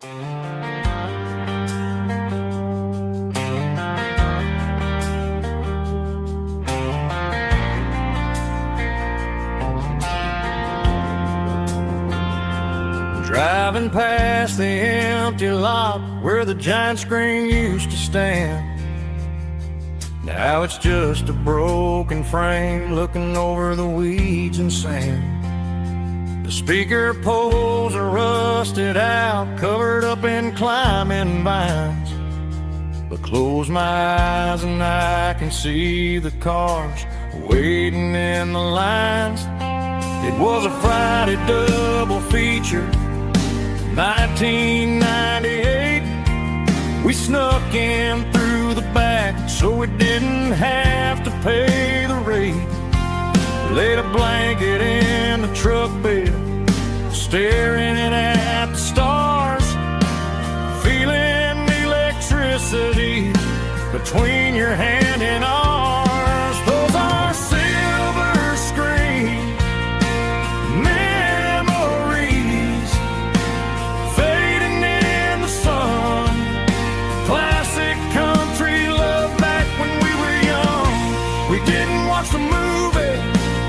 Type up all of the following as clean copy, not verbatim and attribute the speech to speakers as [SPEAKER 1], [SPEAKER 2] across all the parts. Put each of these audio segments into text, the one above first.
[SPEAKER 1] Driving past the empty lot where the giant screen used to stand. Now it's just a broken frame looking over the weeds and sand. The speaker poles are rusted out, covered up in climbing vines. But close my eyes and I can see the cars waiting in the lines. It was a Friday double feature, 1998. We snuck in through the back so we didn't have to pay the rate. Laid a blanket in the truck bed, staring at the stars, feeling the electricity between your hand and ours. Those are silver screen memories fading in the sun. Classic country love back when we were young. We didn't watch the movie,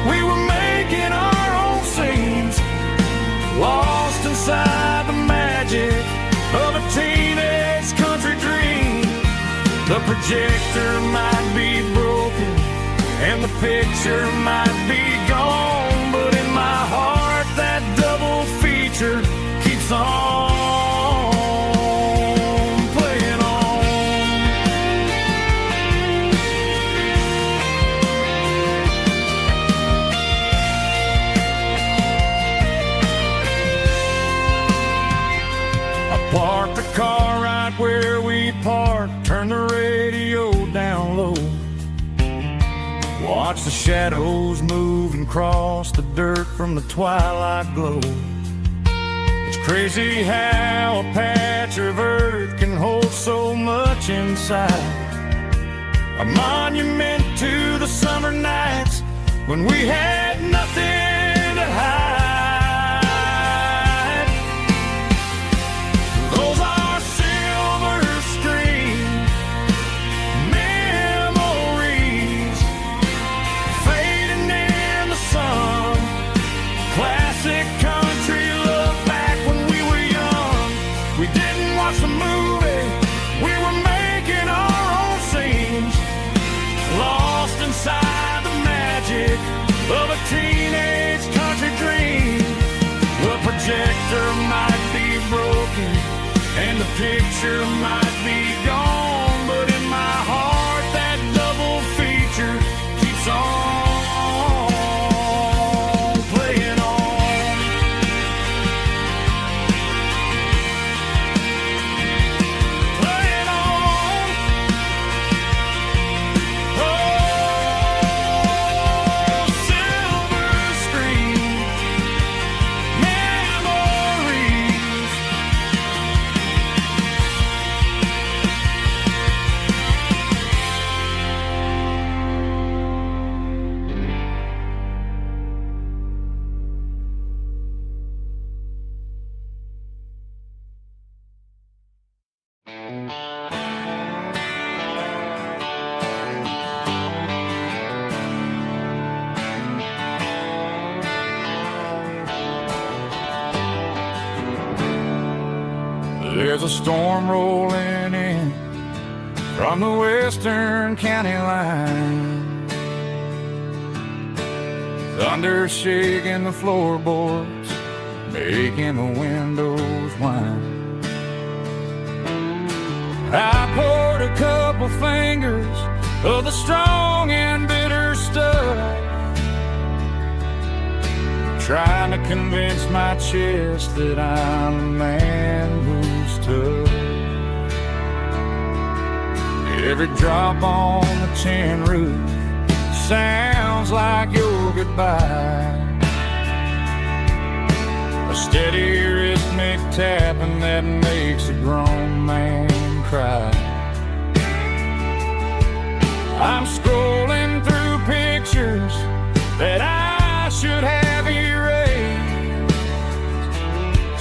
[SPEAKER 1] we were making our own scenes, lost inside the magic of a teenage country dream. The projector might be broken and the picture might be gone, but in my heart that double feature keeps on playing on. I parked the car right where we parked, turned the radio down low, watch the shadows move and cross the dirt from the twilight glow. It's crazy how a patch of earth can hold so much inside. A monument to the summer nights when we had nothing to hide. Those are silver screen memories fading in the sun. Classic country love back when we were young. We didn't watch the movie, we were making our own scenes, lost inside the magic of a teenage country dream. The projector might be broken and the picture might be gone, but in my heart that double feature keeps on playing on. Playing on. Oh, silver screen memories. There's a storm rolling in from the western county line. Thunder shaking the floorboards, making the windows whine. I poured a couple fingers of the strong and bitter stuff, trying to convince my chest that I'm a man who's tough. Every drop on the tin roof sounds like your goodbye, a steady rhythmic tapping that makes a grown man cry. I'm scrolling through pictures that I should have erased,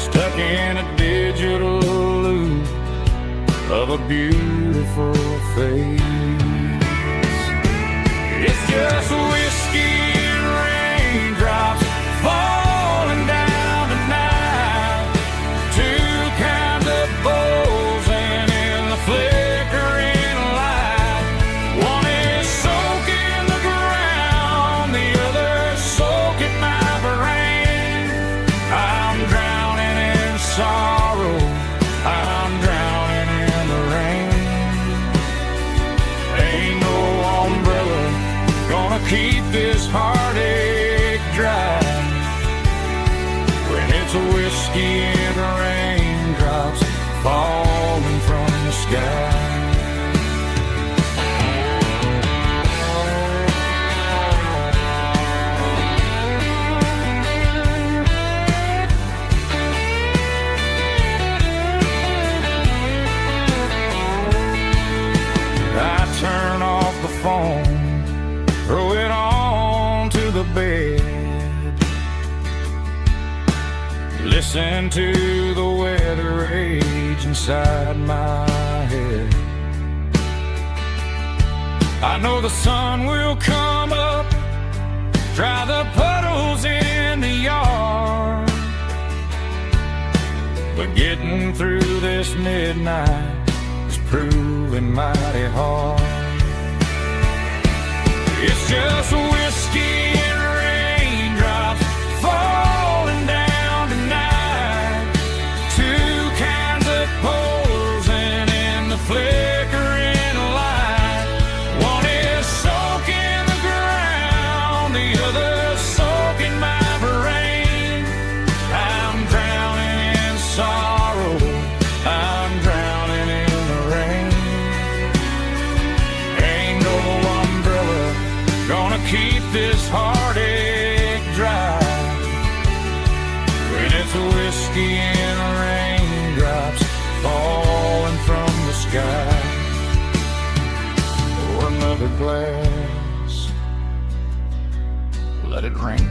[SPEAKER 1] stuck in a digital of a beautiful face. It's just whiskey and raindrops falling down tonight. Two kinds of bowls and in the flickering light. One is soaking the ground, the other soaking my brain. I'm drowning in sorrow, I'm drowning in the rain. Ain't no umbrella gonna keep this heartache dry when it's a whiskey and raindrops falling from the sky. I turn off the phone, throw it on to the bed, listen to the weather rage inside my head. I know the sun will come up, dry the puddles in the yard, but getting through this midnight is proving mighty hard. It's just whiskey and raindrops falling down tonight. Two kinds of poles and in the flickering light. One is soaking the ground, the other soaking my brain. I'm drowning in sorrow, I'm drowning in the rain. Ain't no umbrella gonna keep this heartache dry when it's a whiskey and raindrops falling from the sky. Pour another glass, let it rain.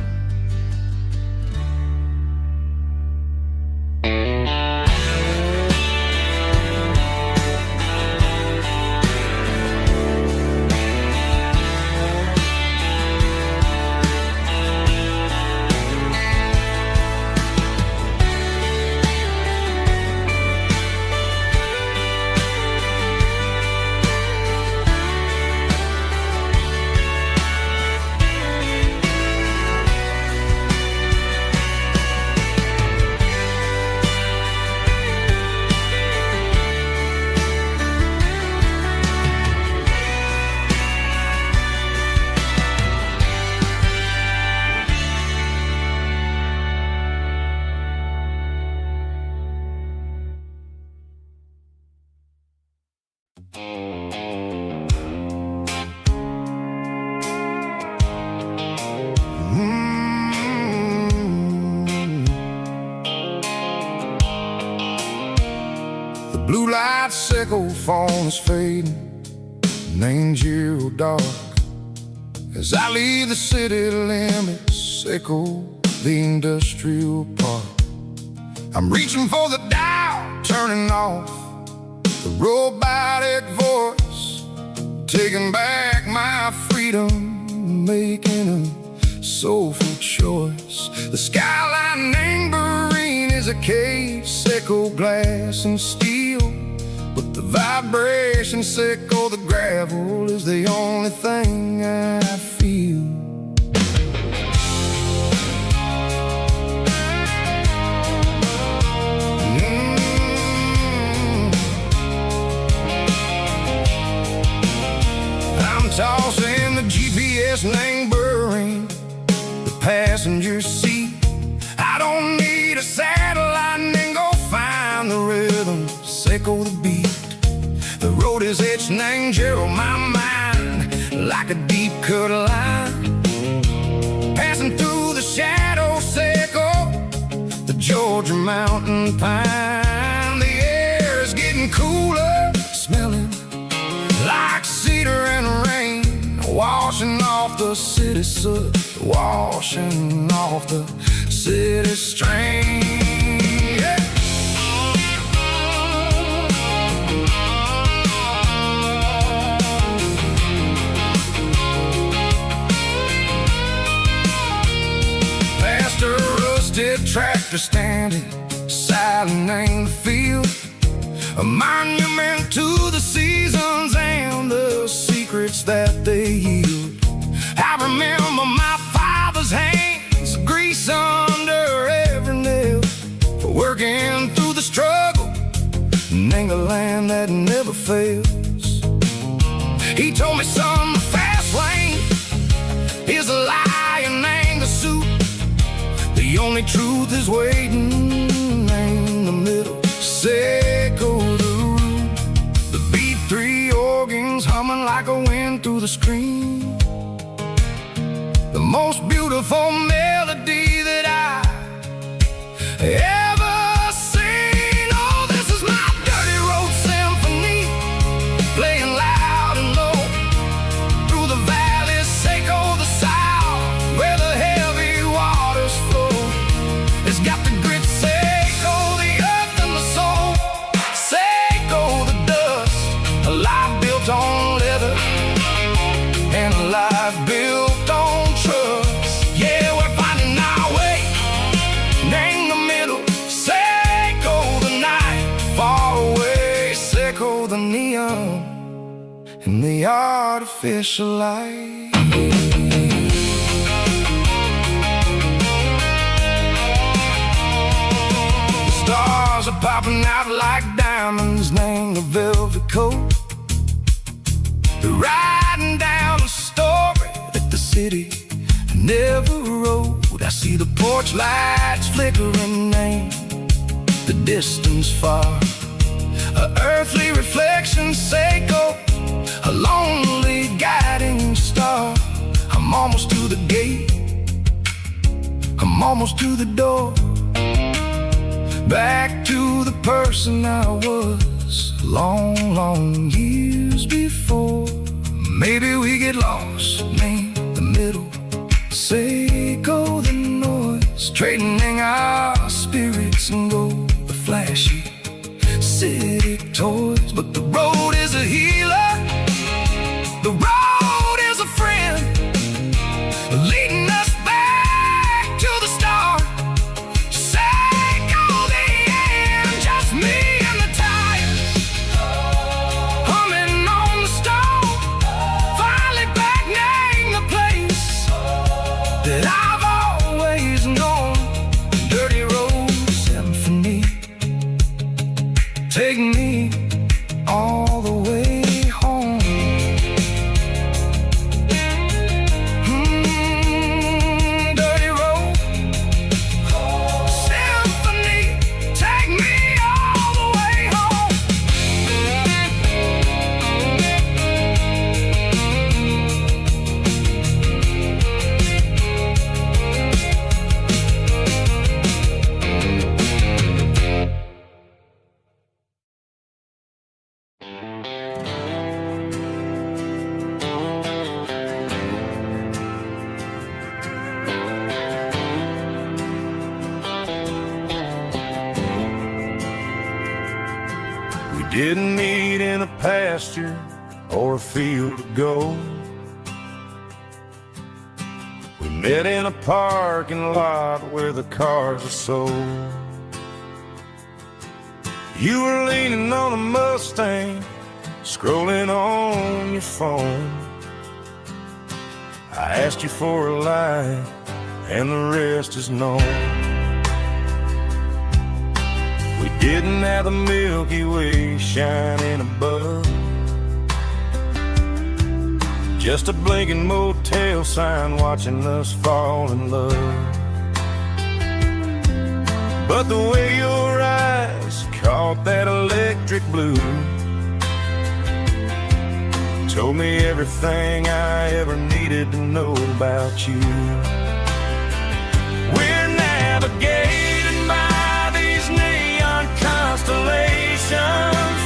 [SPEAKER 1] The blue light sickle phone is fading, name's you dark. As I leave the city limits, sickle the industrial park. I'm reaching for the dial, turning off the robotic voice, taking back my freedom, making a soulful choice. The skyline neighboring is a cave, sickle glass and steel, but the vibration sickle, the gravel is the only thing I feel. I'm tossing the GPS neighboring the passenger seat. I don't need a satellite and go find the rhythm, sickle the beat. The road is etching angel on my mind like a deep cut line, passing through the shadow sickle, the Georgia mountain pine. The air is getting cooler, smelling like cedar and rain, washing off the city soot, washing off the city strain. Yeah. dead tractor standing silent in the field, a monument to the seasons and the secrets that they yield. I remember my father's hands, grease under every nail, for working through the struggle and the land that never fails. He told me, son, the fast lane is a lie and ain't the suit. The only truth is waiting in the middle. Say go the root. The B3 organs humming like a wind through the screen. The most beautiful melody that I ever seen. Oh, this is my dirty road symphony, playing loud and low through the valleys, Seco the south, where the heavy waters flow. It's got the grit, Seco the earth and the soul, Seco the dust, a life built on leather and a life built on trust. Yeah, we're finding our way in the middle. Seco the night, far away, Seco the neon and the artificial light. The stars are popping out like diamonds, named the velvet coat. They're riding down a story that the city never wrote. I see the porch lights flickering, name the distance far, a earthly reflection, Seco, a lonely guiding star. I'm almost to the gate, I'm almost to the door, back to the person I was long, long years before. Maybe we get lost in the middle, Seco the noise, trading our spirits and go the flashy city toys. But the road is a healer, the road is a friend, leading us back to the start. Seco the end, just me and the tires, humming on the stove, finally back name the place that I've always known. Dirty road symphony, take me all the way home. Dirty road symphony, take me all the way home. We didn't meet in a pasture or a field of gold. We met in a parking lot where the cars are sold. You were leaning on a Mustang, scrolling on your phone. I asked you for a light, and the rest is known. We didn't have the Milky Way shining above, just a blinking motel sign watching us fall in love. But the way your eyes caught that electric blue told me everything I ever needed to know about you. We're navigated by these neon constellations,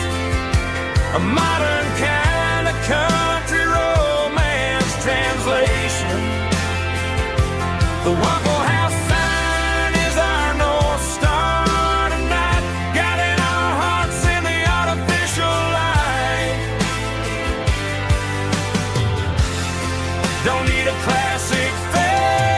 [SPEAKER 1] a modern kind of country romance translation. The Waffle House sign is our North Star tonight, guiding our hearts in the artificial light. Don't need a classic fare,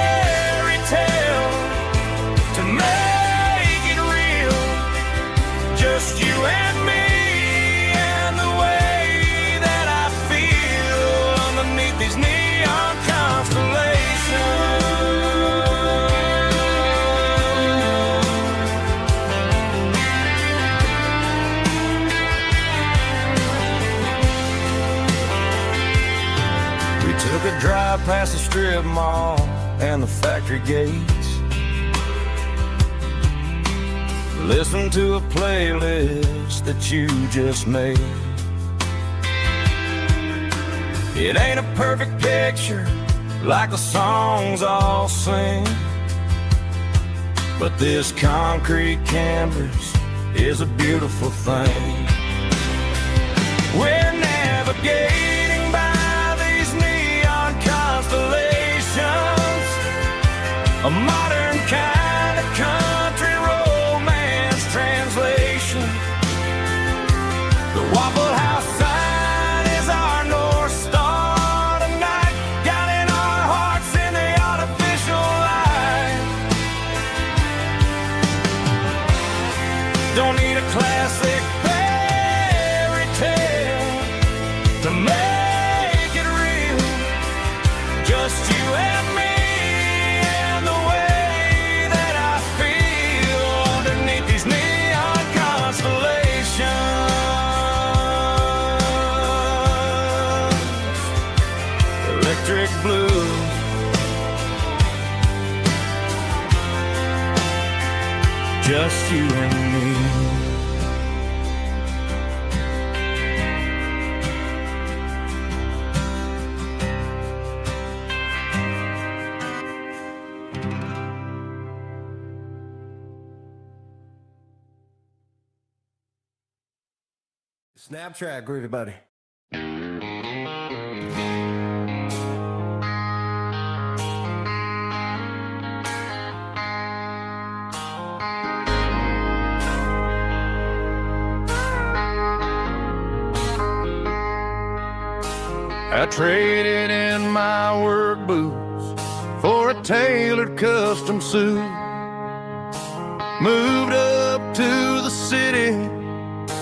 [SPEAKER 1] past the strip mall and the factory gates. Listen to a playlist that you just made. It ain't a perfect picture like the songs all sing, but this concrete canvas is a beautiful thing. We're navigating by these neon constellations, a modern kind of country romance translation. The Waffle House sign is our North Star tonight, guiding our hearts in the artificial light. Don't need a classic fairy tale to make it real, just you and me and the way that I feel underneath these neon constellations. Electric blue, just you and me.
[SPEAKER 2] Snap track, everybody.
[SPEAKER 1] I traded in my work boots for a tailored custom suit. Moved up to the city,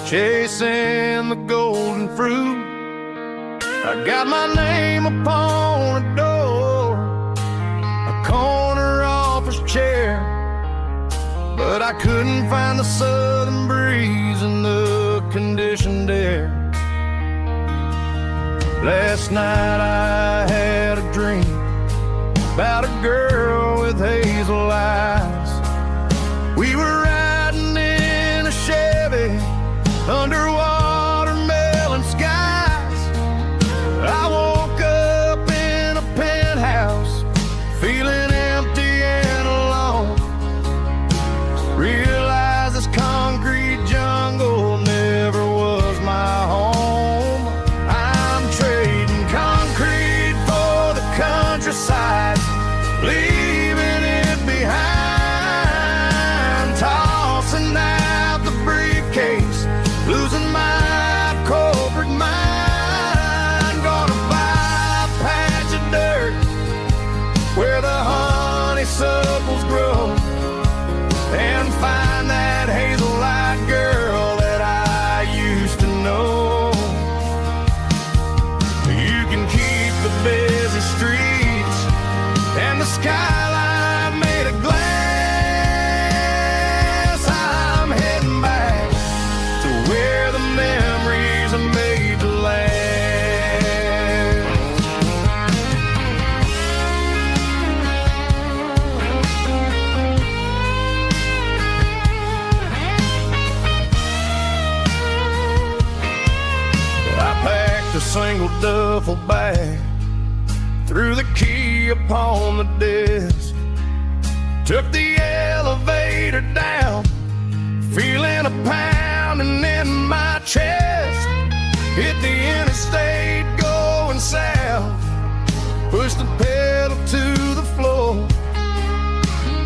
[SPEAKER 1] chasing the golden fruit. I got my name upon a door, a corner office chair, but I couldn't find the southern breeze in the conditioned air. Last night I had a dream about a girl with hazel eyes. We were riding in a Chevy under watermelon skies. I woke up in a penthouse, feeling empty and alone. Realized this concrete jungle never was my home. I'm trading concrete for the countryside, leaving it behind, tossing out the briefcase, losing my corporate mind. Gonna buy a patch of dirt where the honeysuckles grow, and find that hazel-eyed girl that I used to know. You can keep the busy streets and the skyline made of glass. I'm heading back to where the memories are made to last. I packed a single duffel bag, threw the key upon the desk, took the elevator down, feeling a pounding in my chest. Hit the interstate going south, pushed the pedal to the floor.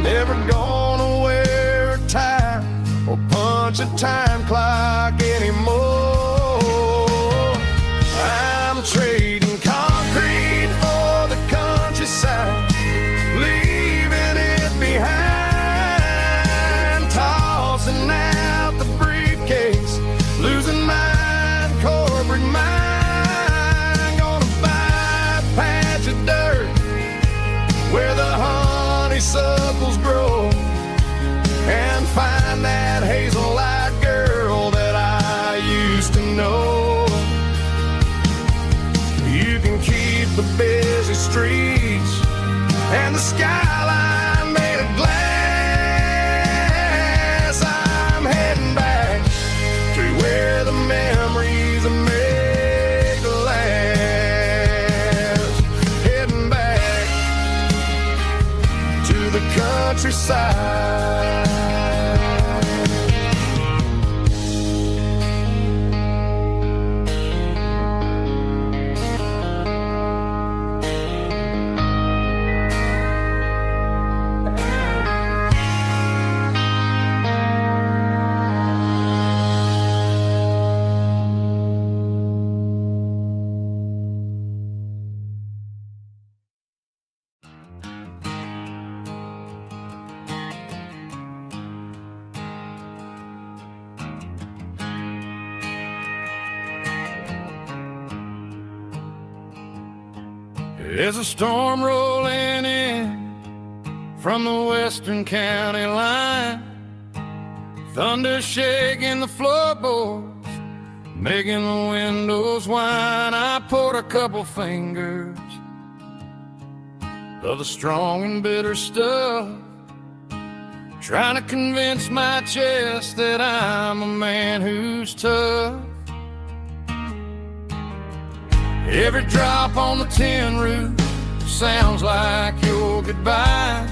[SPEAKER 1] Never gonna wear a tie or punch a time clock anymore. I'm trading concrete for the countryside, leaving it behind, tossing out the briefcase, losing my corporate mind. Gonna buy a patch of dirt where the honeysuckles grow, and find that hazel-eyed girl that I used to know. You can keep the busy streets streets and the skyline made of glass. I'm heading back to where the memories are made to last. Heading back to the countryside. There's a storm rolling in from the western county line, thunder shaking the floorboards, making the windows whine. I poured a couple fingers of the strong and bitter stuff, trying to convince my chest that I'm a man who's tough. Every drop on the tin roof sounds like your goodbye,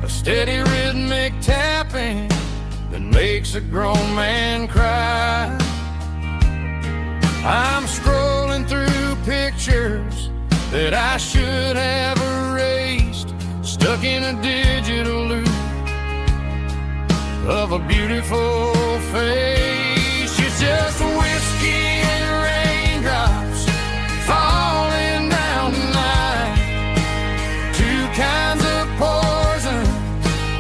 [SPEAKER 1] a steady rhythmic tapping that makes a grown man cry. I'm scrolling through pictures that I should have erased, stuck in a digital loop of a beautiful face. It's just whiskey and raindrops falling down tonight, two kinds of poison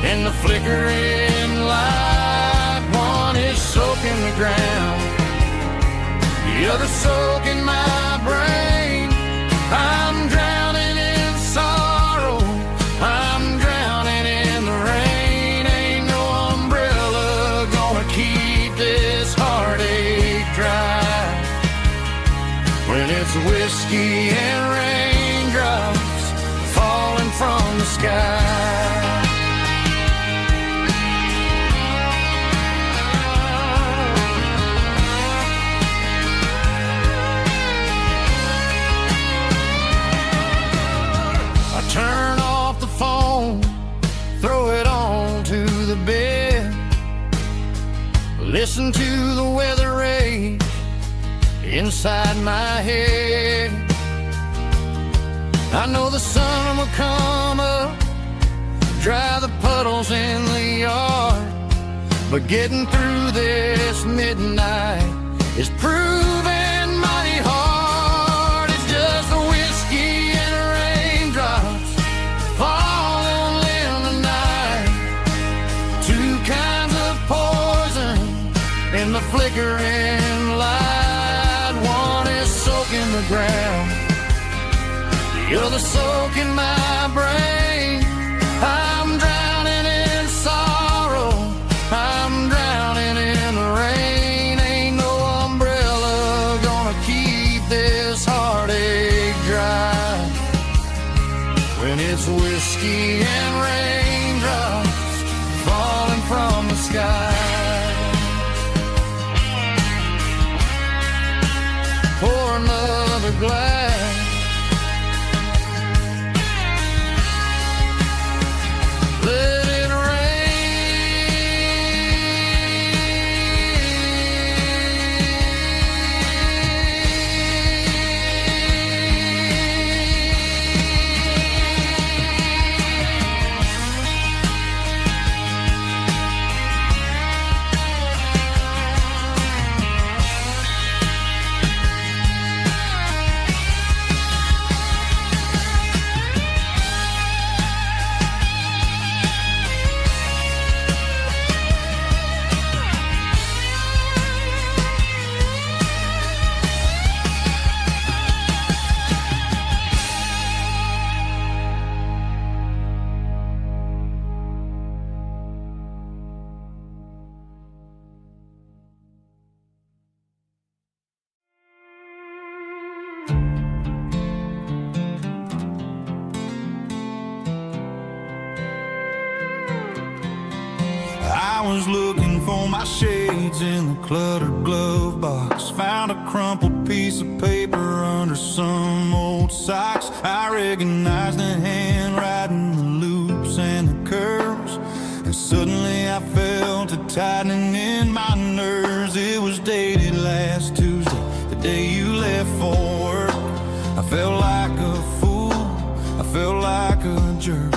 [SPEAKER 1] in the flickering light. One is soaking the ground, the other soaking my brain. I'm drowning in sorrow, I'm drowning in the rain. Ain't no umbrella gonna keep this heartache dry when it's whiskey and raindrops falling from the sky. I turn off the phone, throw it on to the bed, listen to the weather rage inside my head. I know the sun will come up, dry the puddles in the yard, but getting through this midnight is proving mighty hard. It's just the whiskey and raindrops falling in the night, two kinds of poison in the flickering light. One is soaking the ground, the other soaking my brain. I'm drowning in sorrow, I'm drowning in the rain. Ain't no umbrella gonna keep this heartache dry when it's whiskey and raindrops falling from the sky. Pour another glass, let it rain. I was looking for my shades in the cluttered glove box. Found a crumpled piece of paper under some old socks. I recognized the handwriting, the loops and the curves, and suddenly I felt a tightening in my nerves. It was dated last Tuesday, the day you left for work. I felt like a fool, I felt like a jerk.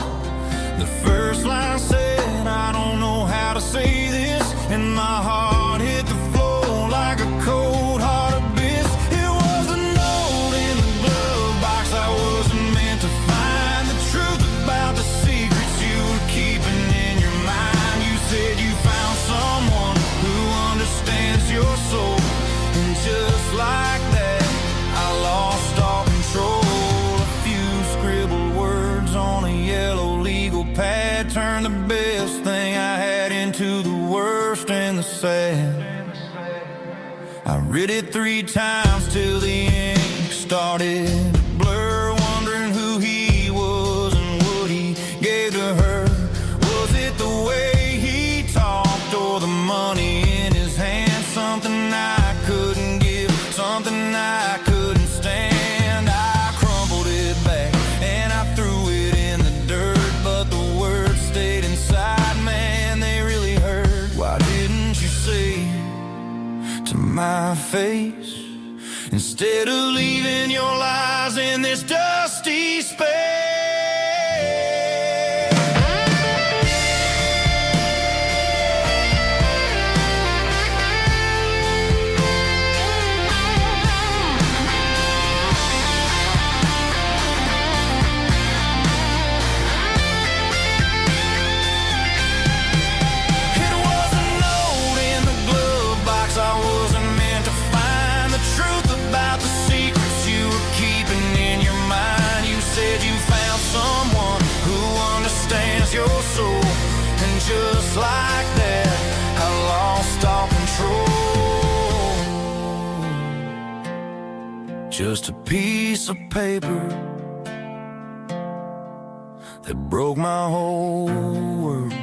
[SPEAKER 1] The first line said, I don't know how to say this, and my heart hit the floor like a cold hard abyss. It was a note in the glove box I wasn't meant to find. The truth about the secrets you were keeping in your mind. You said you found someone who understands your soul, and just like that, I lost all control. A few scribbled words on a yellow legal pad turned the best thing I had into the worst and the sad. I read it 3 times till the ink started to blur, wondering who he was and what he gave to her. Was it the way he talked or the money in his hand? Something I couldn't give, something I couldn't stand. I crumpled it back and I threw it in the dirt, but the words stayed inside, man, they really hurt. Why didn't you say to my face, instead of leaving your lies in this dusty space? Your soul, and just like that, I lost all control. Just a piece of paper that broke my whole world.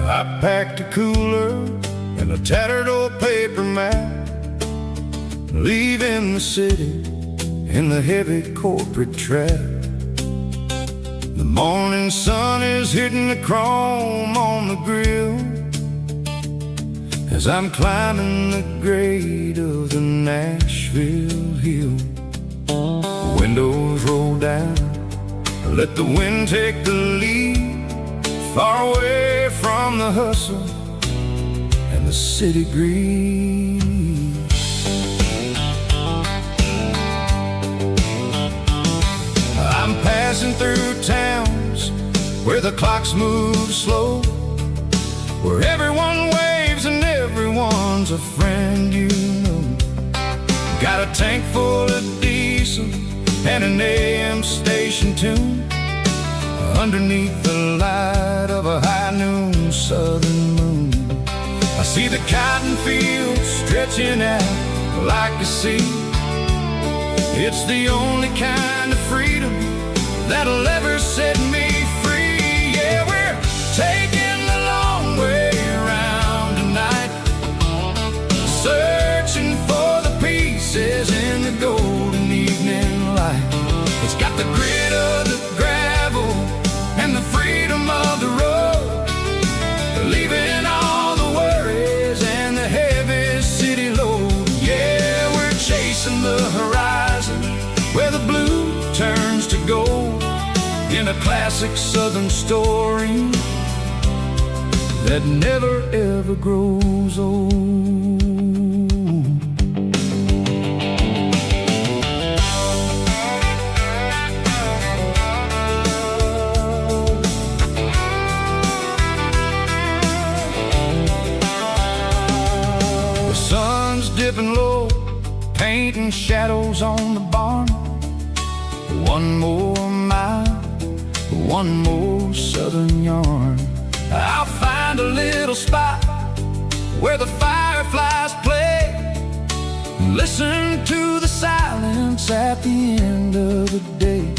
[SPEAKER 1] I packed a cooler and a tattered old paper map, leaving the city in the heavy corporate trap. The morning sun is hitting the chrome on the grill as I'm climbing the grade of the Nashville hill. Windows roll down, let the wind take the lead, far away from the hustle and the city breeze. I'm passing through towns where the clocks move slow, where everyone waves and everyone's a friend you know. Got a tank full of diesel and an AM station tune underneath the light of a high noon southern moon. I see the cotton fields stretching out like a sea. It's the only kind of freedom that'll ever set me free. Yeah, we're taking the long way around tonight, searching for the pieces in the golden evening light. It's got the grit of the gravel and the freedom of the road, leaving all the worries and the heavy city load. Yeah, we're chasing the horizon where the blue turns to gold, in a classic southern story that never ever grows old. Dipping low, painting long shadows on the barn. One more mile, one more southern yarn. I'll find a little spot where the fireflies play, listen to the silence at the end of the day.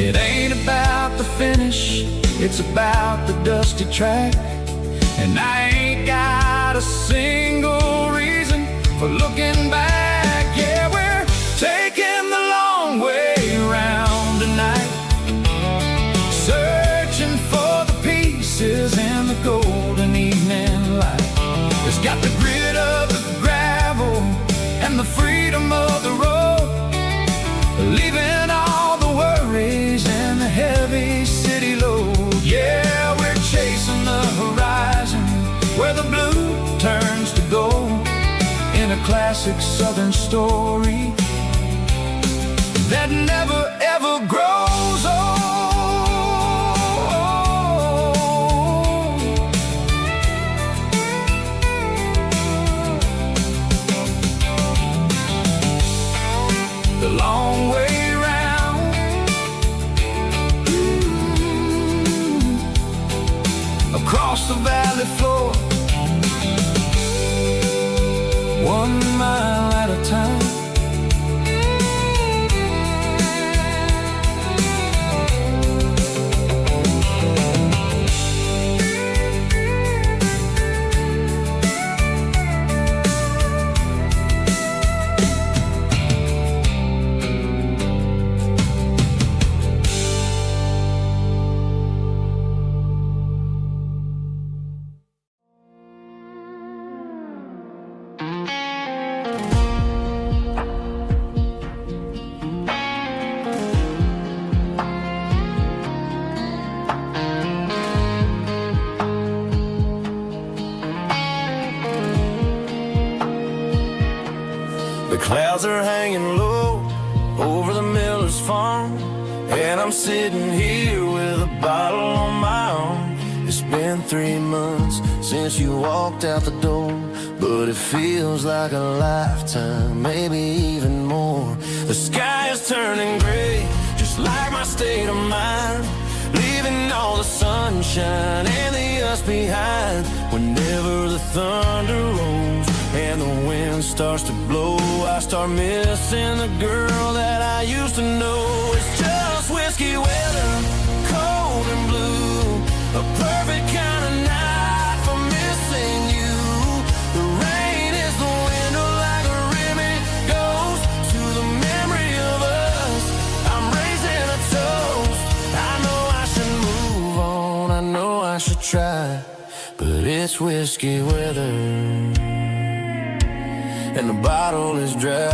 [SPEAKER 1] It ain't about the finish, it's about the dusty track. And I ain't got a single reason for looking back. Yeah, we're taking the long way around tonight, searching for the pieces in the golden evening light. It's got the grit of the gravel and the freedom of the road, leaving all the worries and the heavy city load. Yeah, we're chasing the horizon where the blue turns to gold, in a classic southern story that never ever grows old. The long way round, across the valley floor, 1 mile at a time.
[SPEAKER 2] The clouds are hanging low over the miller's farm, and I'm sitting here with a bottle on my arm. It's been 3 months since you walked out the door, but it feels like a lifetime, maybe even more. The sky is turning gray, just like my state of mind, leaving all the sunshine and the us behind. Whenever the thunder rolls and the wind starts to blow, I start missing the girl that I used to know. It's just whiskey weather, cold and blue, a perfect kind of night for missing you. The rain is the window like a ribbon goes to the memory of us. I'm raising a toast. I know I should move on, I know I should try, but it's whiskey weather and the bottle is dry.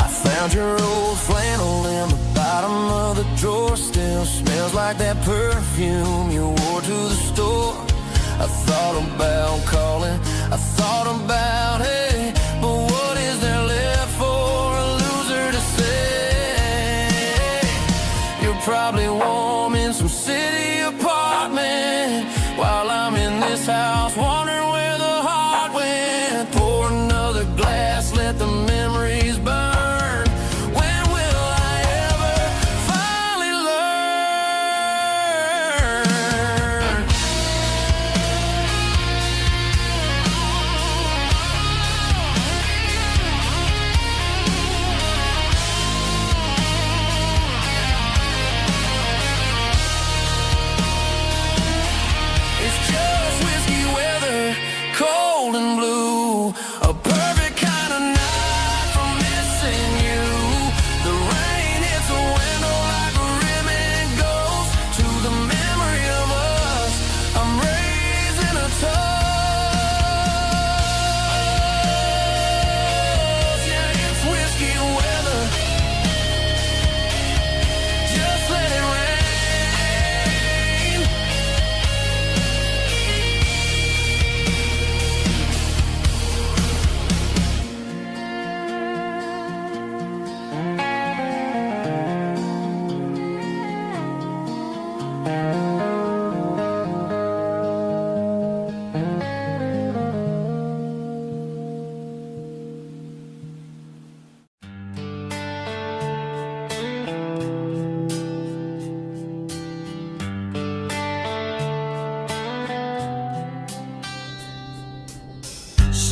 [SPEAKER 2] I found your old flannel in the bottom of the drawer, still smells like that perfume you wore to the store. I thought about calling, I thought about, hey, but what is there left for a loser to say? You're probably warm in some city apartment, while I'm in this house wondering where the heart went. Pour another glass, let the memories burn. When will I ever finally learn?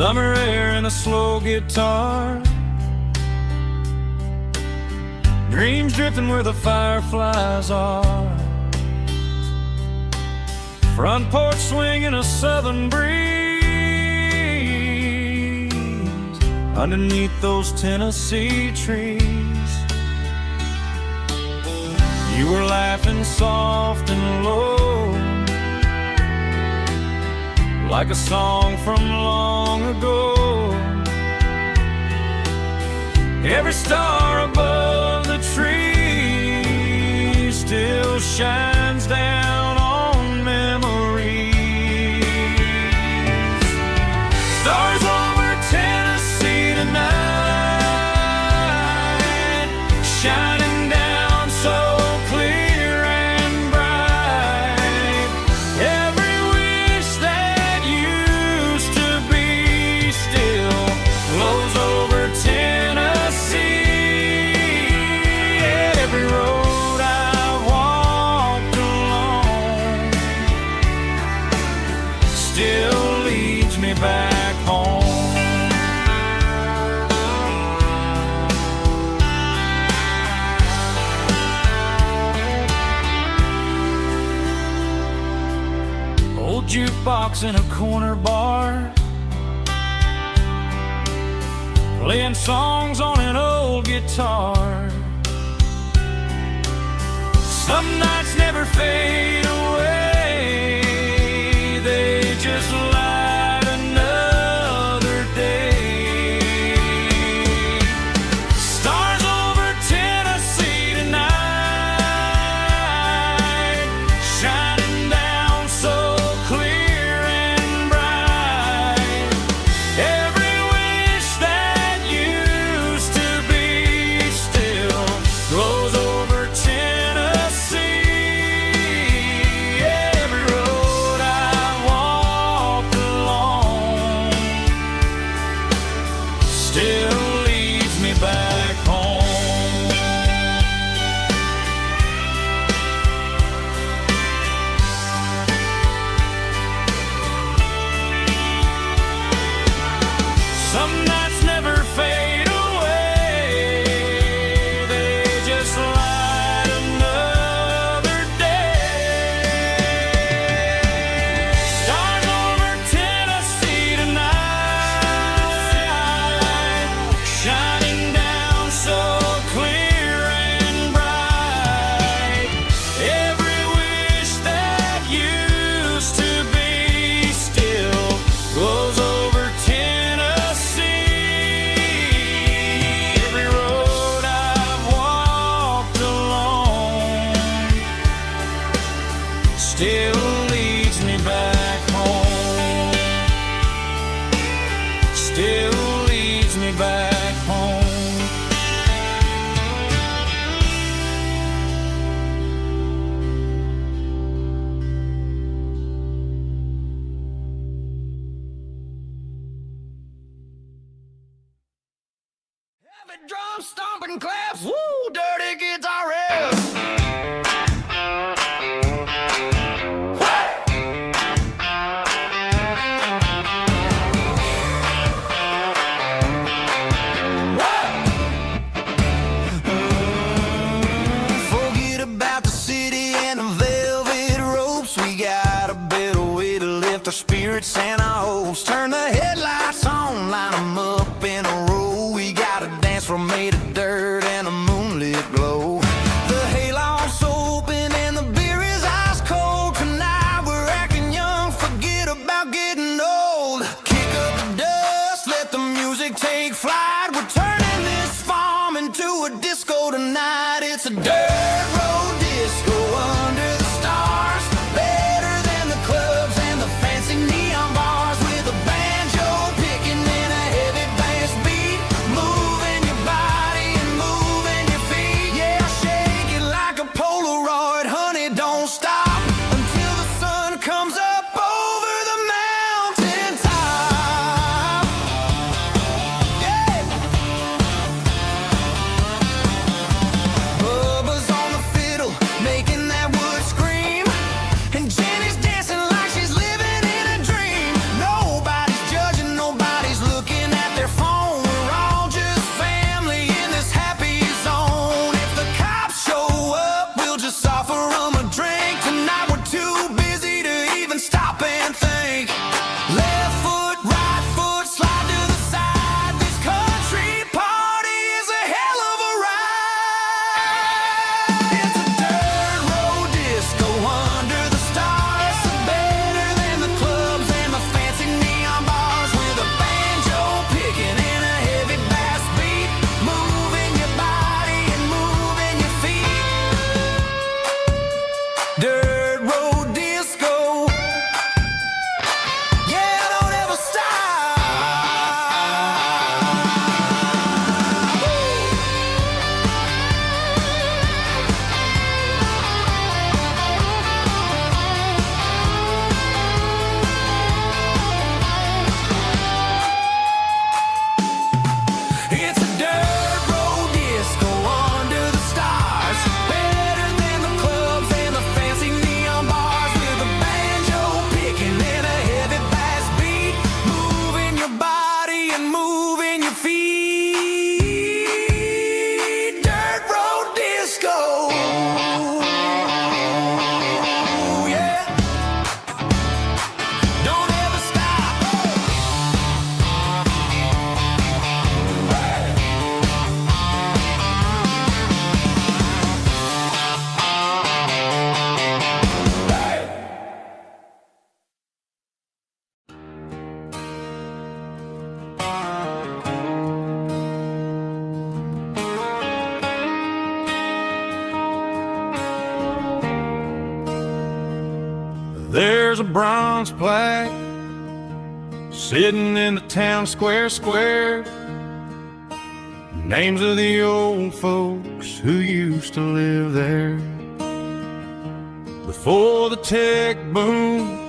[SPEAKER 1] Summer air and a slow guitar, dreams drifting where the fireflies are. Front porch swinging a southern breeze underneath those Tennessee trees. You were laughing soft and low, like a song from long ago. Every star above the tree still shines down on memories. Stars over Tennessee tonight, shining down so clear and bright. Every wish that used to be still glows over Tennessee. Every road I walked along still leads me back home. Old jukebox in a corner bar, playing songs on an old guitar. Some nights never fade away, they just light another day. Stars over Tennessee tonight, shining down so clear and bright. Every wish that used to be still glows over Tennessee. Every road I walked along still leads me back home. Some nights never fade away, they just light another day. Stars over Tennessee tonight, shining down so clear and bright. Every wish that used to be still glows over Tennessee. Every road I've walked along still leads me back home. Still leads me back home. Heavy drum stomping claps, woo, dirty guitar riffs. Forget about the city and the velvet ropes. We got a better way to lift our spirits and our hopes. Turn the headlights on, line them up in a row. We got a dance floor made of dirt and a moonlit glow. The hayloft's open and the beer is ice cold. Tonight we're acting young, forget about getting old. Kick up the dust, let the music take flight. We're turning this farm into a disco tonight. It's a dirt road disco under the stars. Better than the clubs and the fancy neon bars. With a banjo picking in a heavy bass beat. Moving your body and moving your feet. Yeah, shake it like a Polaroid, honey, don't stop until the sun comes up over the mountain top. Yeah. a bronze plaque sitting in the town square. Names of the old folks who used to live there before the tech boom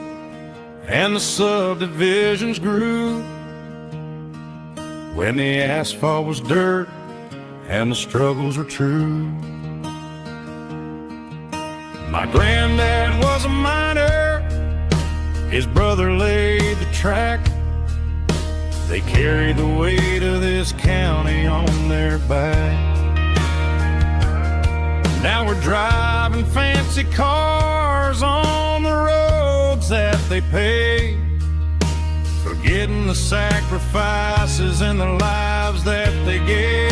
[SPEAKER 1] and the subdivisions grew, when the asphalt was dirt and the struggles were true. My granddad was a miner, his brother laid the track. They carried the weight of this county on their back. Now we're driving fancy cars on the roads that they paved, forgetting the sacrifices and the lives that they gave.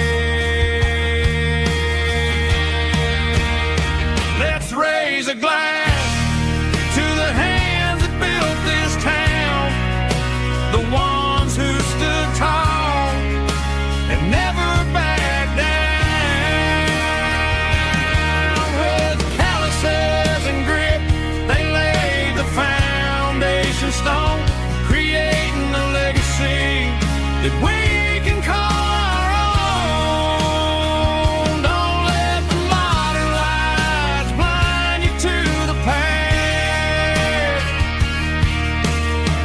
[SPEAKER 1] Let's raise a glass to the hands that built this town, the ones who stood tall and never backed down. With calluses and grit, they laid the foundation stone, creating a legacy that we can call our own. Don't let the modern lights blind you to the past.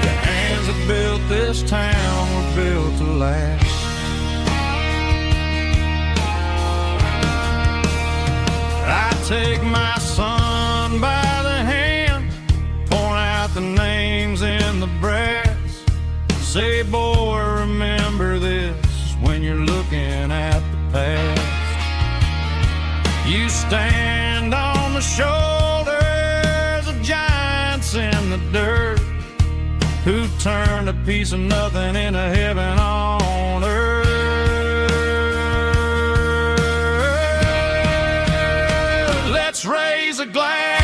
[SPEAKER 1] The hands that built this town were built to last. I take my son by the hand, point out the names in the brass. Say, boy, remember this when you're looking at the past. You stand on the shoulders of giants in the dirt, who turned a piece of nothing into heaven on earth. Let's raise a glass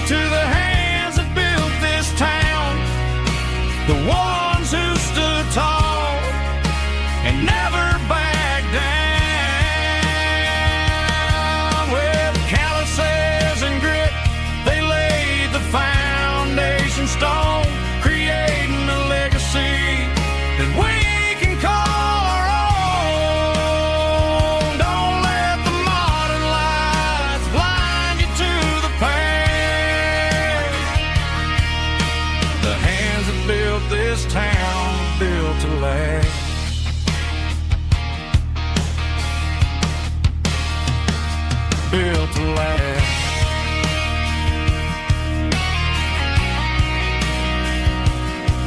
[SPEAKER 1] to the hands that built this town, the ones who stood tall and never backed down. With calluses and grit, they laid the foundation stone, creating a legacy that we can call our own. Don't let the modern lights blind you to the past. The hands that built this town built to last. Built to last.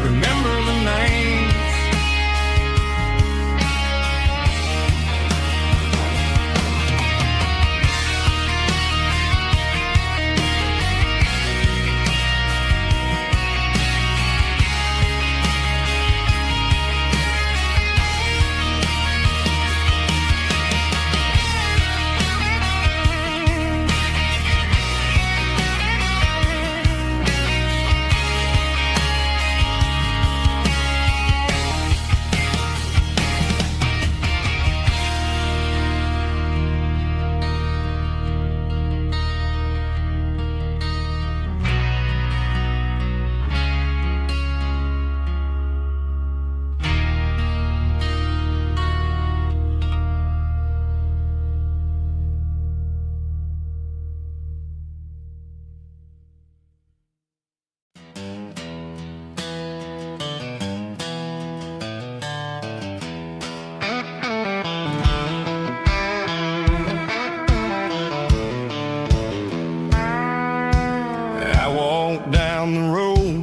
[SPEAKER 1] Remember the names.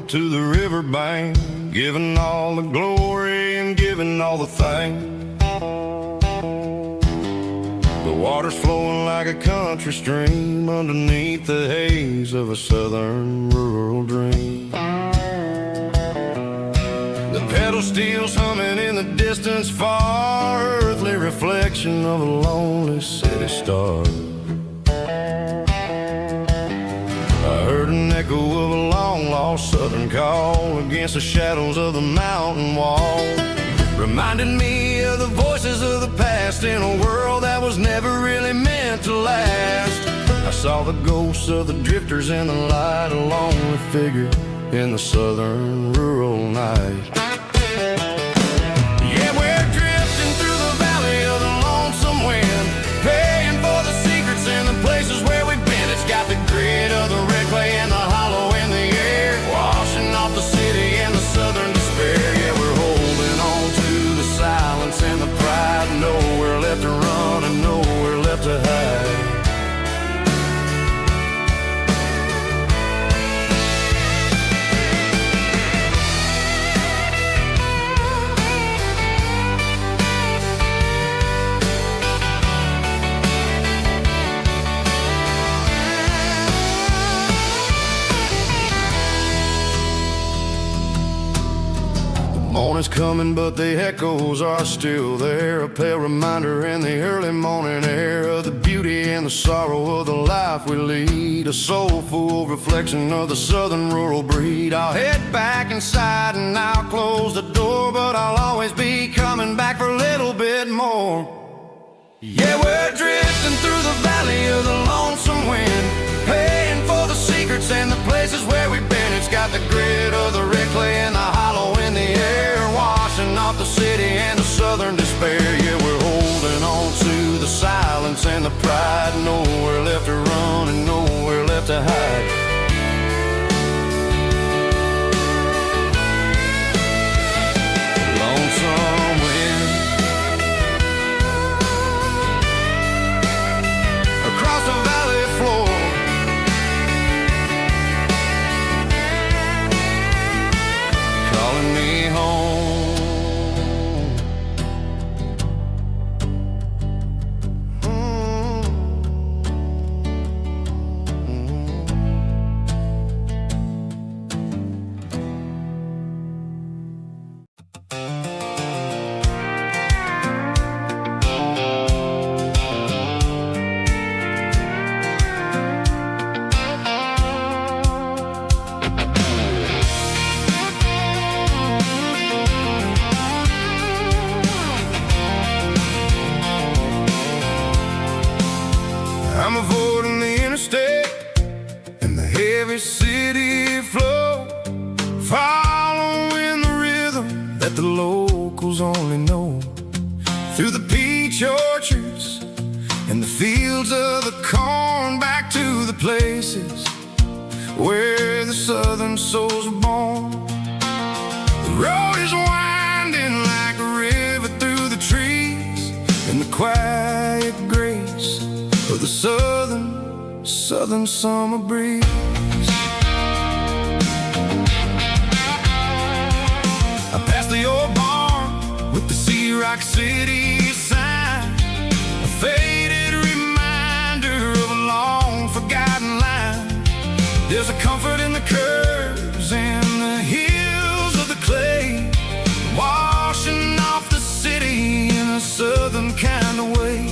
[SPEAKER 1] To the riverbank, giving all the glory and giving all the thanks. The water's flowing like a country stream underneath the haze of a southern rural dream. The pedal steel's humming in the distance far, earthly reflection of a lonely city star. I heard an echo of a long-lost southern call against the shadows of the mountain wall, reminded me of the voices of the past in a world that was never really meant to last. I saw the ghosts of the drifters in the light, a lonely figure in the southern rural night. Yeah, we're drifting through the valley of the lonesome wind, paying for the secrets and the places where we've been. It's got the grit of the red clay and the hollow in the air, washing off the city and the southern despair. Yeah, we're holding on to the silence and the pride, nowhere left to run and nowhere left to hide. Morning's coming, but the echoes are still there, a pale reminder in the early morning air of the beauty and the sorrow of the life we lead, a soulful reflection of the southern rural breed. I'll head back inside and I'll close the door, but I'll always be coming back for a little bit more. Yeah, we're drifting through the valley of the lonesome wind, paying for the secrets and the places where we've been. It's got the grit of the red clay and the hollow in the air, washing off the city and the southern despair. Yeah, we're holding on to the silence and the pride, nowhere left to run and nowhere left to hide. Lonesome wind across the valley floor, calling me home. I'm avoiding the interstate and the heavy city flow, following the rhythm that the locals only know, through the peach orchards and the fields of the corn, back to the places where the southern souls were born. The road is winding like a river through the trees, and the quiet grace of the southern summer breeze. I passed the old barn with the Sea Rock City sign, a faded reminder of a long forgotten line. There's a comfort in the curves and the hills of the clay, washing off the city in a southern kind of way.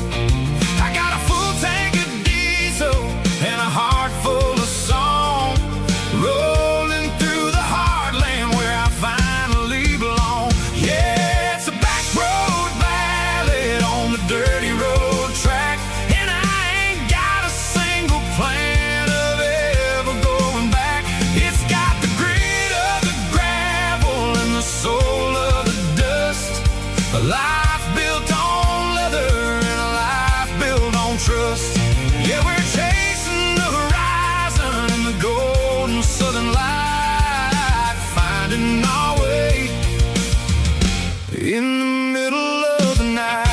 [SPEAKER 1] I got a full tank of diesel and a heart full of song, rolling through the heartland where I finally belong. Yeah, it's a back road ballad on the dirty road track, and I ain't got a single plan of ever going back. It's got the grit of the gravel and the soul of the dust, a life built on leather and a life built on trust. Yeah, we're chasing the horizon in the golden southern light, finding our way in the middle of the night.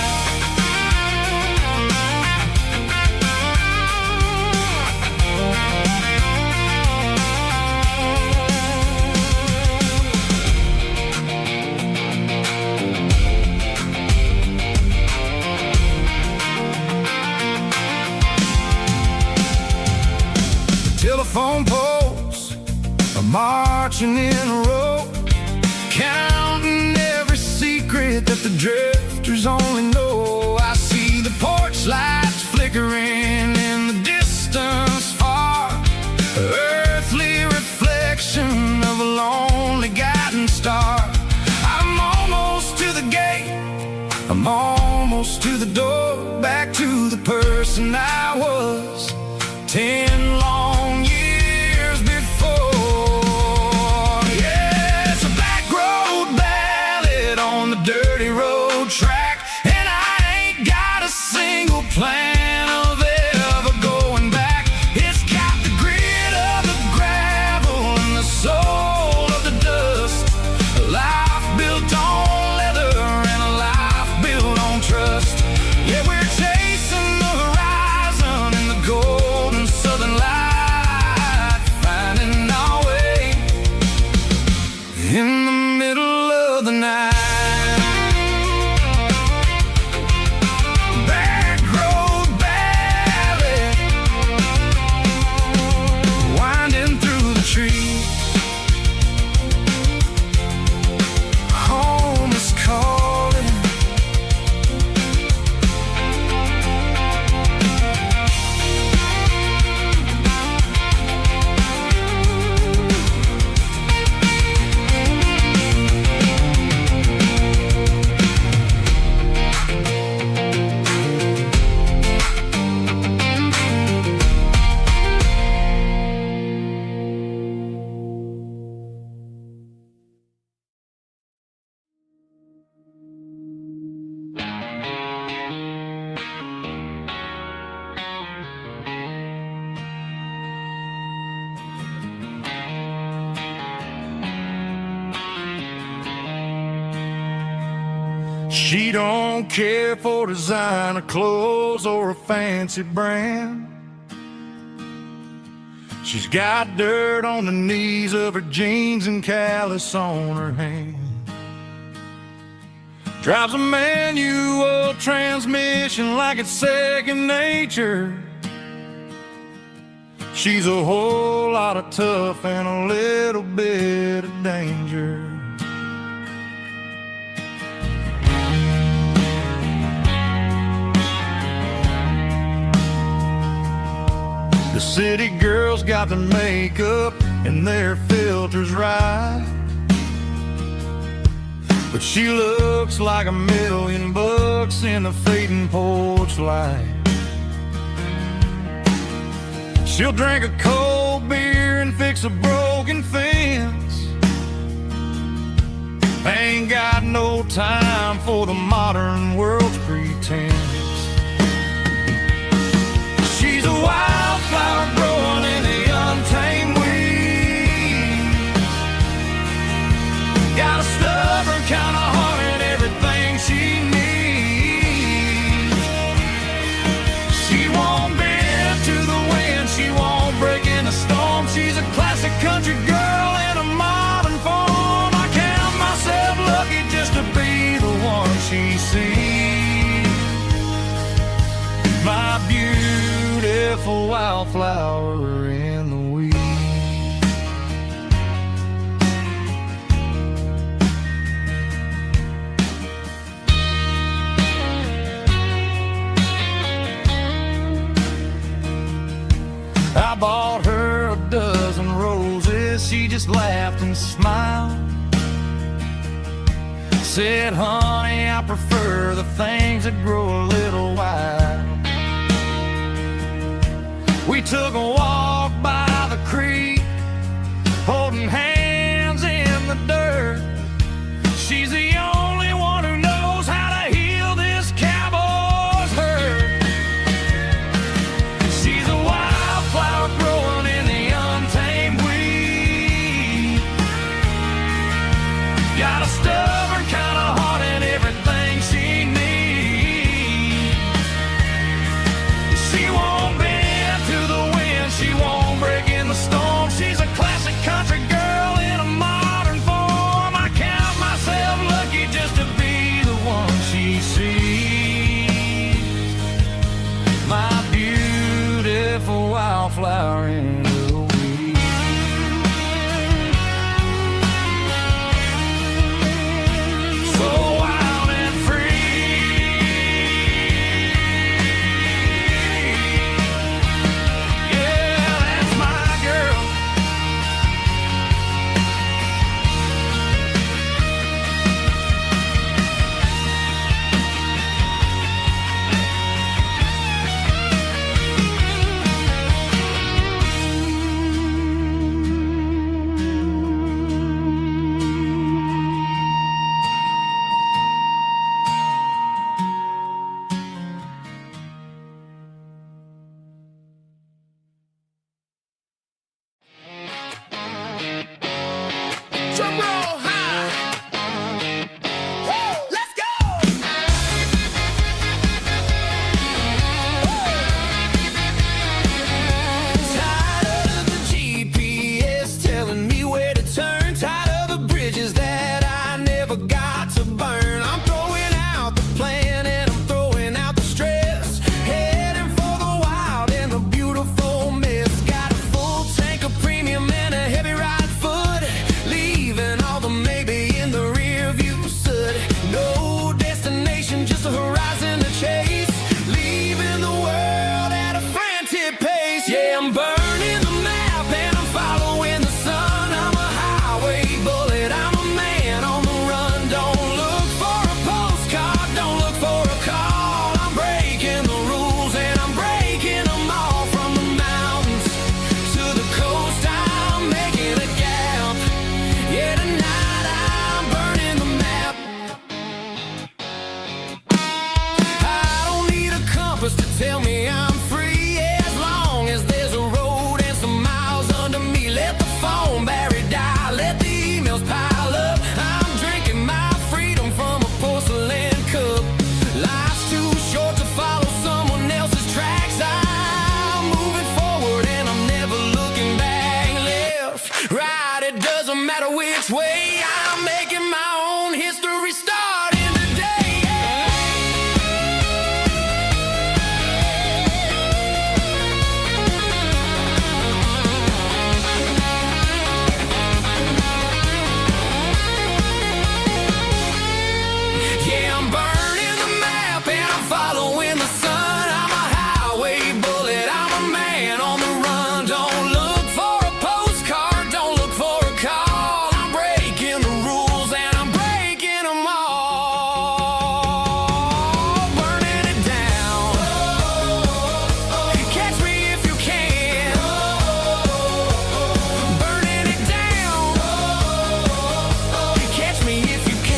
[SPEAKER 1] Telephone poles are marching in a row, counting every secret that the drifters only know. I see the porch lights flickering in the distance far, earthly reflection of a lonely guiding star. I'm almost to the gate, I'm almost to the door, back to the person I was 10 long years before. railroad track, and I ain't got a single plan of ever going back. It's got the grit of the gravel and the soul of the dust. A life built on leather and a life built on trust. Yeah, we're chasing the horizon in the golden southern light, finding our way in the middle of the night. Back road valley, winding through the trees. Home is calling. She don't care for designer clothes or a fancy brand. She's got dirt on the knees of her jeans and callus on her hand. Drives a manual transmission like it's second nature. She's a whole lot of tough and a little bit of danger. The city girls got their makeup and their filters right, but she looks like $1,000,000 in a fading porch light. She'll drink a cold beer and fix a broken fence. Ain't got no time for the modern world's pretense. She's a wildflower growing in the untamed weeds. Got a stubborn kind of heart and everything she needs. She won't bend to the wind, she won't break in the storm. She's a classic country girl in a modern form. I count myself lucky just to be the one she sees. My beautiful wildflower in the weeds. I bought her a dozen roses, she just laughed and smiled. Said, honey, I prefer the things that grow a little wild. We took a walk by the creek, holding hands in the dirt. She's the only one who knows how to heal this cowboy's hurt. She's a wildflower growing in the untamed weed. Got a stubborn kind of heart and everything she needs. She won't bend to the wind, she
[SPEAKER 2] Drum roll high. Woo, let's go. Tired of the GPS telling me where to turn. Tired of the bridges that I never got to burn. I'm throwing out the plan and I'm throwing out the stress. Heading for the wild and the beautiful mess. Got a full tank of premium and a heavy right foot. Leaving all the maybe in the rear view soot. No destination, just a horizon to chase. Leaving the world at a frantic pace. Yeah, I'm burning the map and I'm following the sun. I'm a highway bullet, I'm a man on the run. Don't look for a postcard, don't look for a call. I'm breaking the rules and I'm breaking them all. From the mountains to the coast, I'm making a gap. Yeah, tonight I'm burning the map. I don't need a compass to tell me I'm free. As long as there's a road and some miles under me. Let the phone battery die, let the emails pile up. I'm drinking my freedom from a porcelain cup. Life's too short to follow someone else's tracks. I'm moving forward and I'm never looking back. Left, right, it doesn't matter which way. I'm making my own history starting today. Yeah, I'm burning the map and I'm following the sun. I'm a highway bullet, I'm a man on the run. Don't look for a postcard, don't look for a call. I'm breaking the rules and I'm breaking them all. Burning it down. Catch me if you can. Burning it down. Catch me if you can.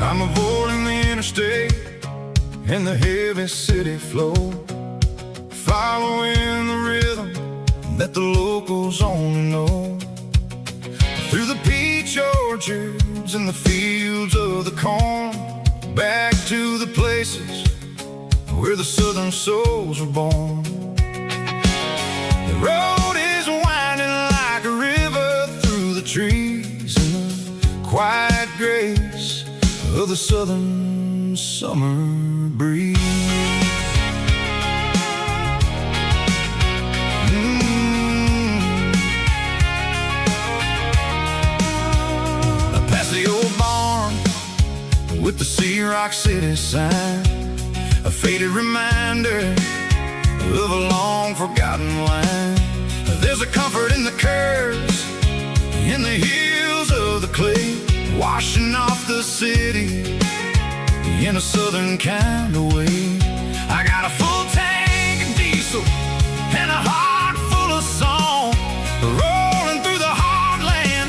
[SPEAKER 1] I'm avoiding the interstate and the heavy city flow, following the rhythm that the locals only know. Through the peach orchards and the fields of the corn, back to the places where the southern souls were born. The road is winding like a river through the trees in the quiet grace of the southern summer breeze. Past the old barn with the Sea Rock City sign, a faded reminder of a long forgotten line. There's a comfort in the curves, in the hills of the clay, washing off the city in a southern kind of way. I got a full tank of diesel and a heart full of song, rolling through the heartland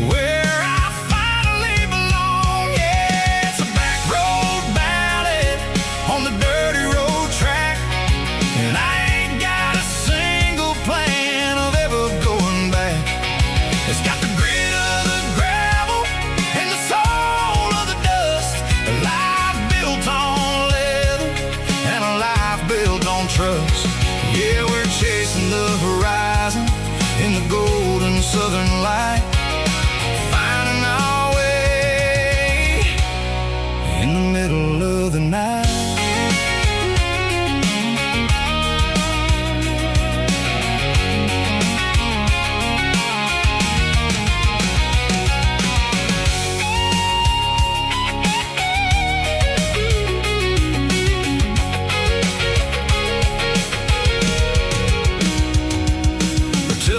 [SPEAKER 1] where I finally belong. Yeah, it's a back road ballad on the dirty road track, and I ain't got a single plan of ever going back. It's got the grit of the gravel and the soul of the dust, a life built on leather.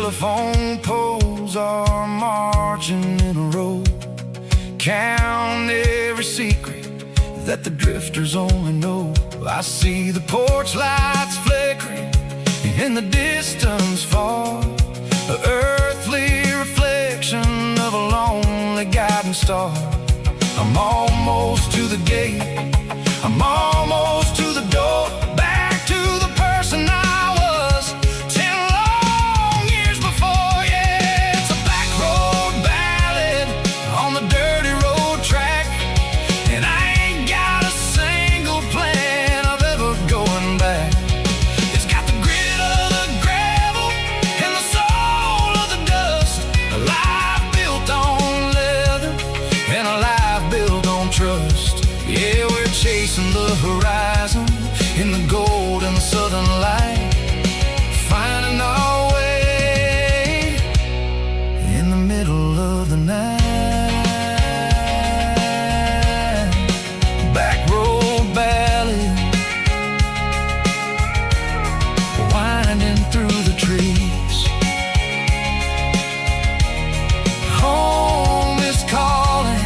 [SPEAKER 2] telephone poles are marching in a row. Count every secret that the drifters only know. I see the porch lights flickering in the distance far, an earthly reflection of a lonely guiding star. I'm almost to the gate, I'm almost to the door, back to the person I was 10 long years before. Yeah, it's a back road ballad on the dirty road track, and I ain't got a single plan of ever going back. It's got the grit of the gravel and the soul of the dust, a life built on leather and a life built on trust. Yeah, we're chasing the horizon in the golden southern light, finding our way in the middle of the night. Back road ballad, winding through the trees. Home is calling.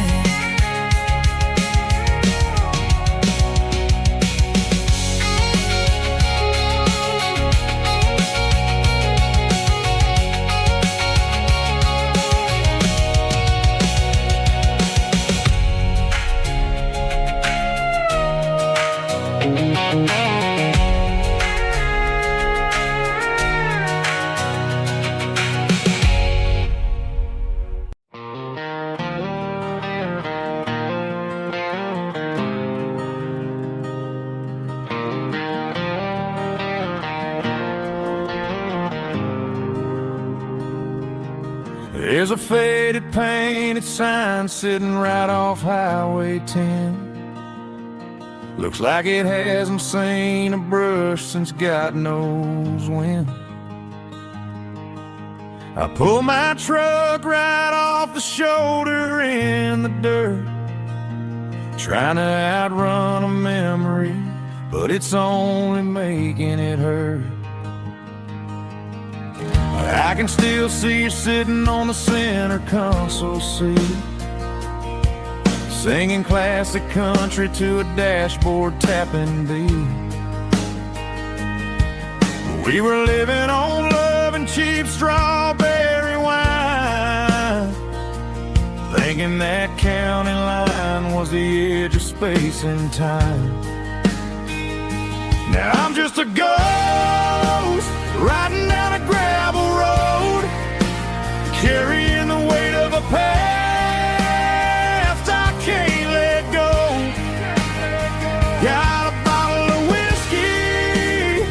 [SPEAKER 1] There's a faded painted sign sitting right off Highway 10. Looks like it hasn't seen a brush since God knows when. I pull my truck right off the shoulder in the dirt, trying to outrun a memory, but it's only making it hurt. I can still see you sitting on the center console seat, singing classic country to a dashboard tapping beat. We were living on love and cheap strawberry wine, thinking that county line was the edge of space and time. Now I'm just a ghost riding down a gravel road, carrying the weight of a past I can't let go. Got a bottle of whiskey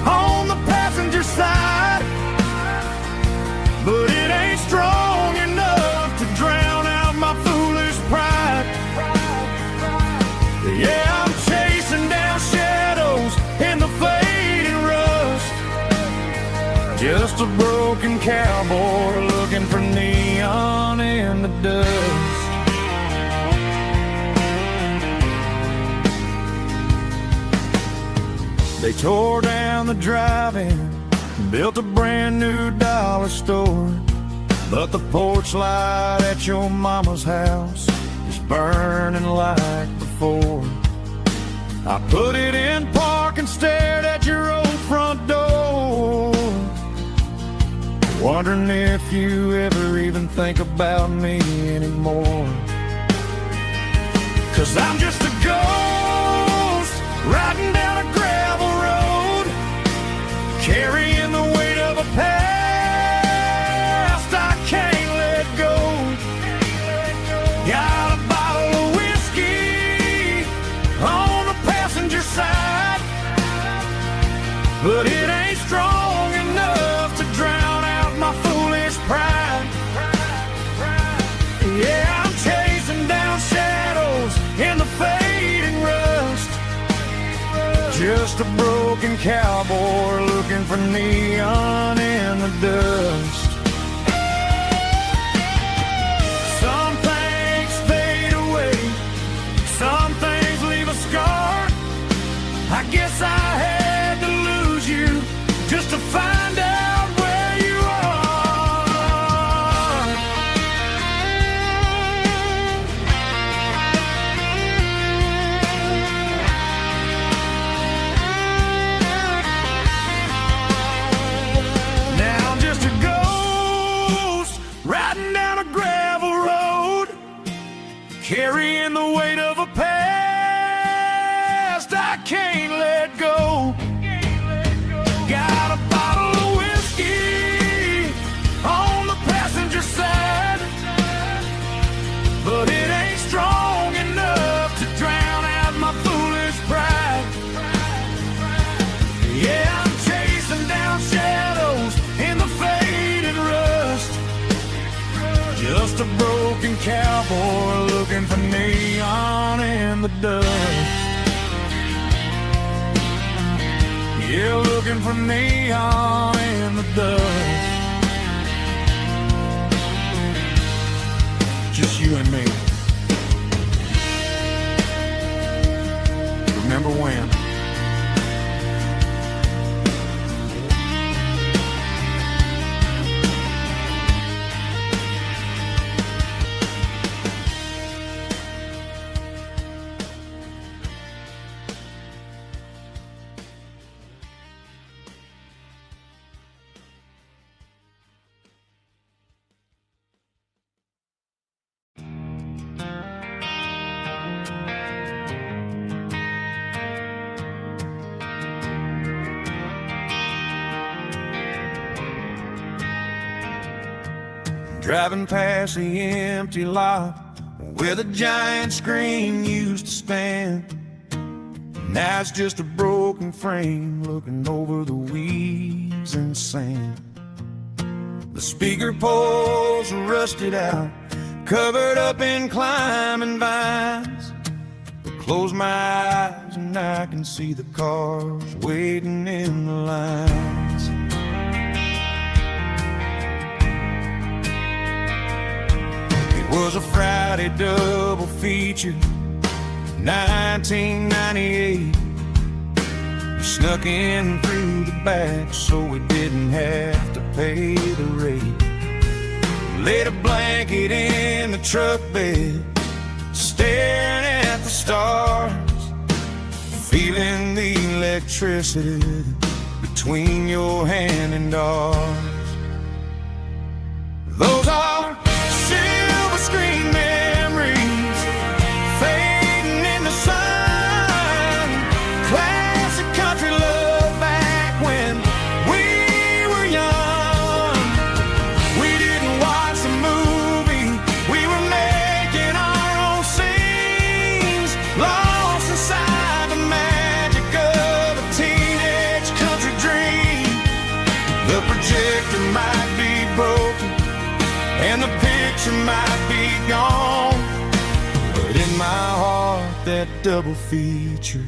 [SPEAKER 1] on the passenger side, but it ain't strong enough to drown out my foolish pride. Yeah, I'm chasing down shadows in the fading rust, just a broken cowboy looking for neon in the dust. They tore down the drive-in, built a brand new dollar store, but the porch light at your mama's house is burning like before. I put it in park and stared at your old front door, wondering if you ever even think about me anymore. 'Cause I'm just a ghost riding down a gravel road, carrying the weight of a past I can't let go. Got a bottle of whiskey on the passenger side, but it ain't strong enough to drown out my foolish pride. Yeah, I'm chasing down shadows in the fading rust, just a broken cowboy looking for neon in the dust. Some things fade away, some things leave a scar. I guess I had to lose you just to find out where you are. cowboy looking for neon in the dust. Yeah, looking for neon in the dust. Just you and me. Remember when? Driving past the empty lot where the giant screen used to stand. Now it's just a broken frame looking over the weeds and sand. The speaker poles are rusted out, covered up in climbing vines. But close my eyes and I can see the cars waiting in the lines. Was a Friday double feature, 1998. We snuck in through the back so we didn't have to pay the rate. Laid a blanket in the truck bed, staring at the stars, feeling the electricity between your hand and ours. Those are screen memories fading in the sun. Classic country love back when we were young. We didn't watch the movie, we were making our own scenes, lost inside the magic of a teenage country dream. The projector might be broken and the picture might be gone, but in my heart that double feature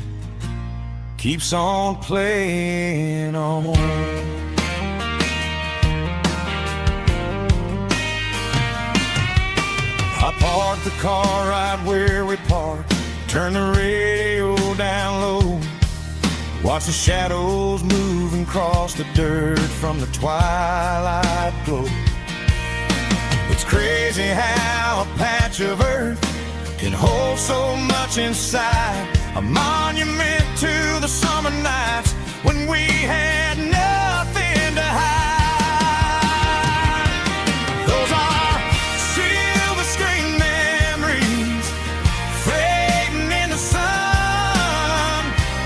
[SPEAKER 1] keeps on playing on. I parked the car right where we parked, turned the radio down low, watched the shadows moving across the dirt from the twilight glow. It's crazy how a patch of earth can hold so much inside, a monument to the summer nights when we had nothing to hide. Those are silver screen memories fading in the sun.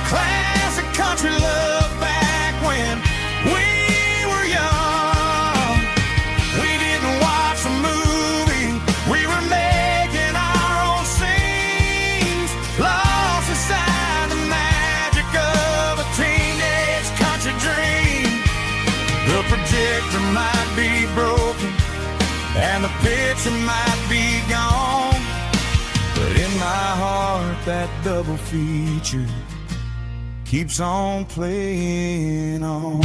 [SPEAKER 1] Classic country love back when we were young. We didn't watch the movie, we were making our own scenes, lost inside the magic of a teenage country dream. The projector might be broken and the picture might be gone, but in my heart that double feature keeps on playing on.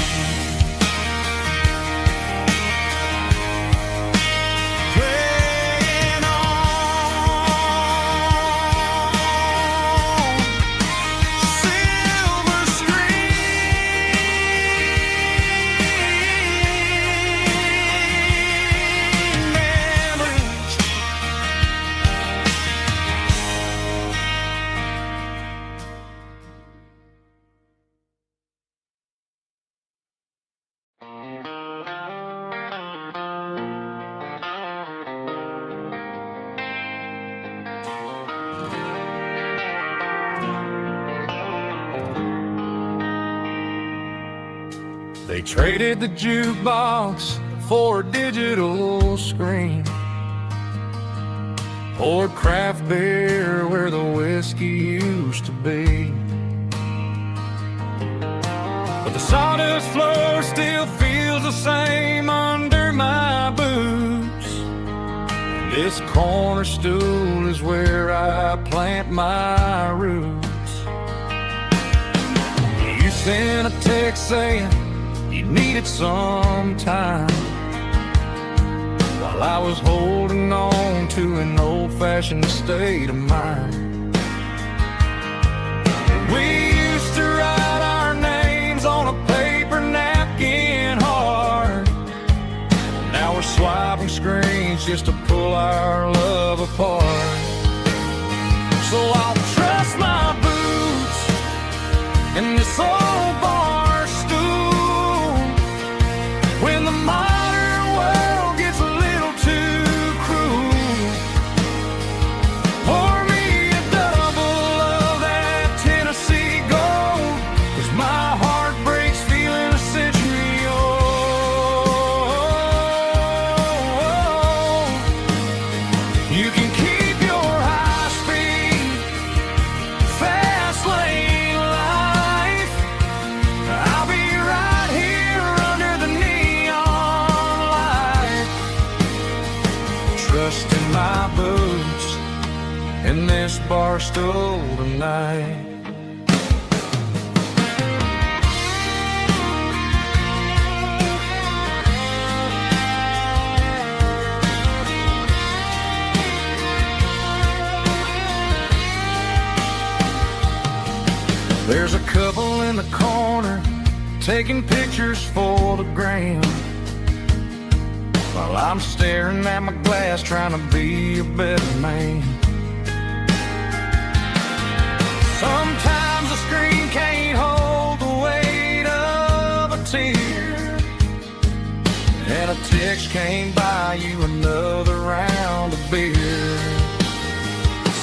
[SPEAKER 1] They traded the jukebox for a digital screen, poured craft beer where the whiskey used to be. But the sawdust floor still feels the same under my boots. And This corner stool is where I plant my roots. You sent a text saying you needed some time, while I was holding on to an old-fashioned state of mind. We used to write our names on a paper napkin hard. Now we're swiping screens just to pull our love apart. So I'll trust my boots in this old bar stool when the modern world gets a little too cruel. Pour me a double of that Tennessee gold, 'cause my heart breaks feeling a century old. You can keep your high-speed, fast lane life. I'll be right here under the neon light, trusting my boots in this bar stool tonight. There's a couple in the corner taking pictures for the gram, while I'm staring at my glass trying to be a better man. Sometimes the screen can't hold the weight of a tear, and a text can't buy you another round of beer.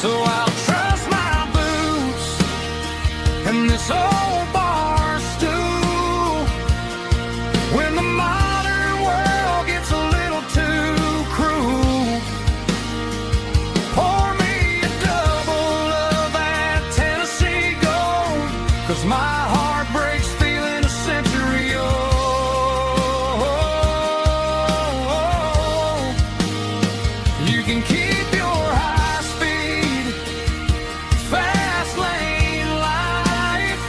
[SPEAKER 1] So I'll trust my boots and this old bar stool when the modern world gets a little too cruel. Pour me a double of that Tennessee gold, 'cause my heart breaks feeling a century old. You can keep your high-speed, fast lane life.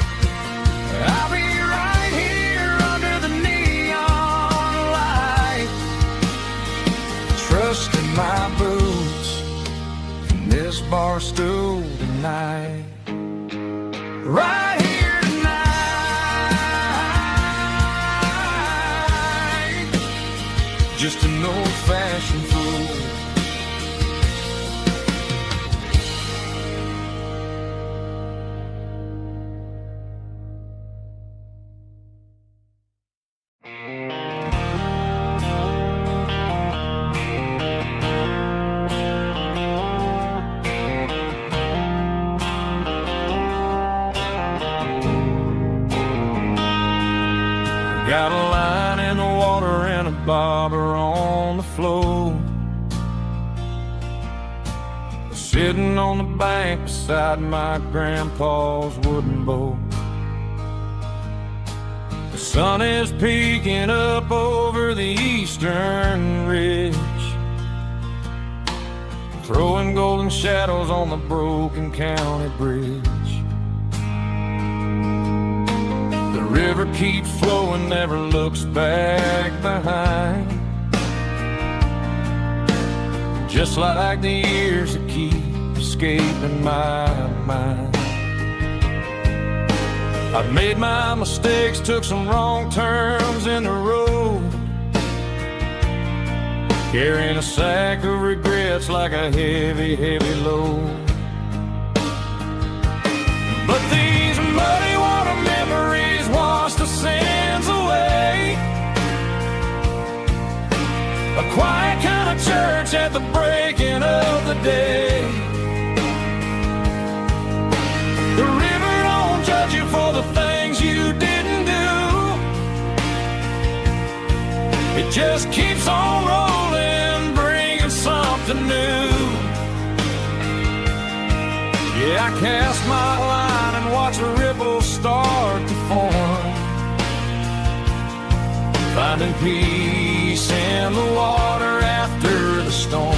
[SPEAKER 1] I'll be right here under the neon light, trusting my boots in this bar stool tonight. Right here tonight, just an old-fashioned fool. Got a line in the water and a bobber on the floor, sitting on the bank beside my grandpa's wooden boat. The sun is peeking up over the eastern ridge, throwing golden shadows on the broken county bridge. The river keeps flowing, never looks back behind, just like the years that keep escaping my mind. I've made my mistakes, took some wrong turns in the road, carrying a sack of regrets like a heavy, heavy load. But these muddy water memories wash the sins away. A quiet kind of church at the breaking of the day. The river don't judge you for the things you didn't do. It just keeps on rolling, bringing something new. Yeah, I cast my line and watch a ripple start to form, finding peace in the water after the storm.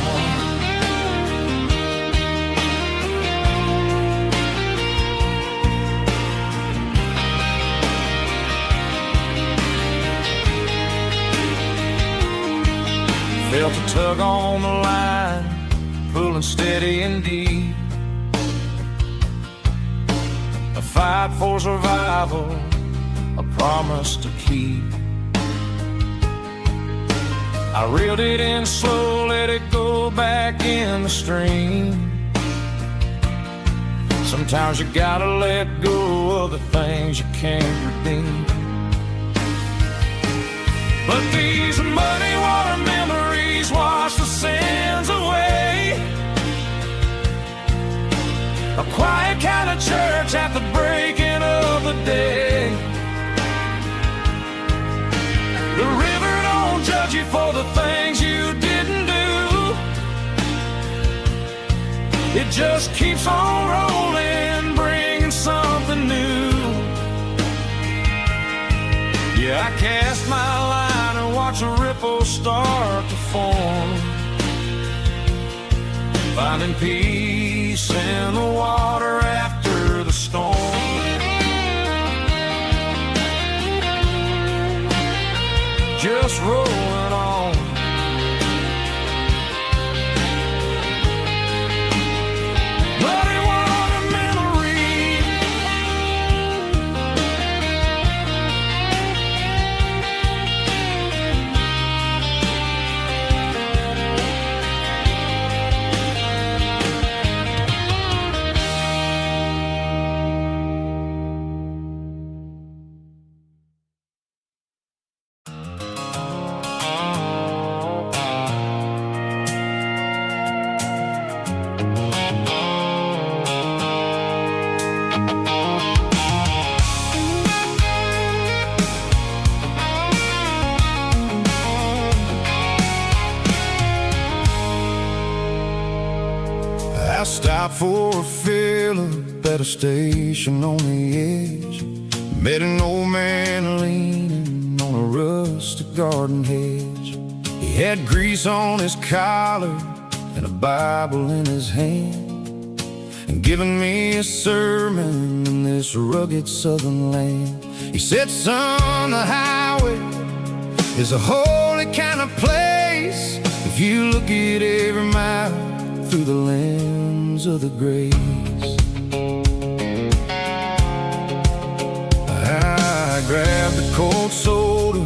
[SPEAKER 2] Felt a tug on the line, pulling steady and deep. A fight for survival, a promise to keep. I reeled it in slow, let it go back in the stream. Sometimes you gotta let go of the things you can't redeem. But these muddy water memories wash the sins away. A quiet kind of church at the breaking of the day. The river don't judge you for the things you didn't do. It just keeps on rolling, bringing something new. Yeah, I cast my line and watch a ripple start to form, finding peace in the water after the storm. Just rolling on. Muddy water memory. I stopped for a fill-up at a station on the edge. Met an old man leaning on a rustic garden hedge. He had grease on his collar and a Bible in his hand, and giving me a sermon in this rugged southern land. He said, son, the highway is a holy kind of place if you look at every mile through the lens of the grace. I grabbed a cold soda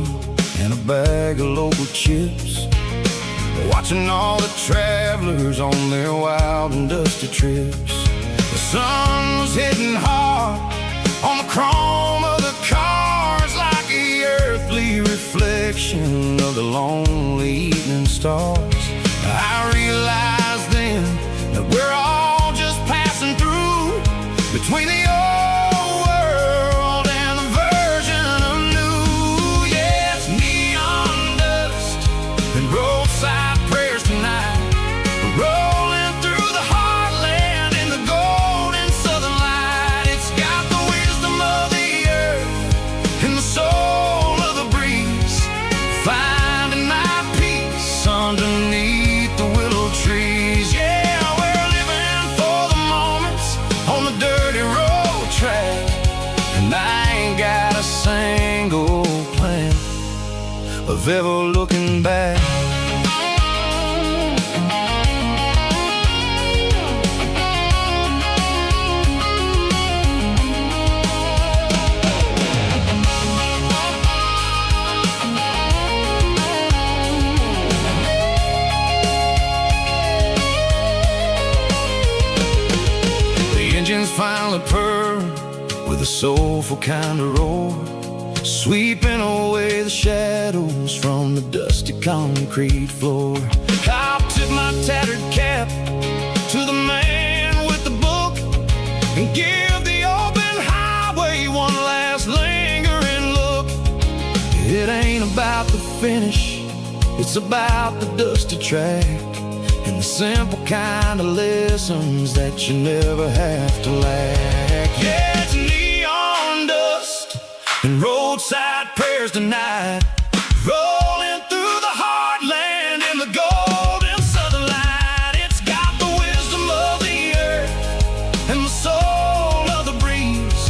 [SPEAKER 2] and a bag of local chips, watching all the travelers on their wild and dusty trips. The sun was hitting hard on the chrome of the cars, like the earthly reflection of the lonely evening stars. I realized then that we're all just passing through between the old world and the version of new. Yeah, it's neon dust and roadside prayers tonight, rolling through the heartland in the golden southern light. It's got the wisdom of the earth and the soul of the breeze, finding my peace underneath the willow trees. Yeah, we're living for the moments on the dirty road track, and I ain't got a single plan of ever looking back. Engines finally purr with a soulful kind of roar, sweeping away the shadows from the dusty concrete floor. I'll tip my tattered cap to the man with the book and give the open highway one last lingering look. It ain't about the finish, it's about the dusty track and the simple kind of lessons that you never have to lack. Yeah, it's neon dust and roadside prayers tonight, rolling through the heartland in the golden southern light. It's got the wisdom of the earth and the soul of the breeze,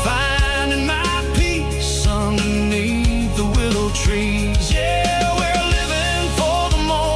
[SPEAKER 2] finding my peace underneath the willow trees. Yeah, we're living for the moment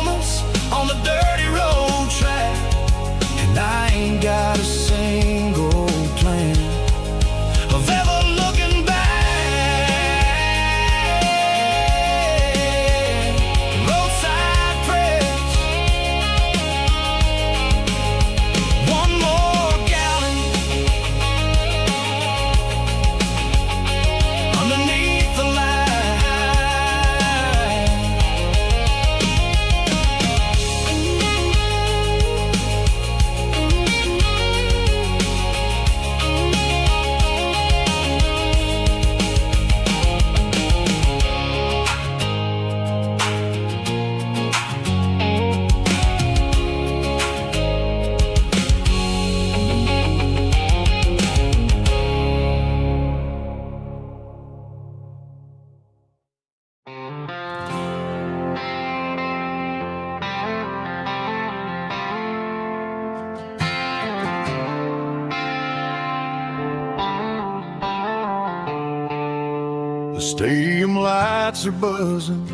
[SPEAKER 1] Stadium lights are buzzing,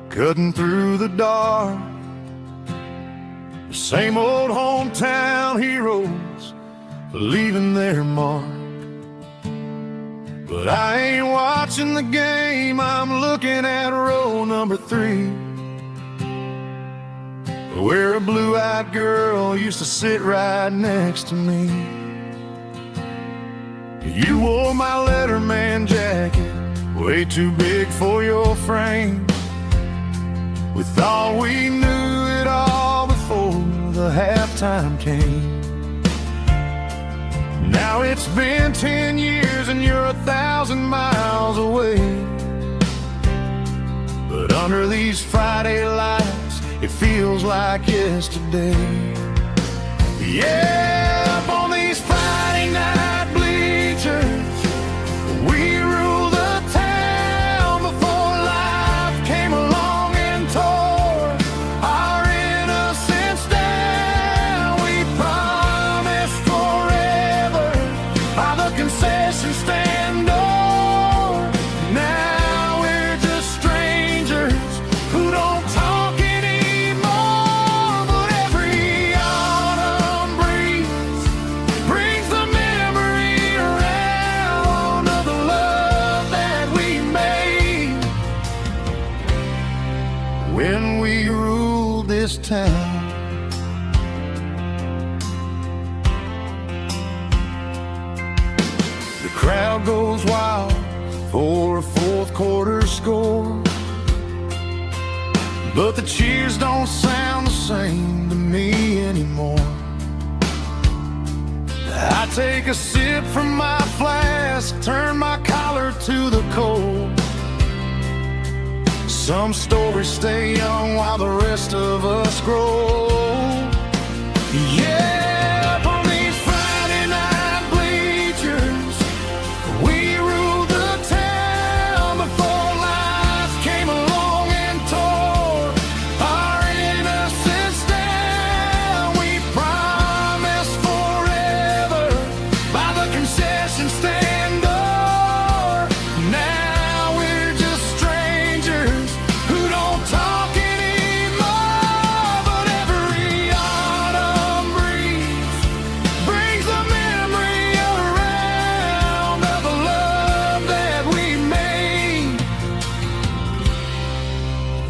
[SPEAKER 1] cutting through the dark. The same old hometown heroes leaving their mark. But I ain't watching the game, I'm looking at row number 3, where a blue-eyed girl used to sit right next to me. You wore my Letterman jacket, way too big for your frame. We thought we knew it all before the halftime came. Now it's been 10 years and you're 1,000 miles away. But under these Friday lights, it feels like yesterday. Yeah, up on these Friday night bleachers, we rule the town before life came along and tore our innocence down. We promised forever by the concession stand door. Now we're just strangers who don't talk anymore. But every autumn breeze brings the memory around of the love that we made when we ruled this town. The crowd goes wild for a fourth quarter score, but the cheers don't sound the same to me anymore. I take a sip from my flask, turn my collar to the cold. Some stories stay young while the rest of us grow. Yeah, up on these Friday night bleachers, we ruled the town before life came along and tore our innocence down. We promised forever by the concession stand door. Now we're just strangers who don't talk anymore. But every autumn breeze brings the memory around of the love that we made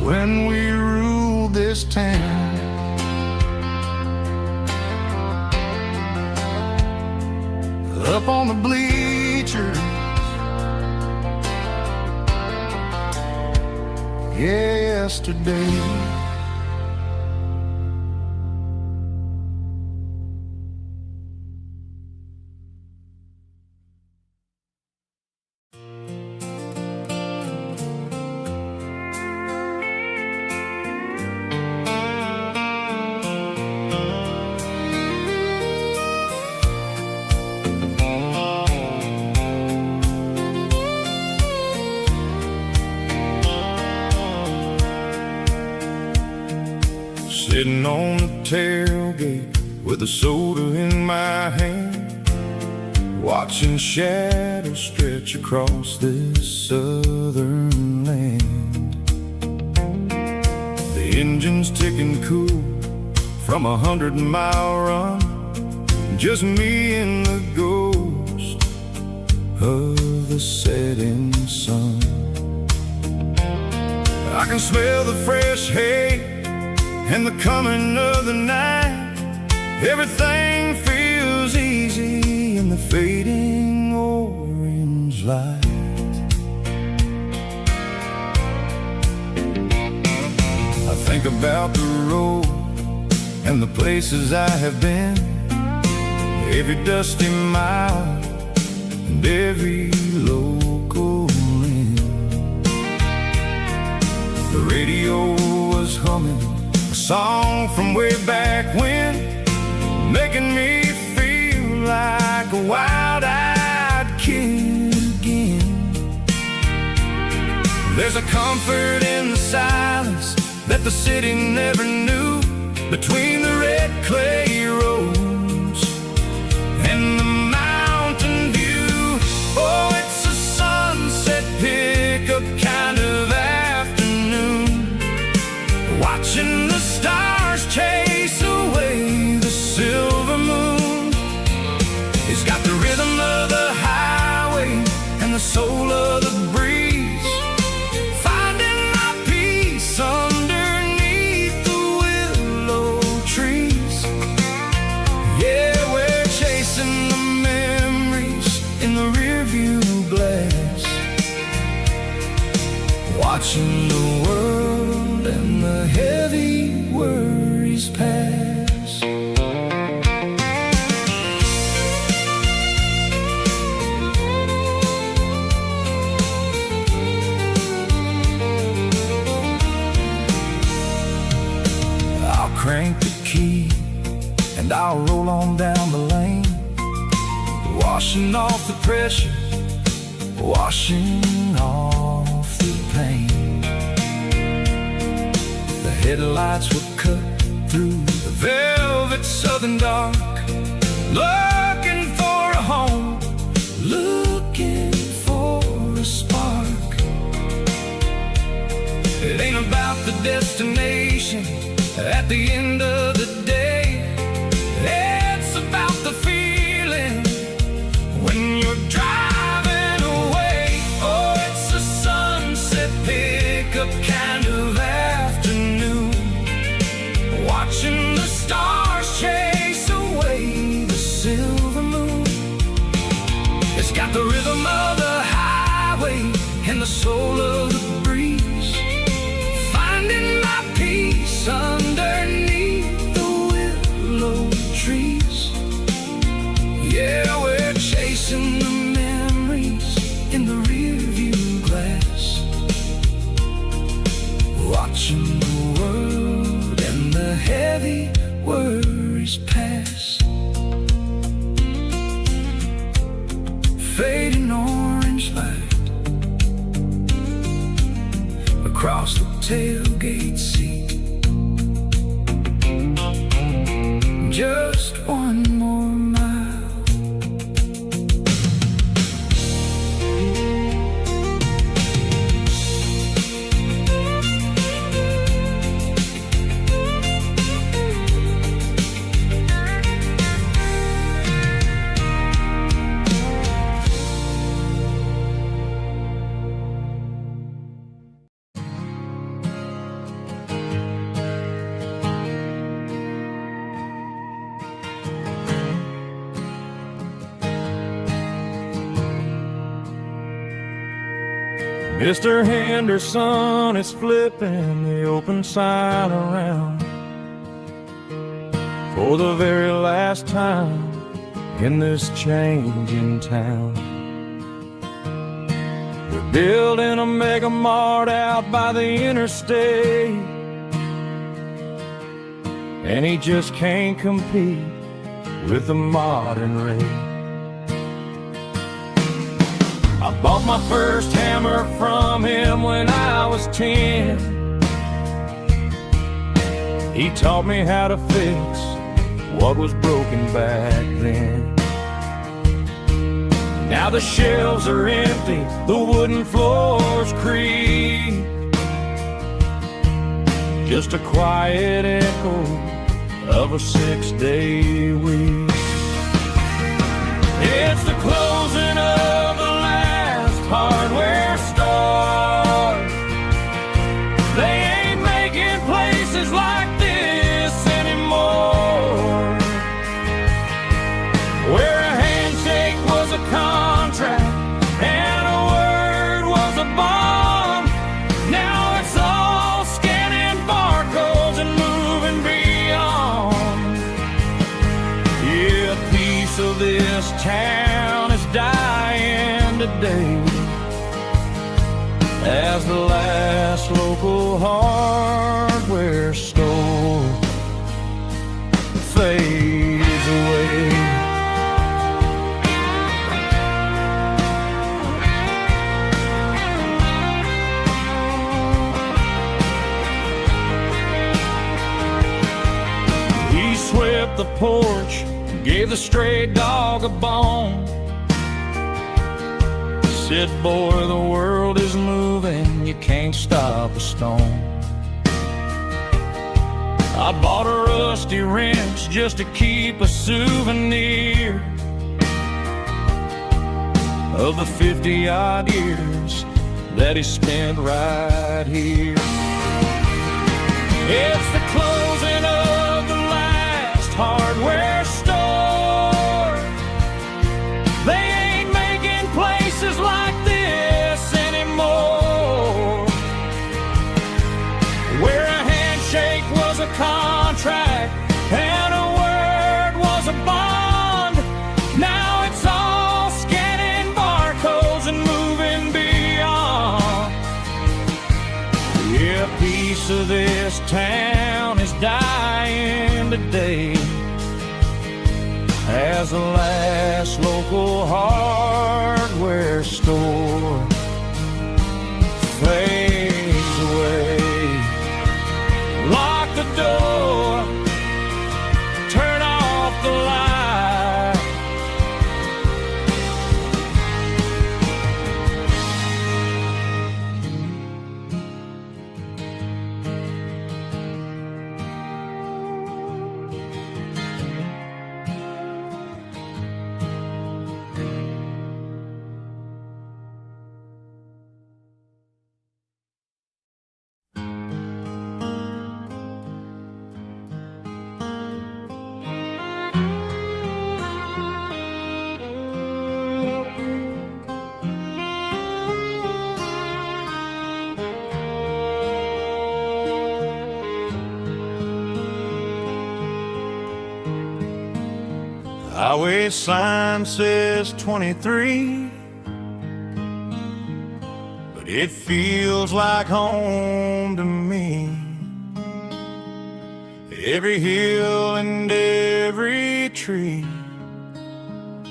[SPEAKER 1] when we ruled this town. Up on the bleachers, yesterday. Sitting on the tailgate with a soda in my hand, watching shadows stretch across this southern land. The engine's ticking cool from 100-mile run, just me and the ghost of the setting sun. I can smell the fresh hay and the coming of the night. Everything feels easy in the fading orange light. I think about the road and the places I have been, every dusty mile and every local inn. The radio was humming a song from way back when, making me feel like a wild-eyed kid again. There's a comfort in the silence that the city never knew, between the red clay roads and the mountain view. Oh, it's a sunset pick watching the stars chase away the silver moon. It's got the rhythm of the highway and the soul of the breeze, finding my peace underneath the willow trees. Yeah, we're chasing the memories in the rearview glass, watching the world and the heavy worries pass. I'll crank the key and I'll roll on down the lane, washing off the pressure, washing off the pain. The headlights will cut through the velvet southern dark, looking for a home, looking for a spark. It ain't about the destination at the end of the day, it's about the feeling when you're driving away. Oh, it's a sunset pickup kind of afternoon, watching the stars chase away the silver moon. It's got the rhythm of the highway and the soul of the breeze, finding my peace underneath the willow trees. Yeah, we're chasing the memories in the rearview glass, watching the world and the heavy worries pass. Fading orange light across the tailgate seat, just one more mile. Mr. Henderson is flipping the open sign around for the very last time in this changing town. They're building a mega mart out by the interstate, and he just can't compete with the modern rate. I bought my first hammer from him when I was 10. He taught me how to fix what was broken back then. Now the shelves are empty, the wooden floors creak, just a quiet echo of a 6-day week. It's the closing of the hardware store. They ain't making places like this anymore, where a handshake was a contract and a word was a bond. Now it's all scanning barcodes and moving beyond. Yeah, a piece of this town is dying today, as the last local hardware store fades away. He swept the porch, gave the stray dog a bone, said, boy, the world is moving, you can't stop a stone. I bought a rusty wrench just to keep a souvenir of the 50-odd years that he spent right here. It's the closing of the last hardware store. They ain't making places like this anymore, where a handshake was a contract and a word was a bond. Now it's all scanning barcodes and moving beyond. Yeah, a piece of this town is dying today as the last local hardware store fades away. Lock the door, turn off the light. Highway sign says 23, but it feels like home to me. Every hill and every tree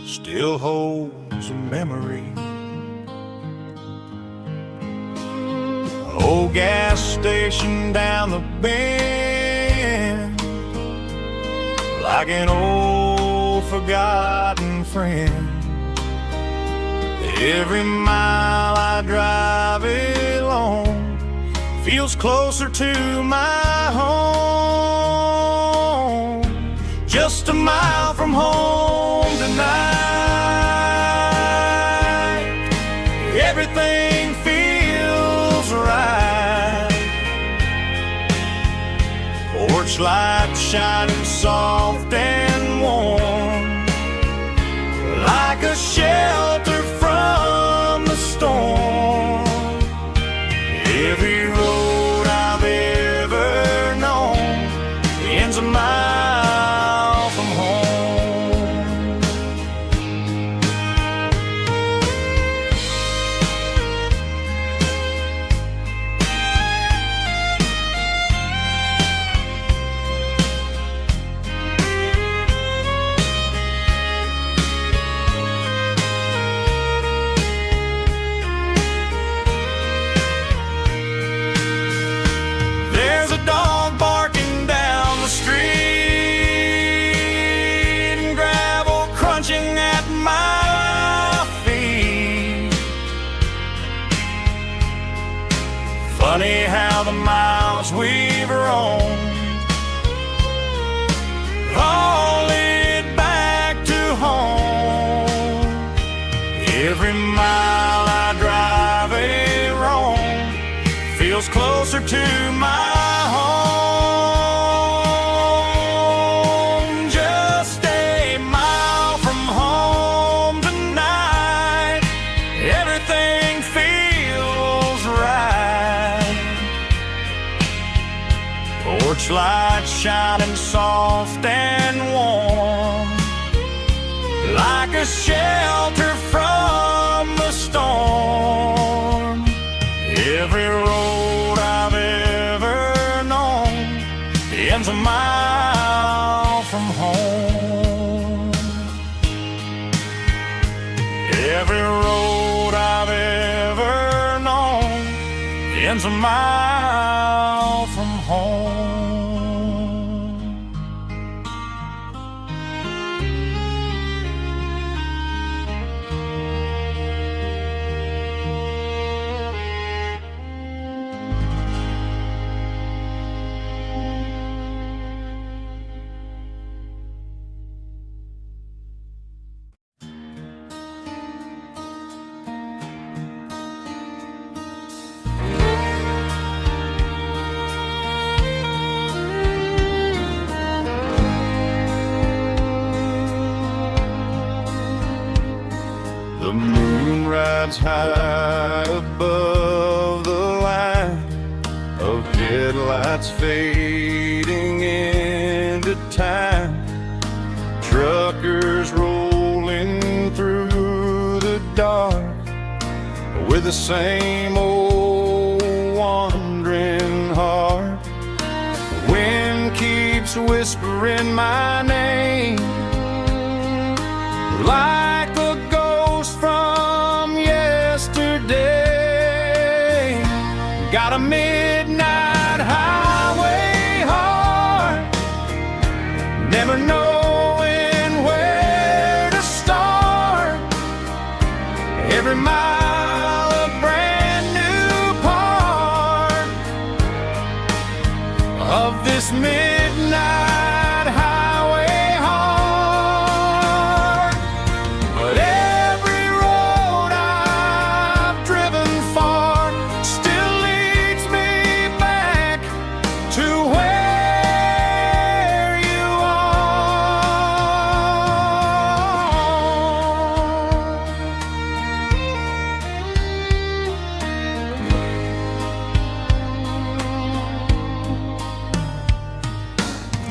[SPEAKER 1] still holds a memory. Old gas station down the bend, like an old forgotten friend. Every mile I drive it along feels closer to my home. Just a mile from home tonight, everything feels right. Porch light shining soft and warm, like a shelter from the storm. Every road I've ever known ends a mile from home. There's a dog barking down the street, and gravel crunching at my feet. Funny how the miles we've roamed all lead back to home. Every mile I drive a roam feels closer to my home. Just a mile from home tonight, everything feels right. Porch light shining soft and warm, like a shelter from the storm. Every road I've ever known ends a mile from home. Every road I've ever known ends a mile from home. spots high above the line of headlights fading into time. Truckers rolling through the dark with the same old wandering heart. The wind keeps whispering my name like a ghost from yesterday. Got a midnight highway heart, never knowing where to start. Every mile a brand new part of this midnight highway heart. But every road I've driven far still leads me back to where you are.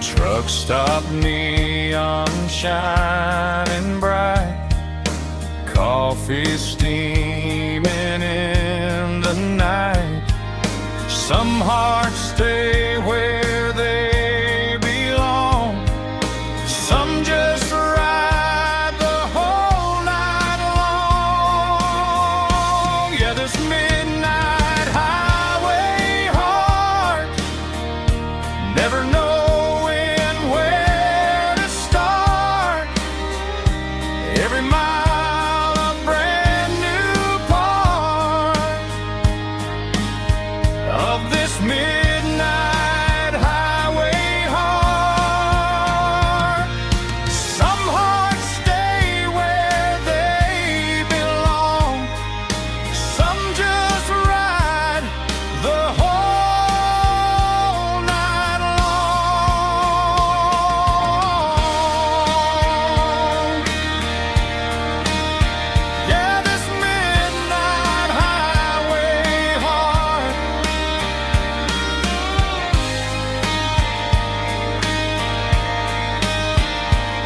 [SPEAKER 1] Truck stop, neon shining bright, coffee steaming in the night. Some hearts stay where they belong, some just ride the whole night long. Yeah, this midnight highway heart, never knowing where to start. Every mile a brand new part of this midnight highway heart. Some hearts stay where they belong, some just ride the whole night long. Yeah, this midnight highway heart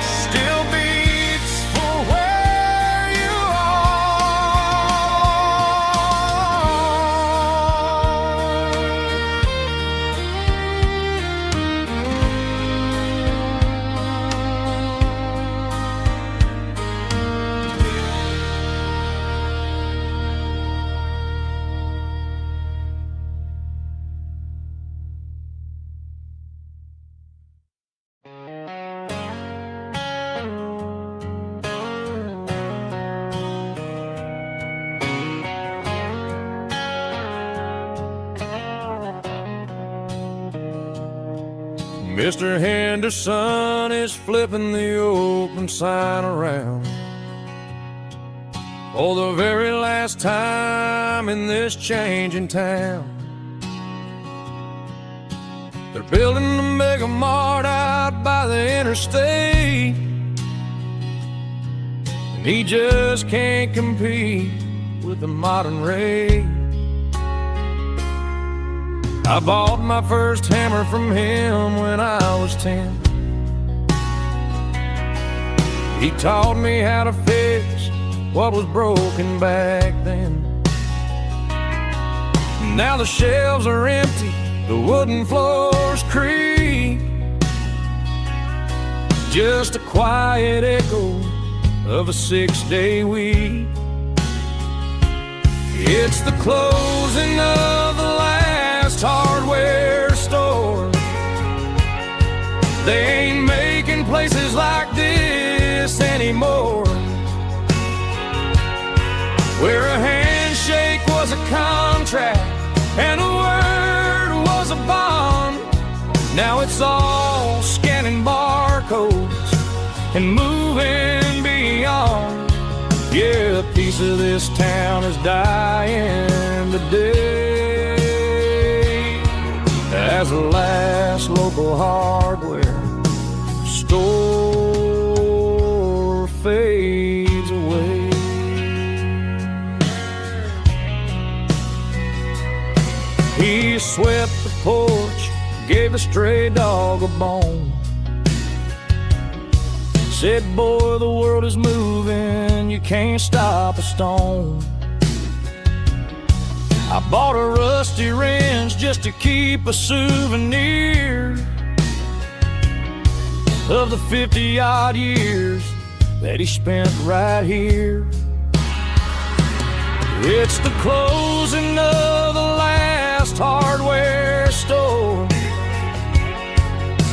[SPEAKER 1] still beats for where you Mr. Henderson is flipping the open sign around for the very last time in this changing town. They're building a mega mart out by the interstate, and he just can't compete with the modern rate. I bought my first hammer from him when I was 10. He taught me how to fix what was broken back then. Now the shelves are empty, the wooden floors creak, just a quiet echo of a 6-day week. It's the closing of the last hardware store. They ain't making places like this anymore, where a handshake was a contract and a word was a bond. Now it's all scanning barcodes and moving beyond. Yeah, a piece of this town is dying today as the last local hardware store fades away. gave the stray dog a bone. Said, boy, the world is moving, you can't stop a stone. I bought a rusty wrench just to keep a souvenir of the 50-odd years that he spent right here. It's the closing of the last hardware store.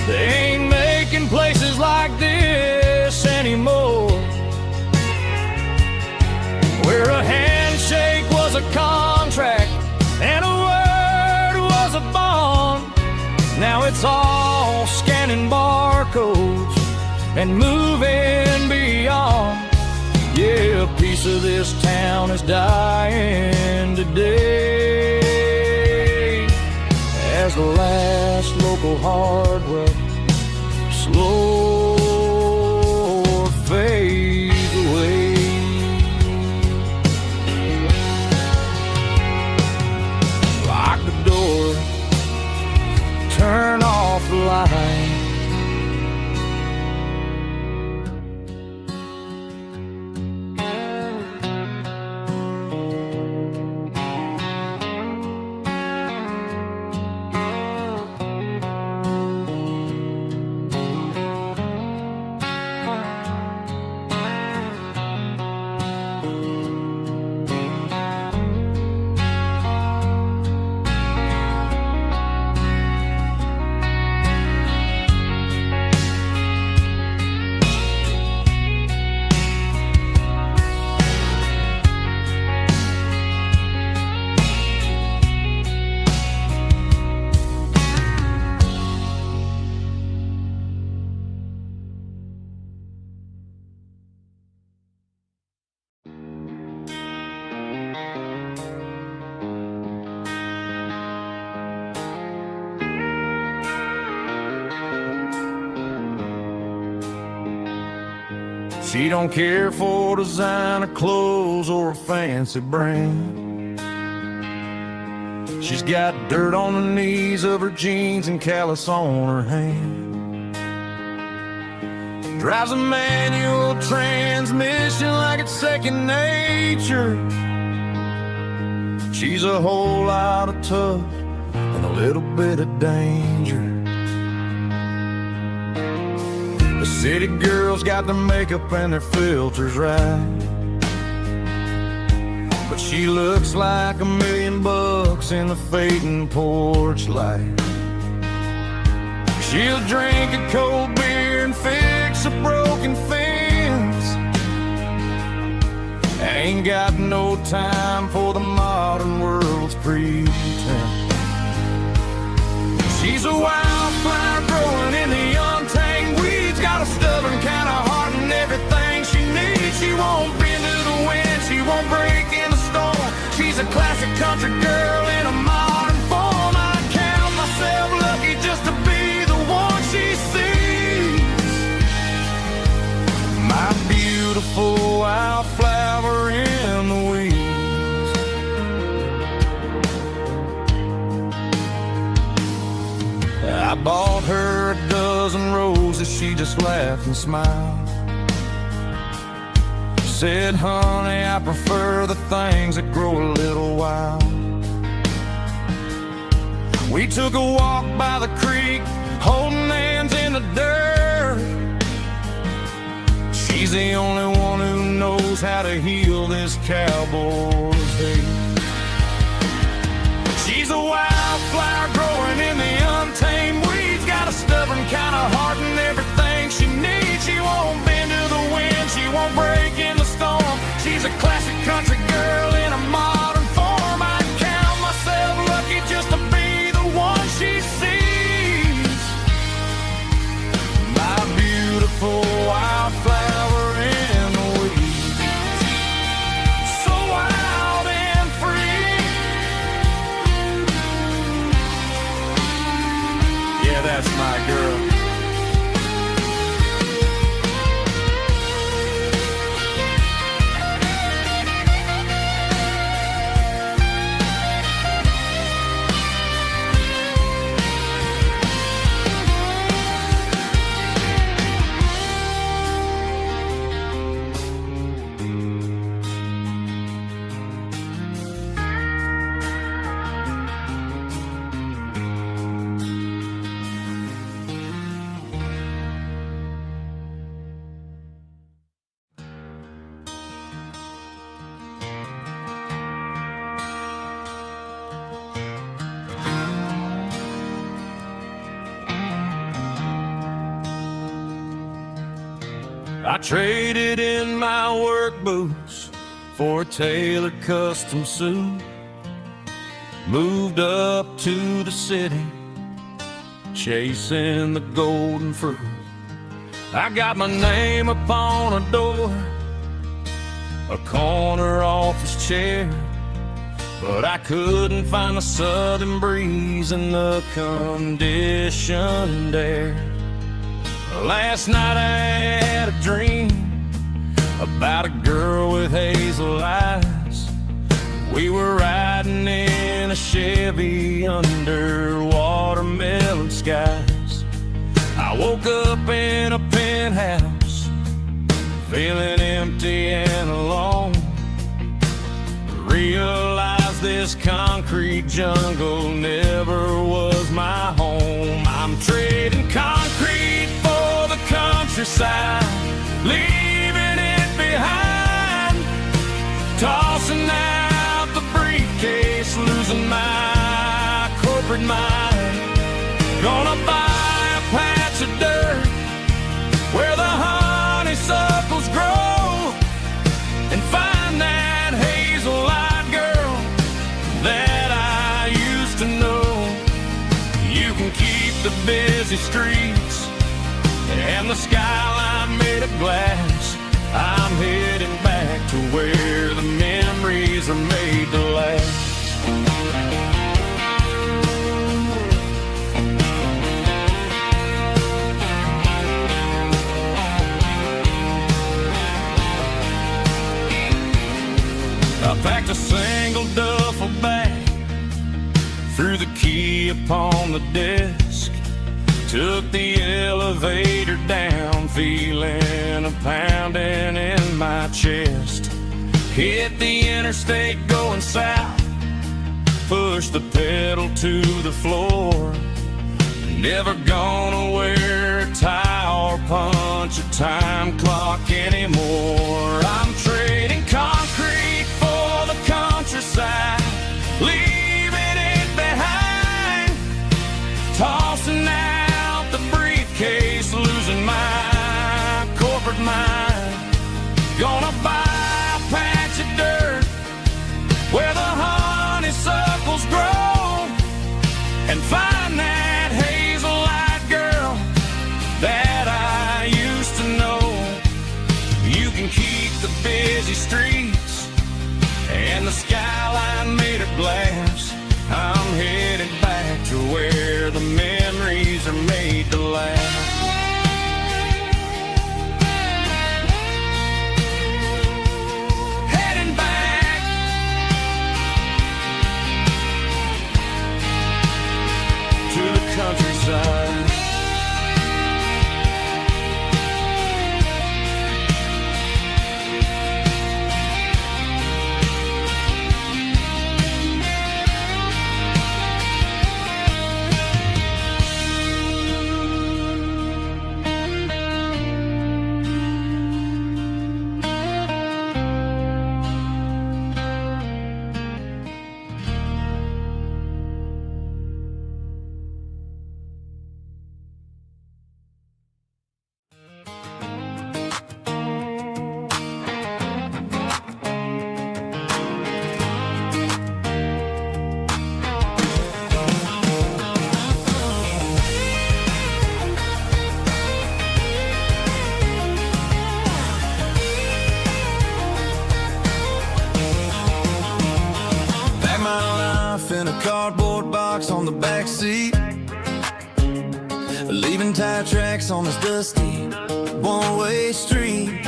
[SPEAKER 1] They ain't making places like this anymore, where a handshake was a contract and a word was a bond. Now it's all scanning barcodes and moving beyond. Yeah, a piece of this town is dying today as the last local hardware slow fades away. Lock the door, turn off the light. She don't care for designer clothes or a fancy brand. She's got dirt on the knees of her jeans and callus on her hand. Drives a manual transmission like it's second nature. She's a whole lot of tough and a little bit of danger. The city girls got their makeup and their filters right, but she looks like $1 million in the fading porch light. She'll drink a cold beer and fix a broken fence. Ain't got no time for the modern world's pretense. She's a wildflower growing in the untamed weeds. Got a stubborn kind of heart and everything she needs. She won't bend to the wind, she won't break in the storm. She's a classic country girl in a modern form. I count myself lucky just to be the one she sees. My beautiful wildflower in the weeds. I bought her a dozen roses, she just laughed and smiled. Said, honey, I prefer the things that grow a little wild. We took a walk by the creek, holding hands in the dirt. She's the only one who knows how to heal this cowboy's hate. She's a wildflower growing in the untamed weeds. Got a stubborn kind of heart and everything she needs. She won't bend to the wind, she won't break in the storm. She's a classic country girl in a modern form. I count myself lucky just to be the one she sees. My beautiful wildflower in the weeds. So wild and free. Yeah, that's my girl. I traded in my work boots for a tailored custom suit. Moved up to the city, chasing the golden fruit. I got my name upon a door, a corner office chair, but I couldn't find the southern breeze in the conditioned air. Last night I had a dream about a girl with hazel eyes. We were riding in a Chevy under watermelon skies. I woke up in a penthouse, feeling empty and alone. Realized this concrete jungle never was my home. I'm trading concrete for the countryside, leaving it behind, tossing out the briefcase, losing my corporate mind. Gonna buy a patch of dirt where the honeysuckles grow and find that hazel-eyed girl that I used to know. You can keep the busy streets and the skyline made of glass. I'm heading back to where the memories are made to last. I packed a single duffel bag, threw the key upon the desk, took the elevator down, feeling a pounding in my chest. Hit the interstate going south, pushed the pedal to the floor. Never gonna wear a tie or punch a time clock anymore. I'm trading concrete for the countryside, leaving it behind, tossing out the briefcase, losing my corporate mind. Gonna buy a patch of dirt where the honeysuckles grow and find that hazel-eyed girl that I used to know. You can keep the busy streets and the skyline made of glass. I'm headed back to where the memories are made to last. Heading back to the countryside. In a cardboard box on the back seat, leaving tire tracks on this dusty one-way street.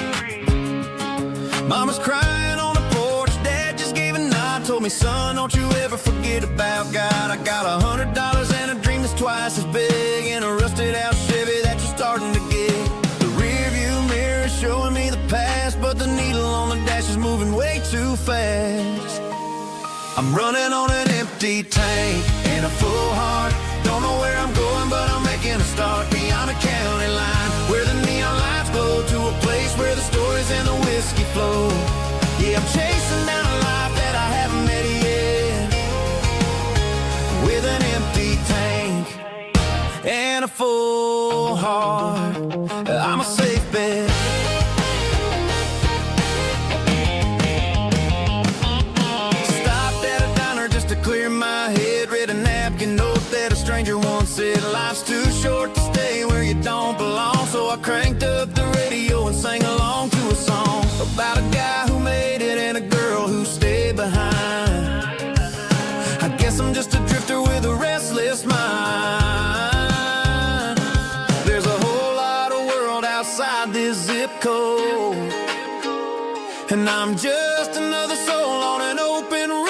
[SPEAKER 1] Mama's crying on the porch, Dad just gave a nod, told me, son, don't you ever forget about God. I got $100 and a dream that's twice as big, and a rusted out Chevy that you're starting to get. The rear view mirror is showing me the past, but the needle on the dash is moving way too fast. I'm running on an empty tank and a full heart. Don't know where I'm going, but I'm making a start beyond a county line, where the neon lights glow, to a place where the stories and the whiskey flow. Yeah, I'm chasing down a life that I haven't met yet, with an empty tank and a full heart. I'm a safe bet.
[SPEAKER 2] life's too short to stay where you don't belong. So I cranked up the radio and sang along to a song about a guy who made it and a girl who stayed behind. I guess I'm just a drifter with a restless mind. There's a whole lot of world outside this zip code, and I'm just another soul on an open road.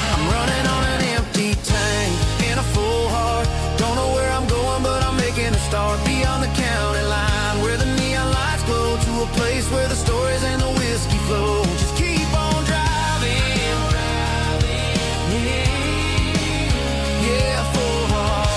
[SPEAKER 2] I'm running on an empty tank in a full heart. Don't know where I'm going, but I'm making a start beyond the county line, where the neon lights glow, to a place where the stories and the whiskey flow. Just keep on driving, yeah, full heart.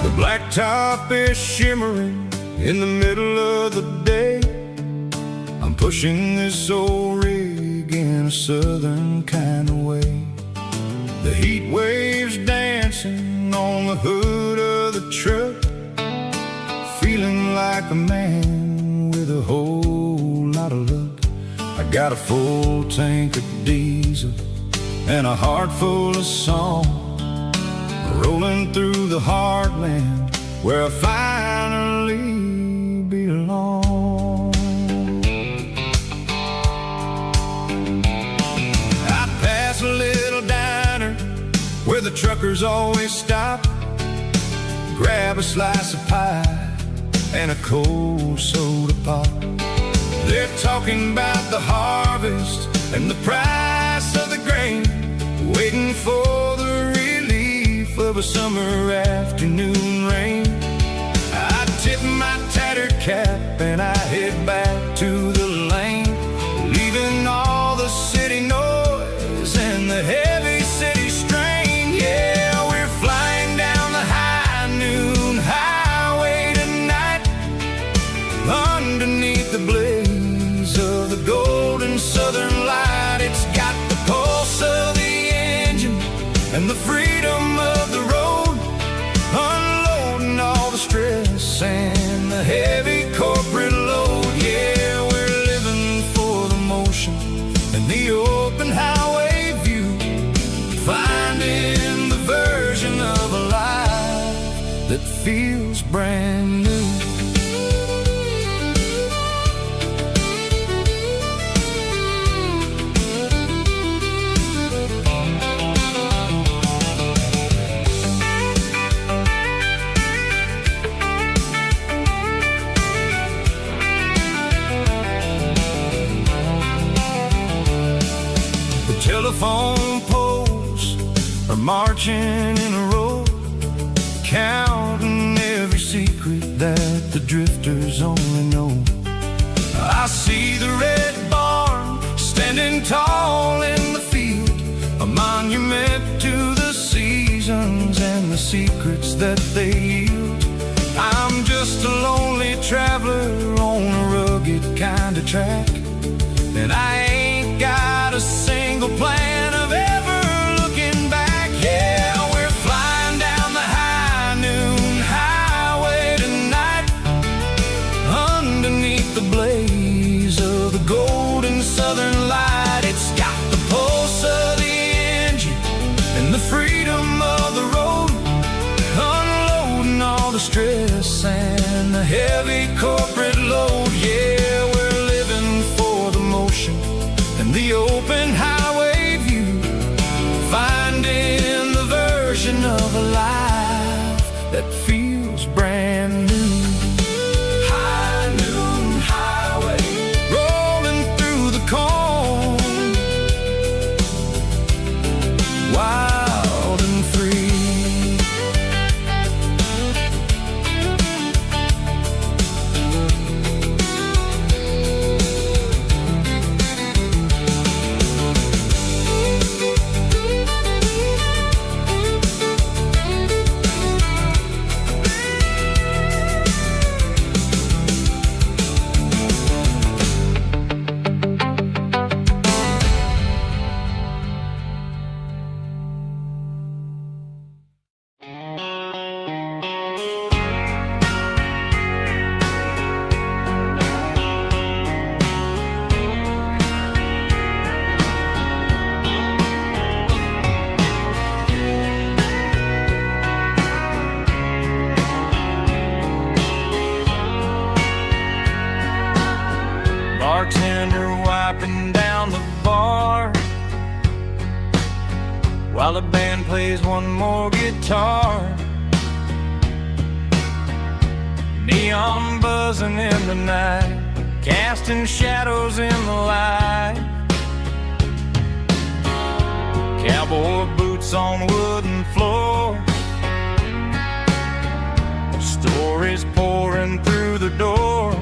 [SPEAKER 1] The blacktop is shimmering in the middle of the day. I'm pushing this old rig in a southern kind of way. The heat waves dancing on the hood of the truck, feeling like a man with a whole lot of luck. I got a full tank of diesel and a heart full of song, rolling through the heartland where I finally belong. I pass a little diner where the truckers always stop, grab a slice of pie and a cold soda pop. They're talking about the harvest and the price of the grain, waiting for the relief of a summer afternoon rain. I tip my tattered cap and I head back to the lane, leaving all the city noise and the heavy city strain. Yeah, we're flying down the high noon highway tonight, underneath the blaze of the golden southern light. It's got the pulse of the engine and the freedom of the road, unloading all the stress and the heavy corporate load. Yeah, we're living for the motion and the open highway view, finding the version of a life that feels brand new. Telephone poles are marching in a row, counting every secret that the drifters only know. I see the red barn standing tall in the field, a monument to the seasons and the secrets that they yield. I'm just a lonely traveler on a rugged kind of track, and I ain't got a single plan of ever looking back. Yeah, we're flying down the high noon highway tonight, underneath the blaze of the golden southern light. It's got the pulse of the engine and the freedom of the road, unloading all the stress and the heavy corporate load. Yeah, we're living for the motion and the open highway view, finding the version of a life that feels brand new. High noon highway, rolling through the corn
[SPEAKER 2] while the band plays one more guitar. Neon buzzing in the night, casting shadows in the light. Cowboy boots on wooden floors, stories pouring through the doors.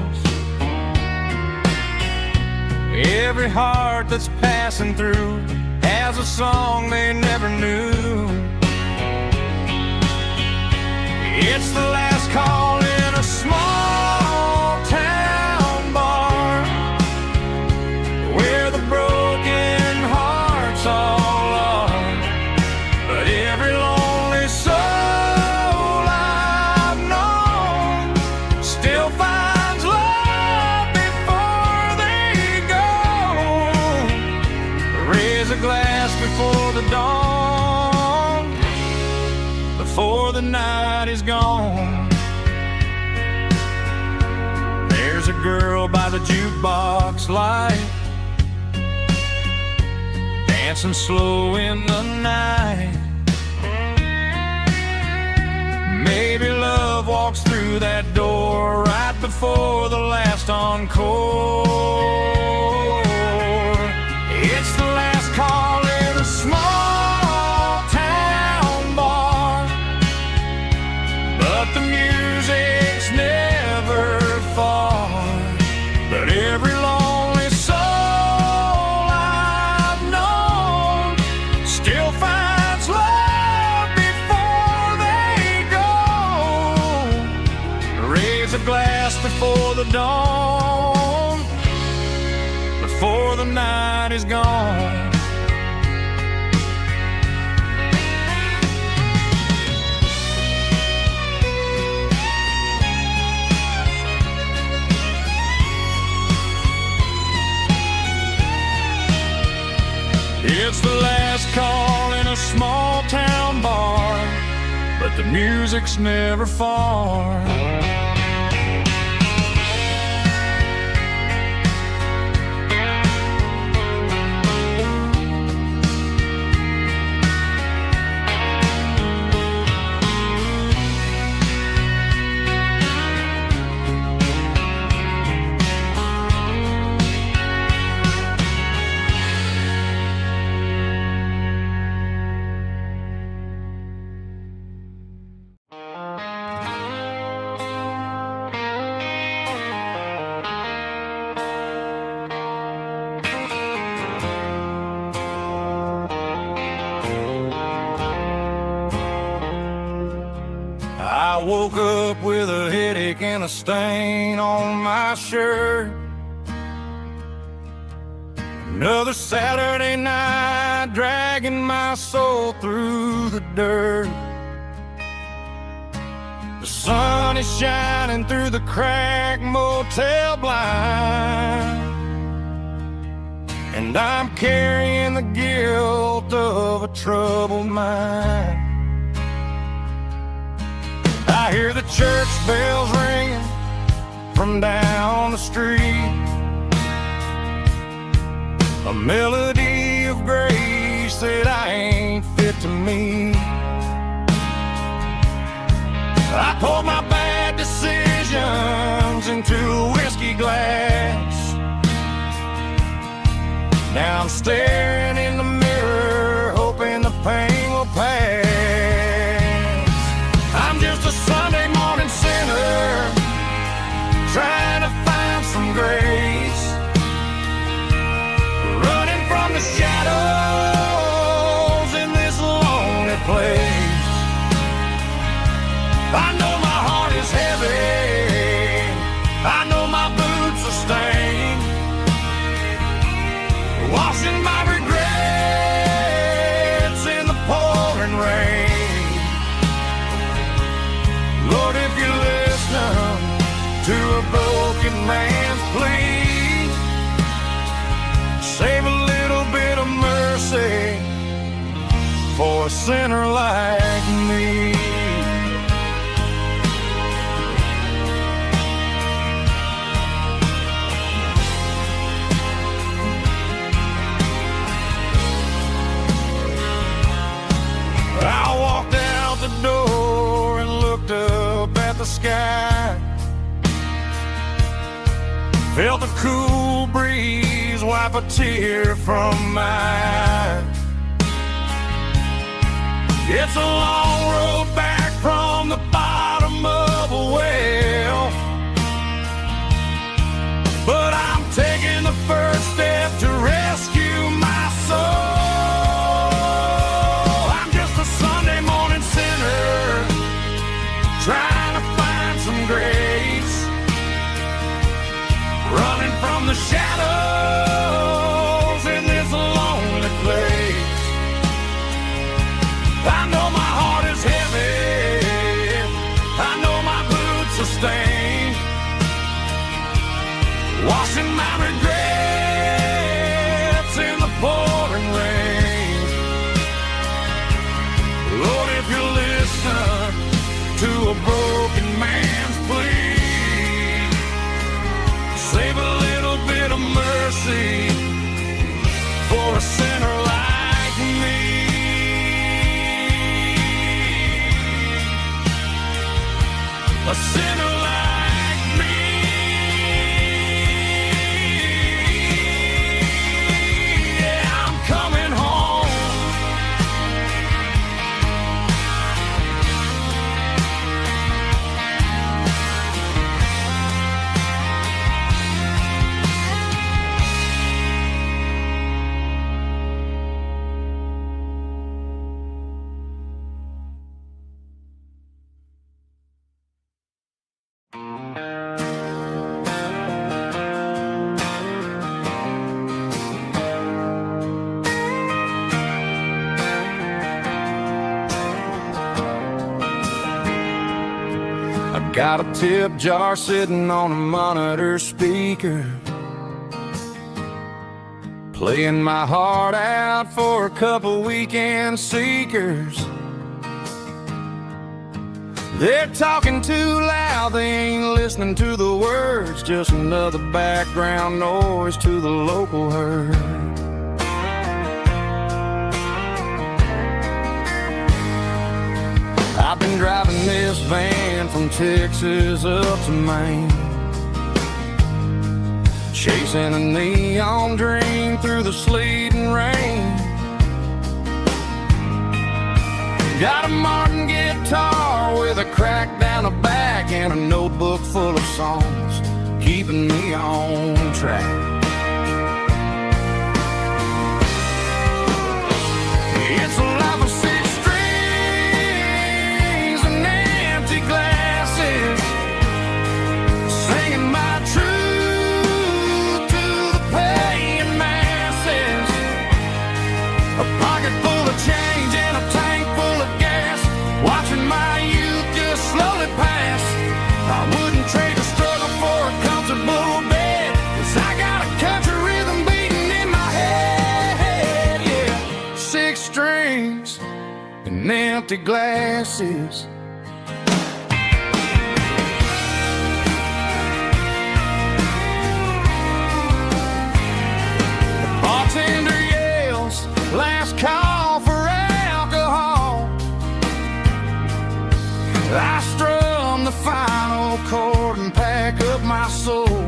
[SPEAKER 2] Every heart that's passing through has a song they never knew. It's the last call in a small town bar, where the broken hearts all are. But every lonely soul I've known still finds love before they go. Raise a glass before the dawn, before the night is gone. There's a girl by the jukebox light, dancing slow in the night. Maybe love walks through that door right before the last encore. It's the last call in a small town bar, but the music's never far. But every lonely soul I've known still finds love before they go. Raise a glass before the dawn, before the night is gone. It's the last call in a small town bar, but the music's never far. I woke up with a headache and a stain on my shirt. Another Saturday night, dragging my soul through the dirt. The sun is shining through the cracked motel blind, and I'm carrying the guilt of a troubled mind. I hear the church bells ringing from down the street, a melody of grace that I ain't fit to meet. I poured my bad decisions into a whiskey glass. Now I'm staring in the mirror, hoping the pain will pass. I'm just a Sunday morning sinner, trying to find some grace, running from the shadows in this lonely place. I know my heart is heavy, I know my boots are stained, washing my regrets in the pouring rain. Lord, if you're listening to a broken man's plea, save a little bit of mercy for a sinner like me.
[SPEAKER 1] sky. Felt the cool breeze wipe a tear from my eye. It's a long road back from the bottom of a well, but I'm taking the first step to rescue my soul. I'm just a Sunday morning sinner trying to find some grace, running from the shadows in this lonely place. I know my heart is heavy, I know my boots are stained, washing my regrets in the pouring rain. Lord, if you listen to a broken man's plea, save a little bit of mercy for a sinner like me. A sinner like me. Yeah, I'm coming home. Got a tip jar sitting on a monitor speaker, playing my heart out for a couple weekend seekers. They're talking too loud, they ain't listening to the words, just another background noise to the local herd. I've been driving this van from Texas up to Maine, chasing a neon dream through the sleet and rain. Got a Martin guitar with a crack down the back and a notebook full of songs, keeping me on track. It's a life of six strings and empty glasses, singing my truth to the paying masses. A pocket full of change and a tank full of gas, watching my youth just slowly pass. I wouldn't trade the struggle for a comfortable bed, 'cause I got a country rhythm beating in my head. Yeah, six strings and empty glasses. The bartender yells, last call for alcohol. I strum the final chord and pack up my soul.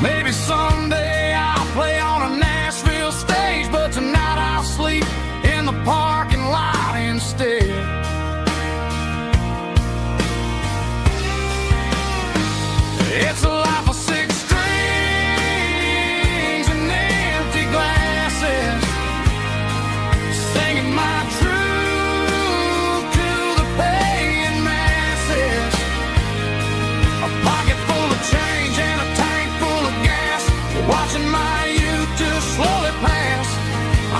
[SPEAKER 1] Maybe someday I'll play on a Nashville stage, but tonight I'll sleep in the parking lot instead. It's a life of six strings and empty glasses, singing my truth to the paying masses. A pocket full of change and a tank full of gas, watching my youth just slowly pass.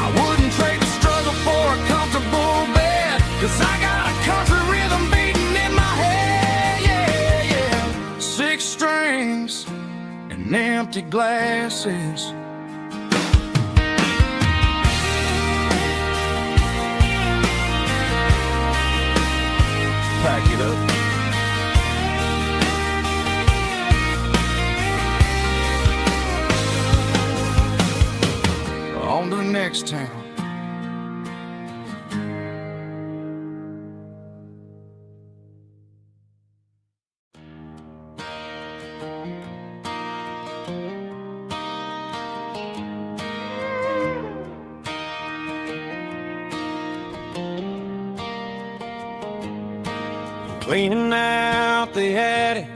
[SPEAKER 1] I wouldn't trade the struggle for a comfortable bed, 'cause I got a country rhythm beating in my head. Yeah, yeah. Six strings and empty glasses. Pack it up. On to the next town. cleaning out the attic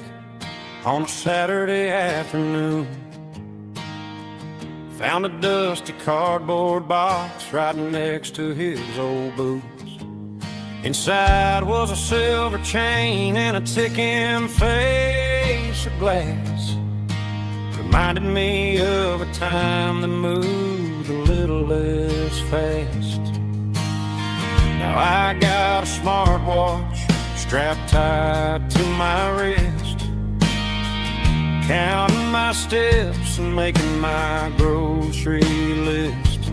[SPEAKER 1] on a Saturday afternoon. Found a dusty cardboard box right next to his old boots. Inside was a silver chain and a ticking face of glass. Reminded me of a time that moved a little less fast. Now I got a smartwatch strapped tight to my wrist, counting my steps and making my grocery list.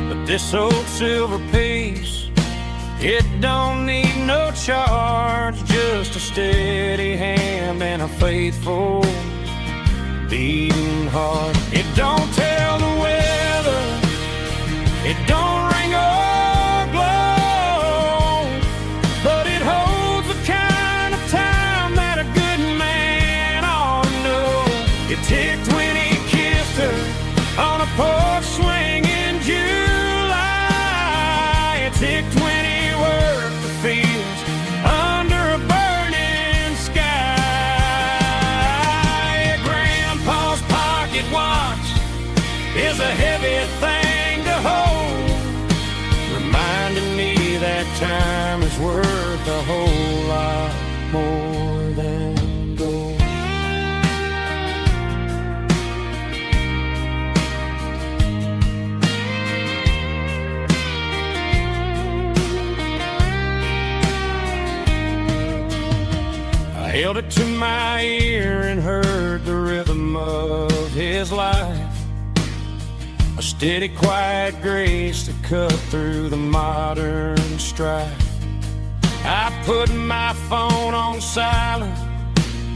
[SPEAKER 1] But this old silver piece, it don't need no charge, just a steady hand and a faithful beating heart. It don't tell the weather, it don't ring or glow, but it holds the kind of time that a good man ought to know. It ticked when he kissed her on a porch swing in July. It ticked when he worked the fields under a burning sky. Grandpa's pocket watch is a heavy thing to hold, reminding me that time is worth a whole lot more than gold. I held it to my ear and heard the rhythm of his life, a steady, quiet grace that cut through the modern strife. I put my phone on silent,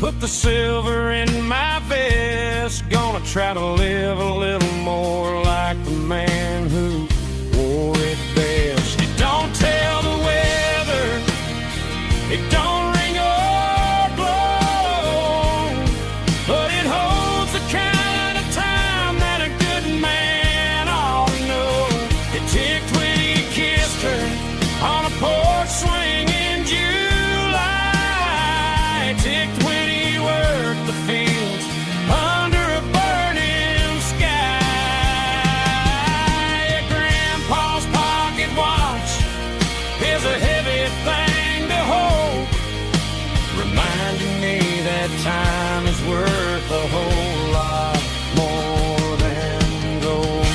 [SPEAKER 1] put the silver in my vest. Gonna try to live a little more like the man who wore it best. It don't tell the weather, it don't ring or blow, but it holds the kind of time that a good man ought to know. It ticked when he kissed her on a porch swing in July. It ticked when he worked the fields under a burning sky. Grandpa's pocket watch is a heavy thing to hold, reminding me that time is worth a whole lot more than gold.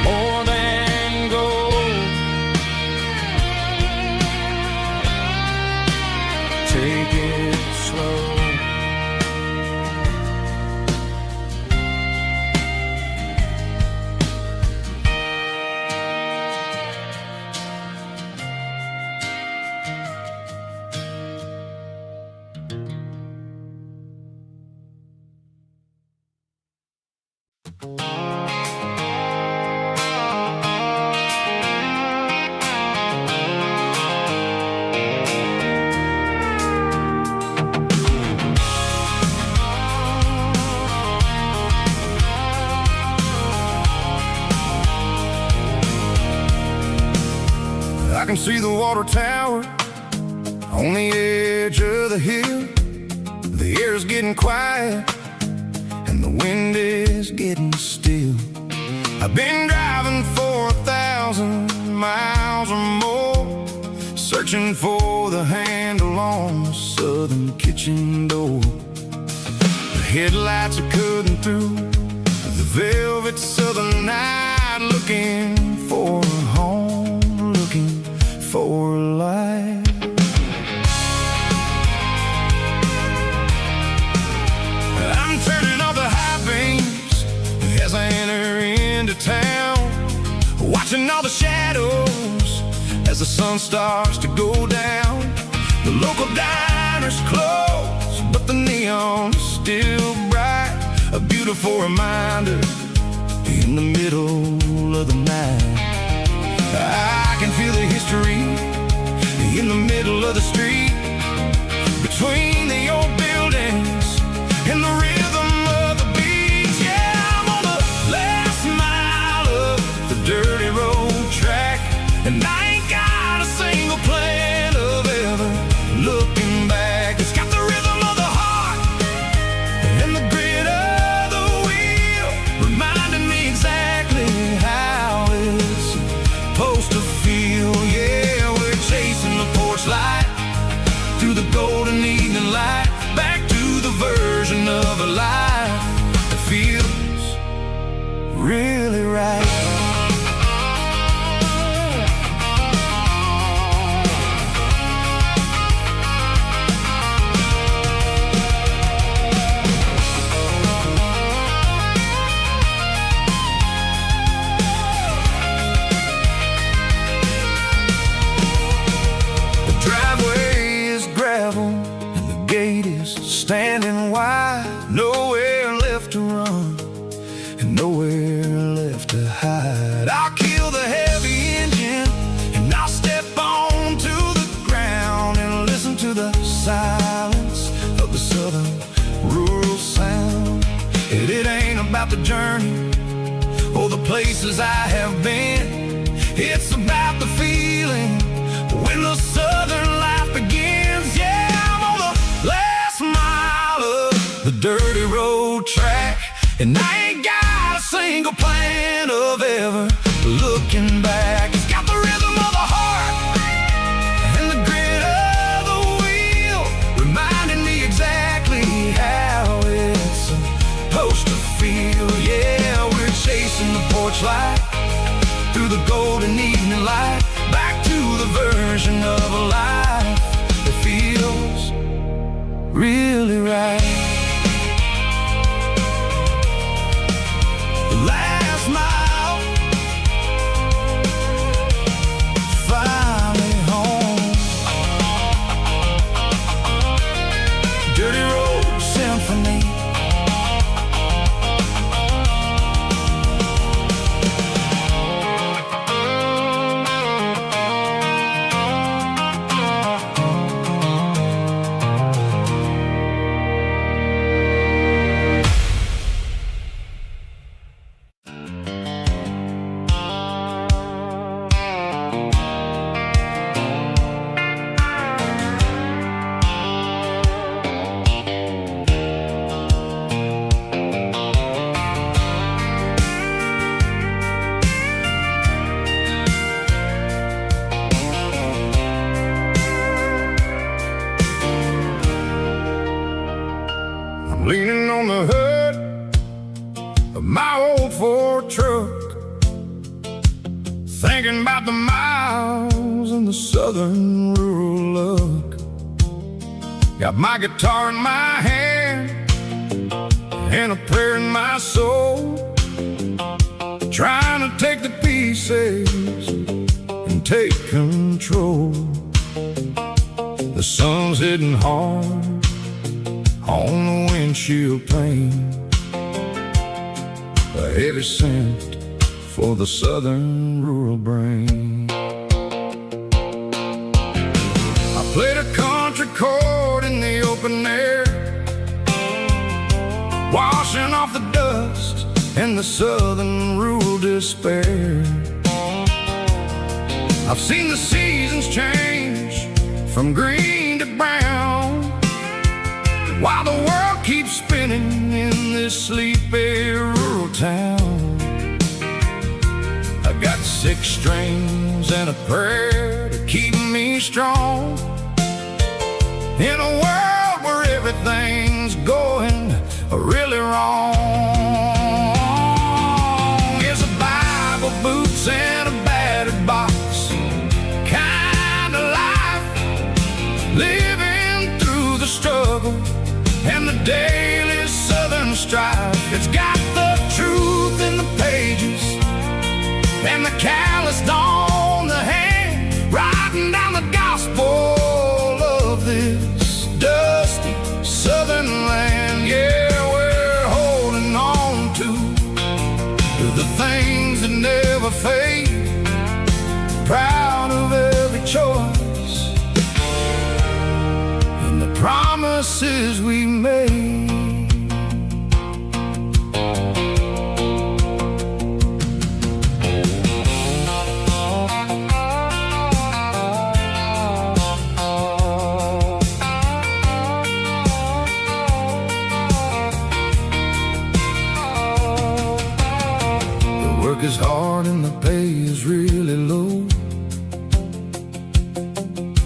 [SPEAKER 1] More than gold. Take it slow. I can see the water tower on the edge of the hill. The air is getting quiet and the wind is getting still. I've been driving for 1,000 miles or more, searching for the handle on the southern kitchen door. The headlights are cutting through the velvet southern night, looking for a home, looking for life. I'm turning off the high beams as I enter into town, watching all the shadows as the sun starts to go down. The local diner's closed, but the neon is still bright, a beautiful reminder in the middle of the night. I can feel the history in the middle of the street, between the old buildings and the rhythm of the beat. Yeah, I'm on the last mile of the dirty road track,
[SPEAKER 2] standing wide, nowhere left to run, and nowhere left to hide. I'll kill the heavy engine, and I'll step onto the ground and listen to the silence of the southern rural sound. It ain't about the journey or the places I have been. It's about the feeling when the southern life begins. Yeah, I'm on the last mile of the dirty road track, and I ain't got a single plan of ever looking back. It's got the rhythm of the heart and the grit of the wheel, reminding me exactly how it's supposed to feel. Yeah, we're chasing the porch light through the golden evening light, back to the version of a life that feels really right. The last mile, finally home. Dirty road symphony. Leaning on the hood of my old Ford truck, thinking about the miles and the southern rural look. Got my guitar in my hand and a prayer in my soul, trying to take the pieces and take control. The sun's hitting hard on the windshield pane, a heavy scent for the southern rural brain. I played a country chord in the open air, washing off the dust and the southern rural despair. I've seen the seasons change from green to brown, while the world keeps spinning in this sleepy rural town. I got 6 strings and a prayer to keep me strong, in a world where everything's going really wrong. It's a Bible, boots, and a battered box kind of life, living through the struggle and the daily southern strife. It's got the truth in the pages and the calloused on the hand, writing down the gospel of this dusty southern land. Yeah, we're holding on to the things that never fade, proud of every choice and the promises we made. The work is hard and the pay is really low,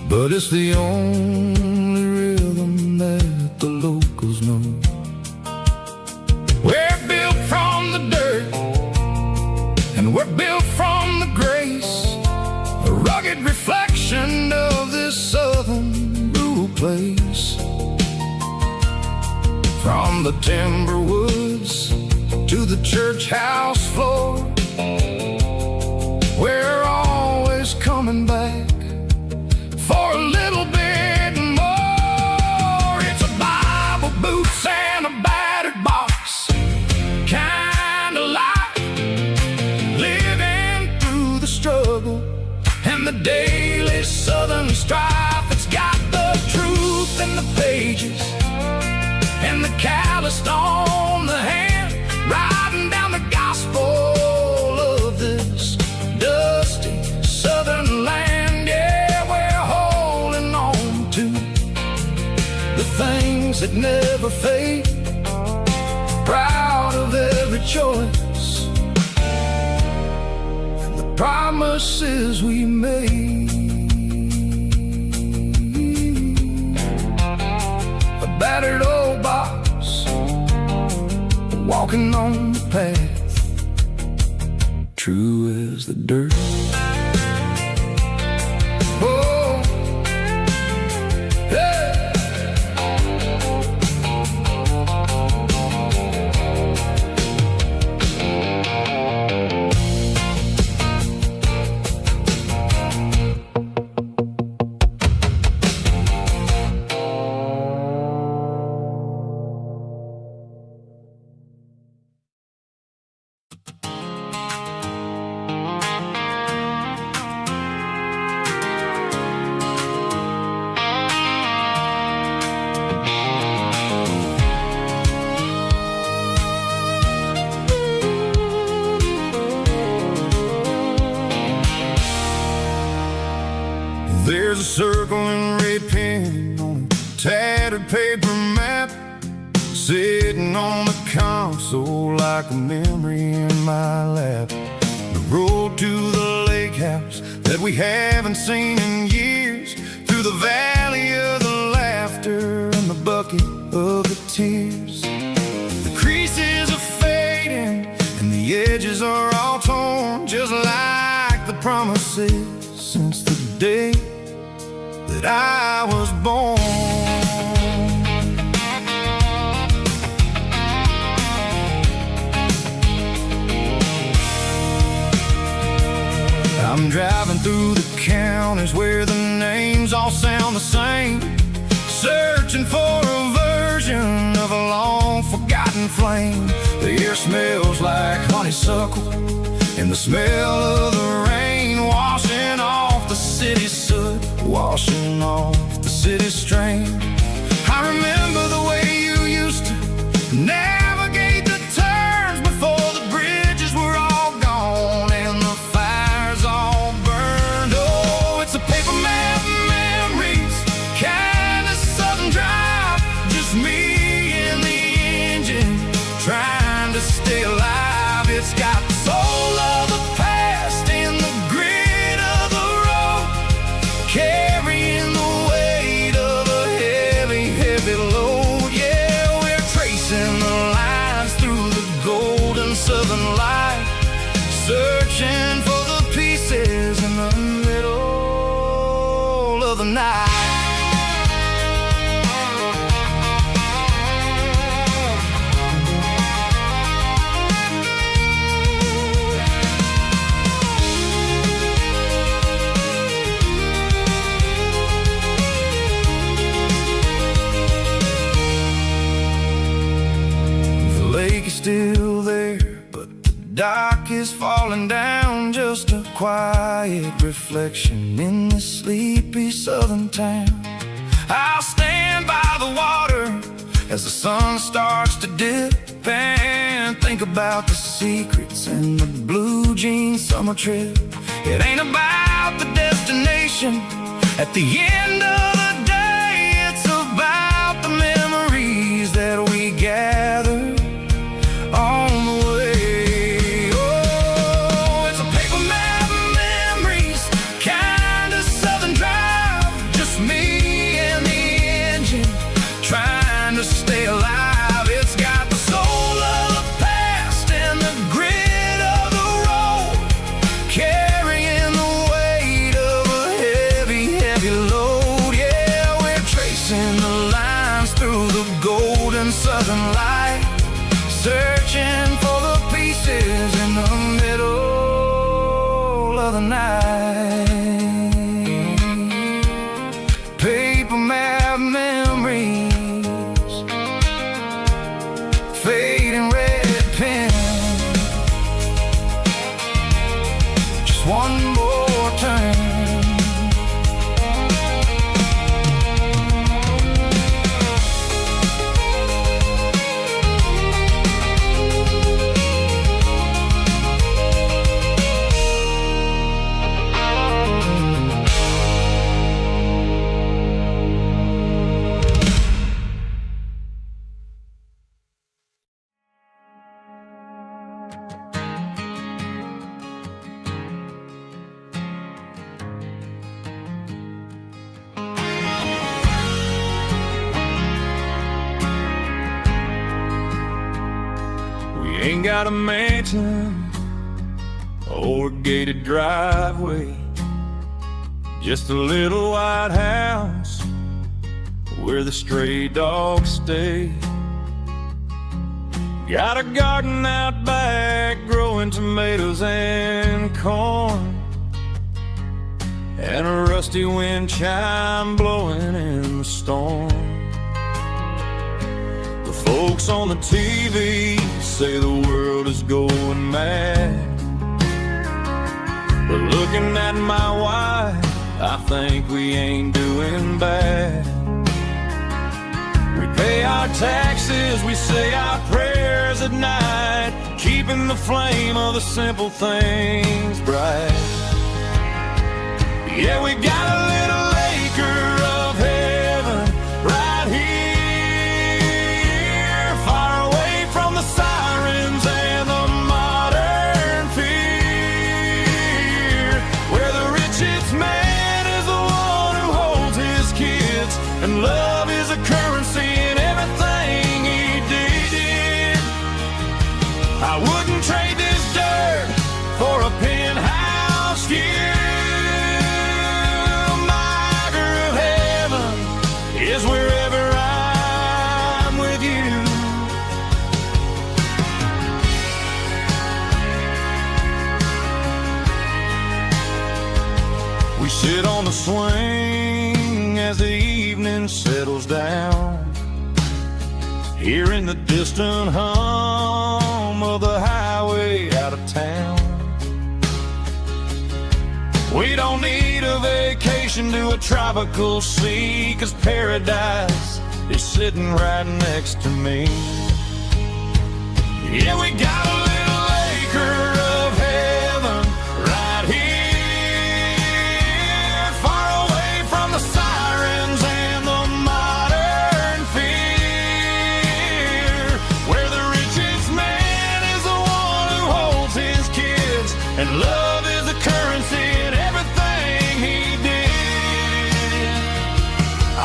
[SPEAKER 2] but it's the only rhythm that the locals know. We're built from the dirt and we're built from the grace, a rugged reflection of this southern rural place. From the timber woods to the church house floor, we're always coming back for a little bit more. It's a Bible,
[SPEAKER 1] and the calloused on the hand, riding down the gospel of this dusty southern land. Yeah, we're holding on to the things that never fade, proud of every choice and the promises we made. A battered old box, walking on the path, true as the dirt. Oh, yeah. There's a circle in red pen on a tattered paper map, sitting on the console like a memory in my lap. The road to the lake house that we haven't seen in years, through the valley of the laughter and the bucket of the tears. The creases are fading and the edges are all torn, just like the promises since the day that I was born. I'm driving through the counties where the names all sound the same, searching for a version of a long forgotten flame. The air smells like honeysuckle and the smell of the rain, washing off the city's soot, washing off the city's strain. I remember the way you used to navigate the turns before the bridges were all gone and the fires all burned. Oh, it's a paper map memories, kind of southern drive, just me and the engine trying to stay alive. It's got the soul of the past and the grit of the road, carrying the weight of a heavy, heavy load. Yeah, we're tracing the lines through the golden southern light, searching for the pieces in the middle of the night. The lake is still there, but the dock is falling down, just a quiet reflection in this sleepy southern town. I'll stand by the water as the sun starts to dip and think about the secrets and the blue jean summer trip. It ain't about the destination at the end of the day, it's about the memories that we gather on the way. Oh, it's a paper map memories, kind of southern drive, just me and the engine trying to stay alive. It's got the soul of the past and the grit of the road, carrying the weight of a heavy, heavy load. Yeah, we're tracing the lines through the golden southern light, searching for the pieces in the middle of the night. Paper map memories, fading red pen, just one more turn. Ain't got a mansion or a gated driveway, just a little white house where the stray dogs stay. Got a garden out back growing tomatoes and corn, and a rusty wind chime blowing in the storm. The folks on the TV say the world is going mad, but looking at my wife, I think we ain't doing bad. We pay our taxes, we say our prayers at night, keeping the flame of the simple things bright. Yeah, we got a little acre of heaven right here, far away from the sirens and the modern fear, where the richest man is the one who holds his kids, and love is a currency in everything he did. I wouldn't trade this dirt for a penthouse view. Is wherever I'm with you. We sit on the swing as the evening settles down, hearing the distant hum of the highway out of town. We don't need a vacation to a tropical sea, 'cause paradise is sitting right next to me. Yeah, we got a little acre of heaven right here, far away from the sirens and the modern fear, where the richest man is the one who holds his kids, and love is a currency in everything he did.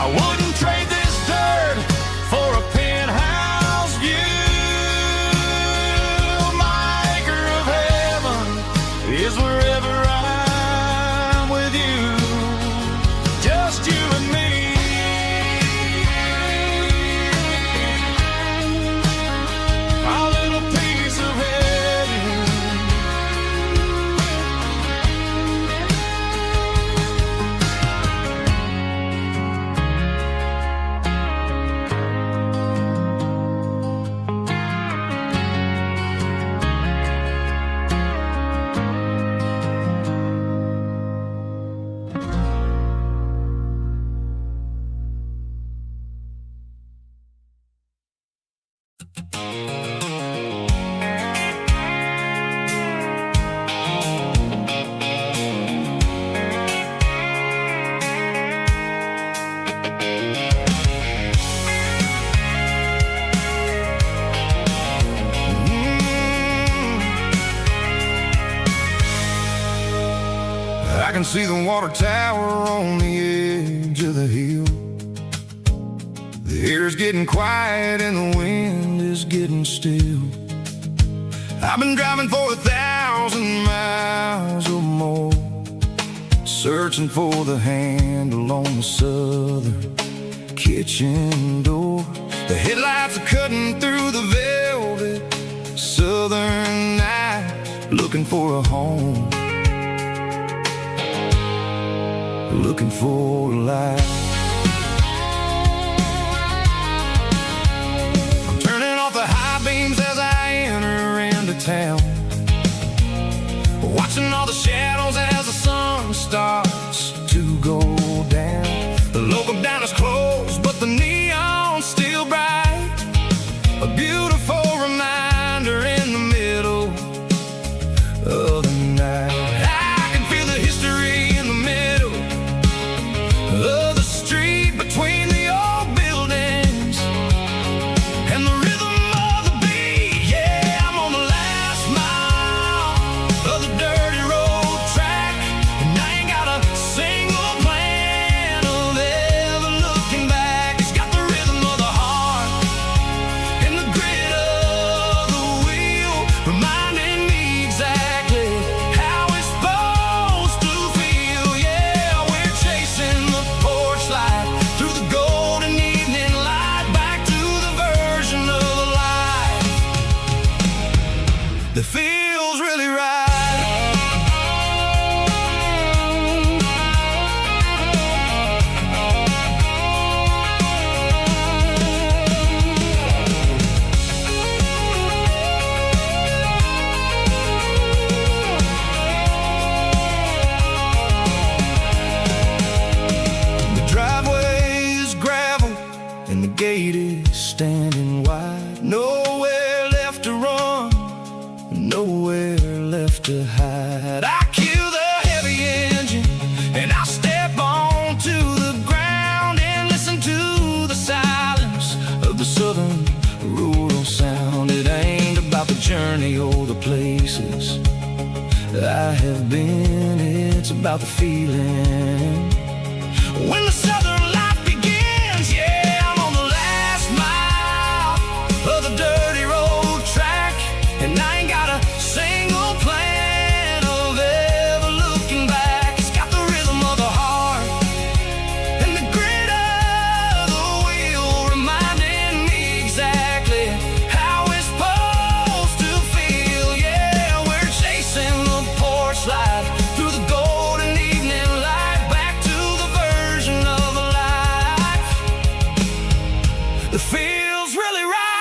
[SPEAKER 1] I wouldn't trade this dirt for a penthouse view. My acre of heaven is wherever I'm with you, just you and me. My little piece of heaven. I can see the water tower on the edge of the hill. The air's getting quiet and the wind is getting still. I've been driving for 1,000 miles or more, searching for the handle on the southern kitchen door. The headlights are cutting through the velvet southern night, looking for a home, looking for a life. I'm turning off the high beams as I enter into town, watching all the shadows as the sun starts to go down. The local diner's closed, but the neon's still bright, a beautiful reminder in the middle of the night. I can feel the history in the middle of the
[SPEAKER 2] to hide. I kill the heavy engine and I step onto the ground and listen to the silence of the southern rural sound. It ain't about the journey or the places I have been, it's about the feeling. When the southern life begins, yeah, I'm on the last mile of the dirty road track, and I ain't got a single plan of ever looking back. It's got the rhythm of the heart and the grit of the wheel, reminding me exactly how it's supposed to feel. Yeah, we're chasing the porch light through the golden evening light, back to the version of a life that feels really right.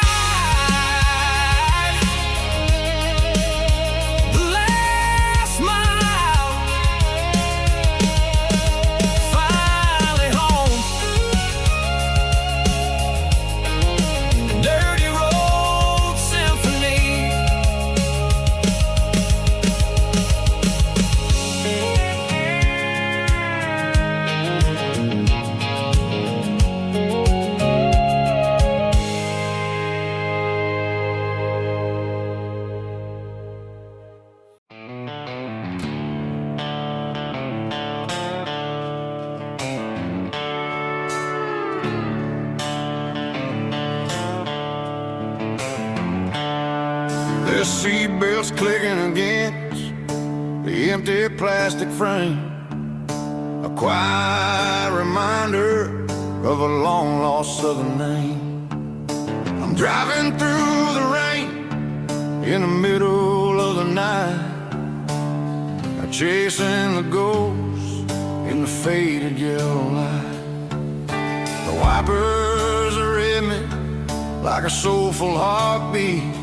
[SPEAKER 2] The last mile, finally home. Dirty road symphony.
[SPEAKER 1] The seatbelts clicking against the empty plastic frame, a quiet reminder of a long-lost southern name. I'm driving through the rain in the middle of the night, chasing the ghosts in the faded yellow light. The wipers are in me like a soulful heartbeat,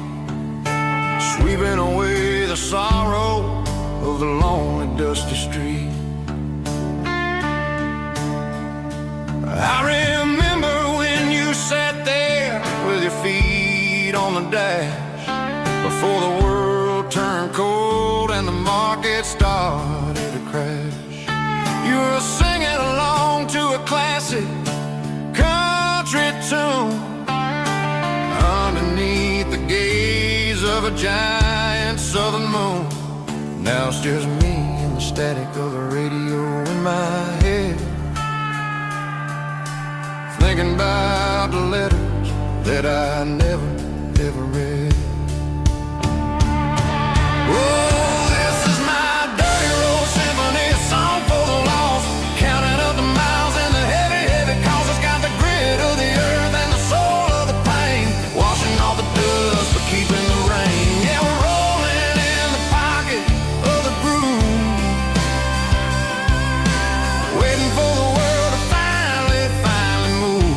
[SPEAKER 1] sweeping away the sorrow of the lonely, dusty street. I remember when you sat there with your feet on the dash, before the world turned cold and the market started to crash. You were singing along to a classic country tune underneath the gaze of a giant southern moon. Now it's just me and the static of the radio in my head, thinking about the letters that I never, ever read. Oh, this is my dirty road symphony, a song for the lost, counting up the miles and the heavy, heavy calls. It's got the grit of the earth and the soul of the pain, washing off the dust but keeping the rain. Yeah, we're rolling in the pocket of the groove, waiting for the world to finally move.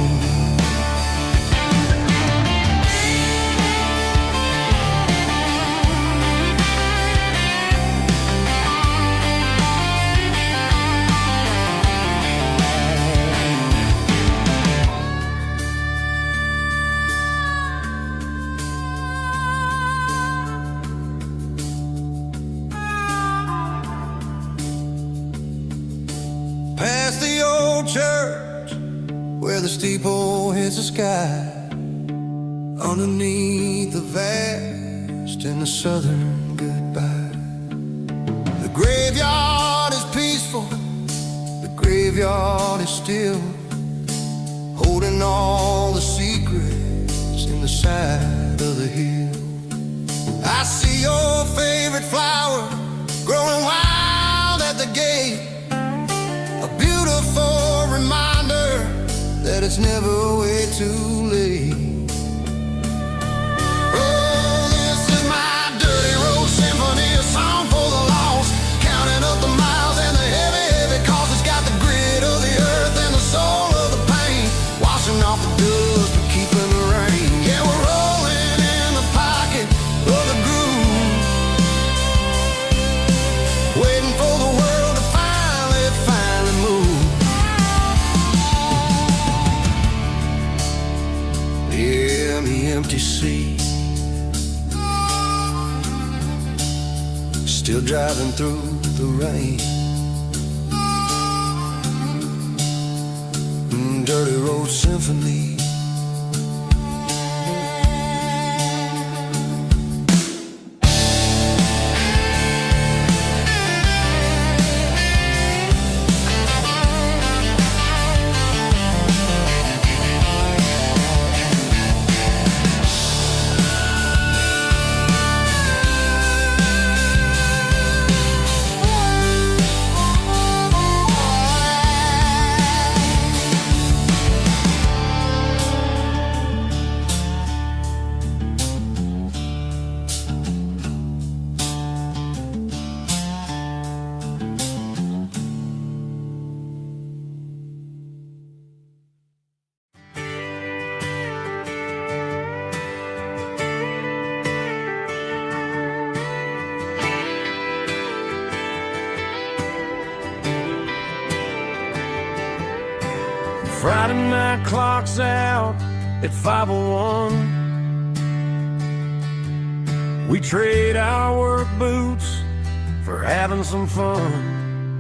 [SPEAKER 1] Past the old church where the steeple hits the sky, underneath the vast and the southern goodbye. The graveyard is peaceful, the graveyard is still, holding all the secrets in the side of the hill. I see your favorite flower growing wild at the gate, a beautiful reminder that it's never way too late. Oh, this is my dirty road symphony, a song for the lost, counting up the miles and the heavy, heavy calls. It's got the grit of the earth and the soul of the pain, washing off the dust but keeping the rain. Yeah, we're rolling in the pocket of the groove, waiting for the world to finally move.
[SPEAKER 2] still driving through the rain. Dirty Road Symphony.
[SPEAKER 1] Friday night clock's out at 5:01. We trade our work boots for having some fun.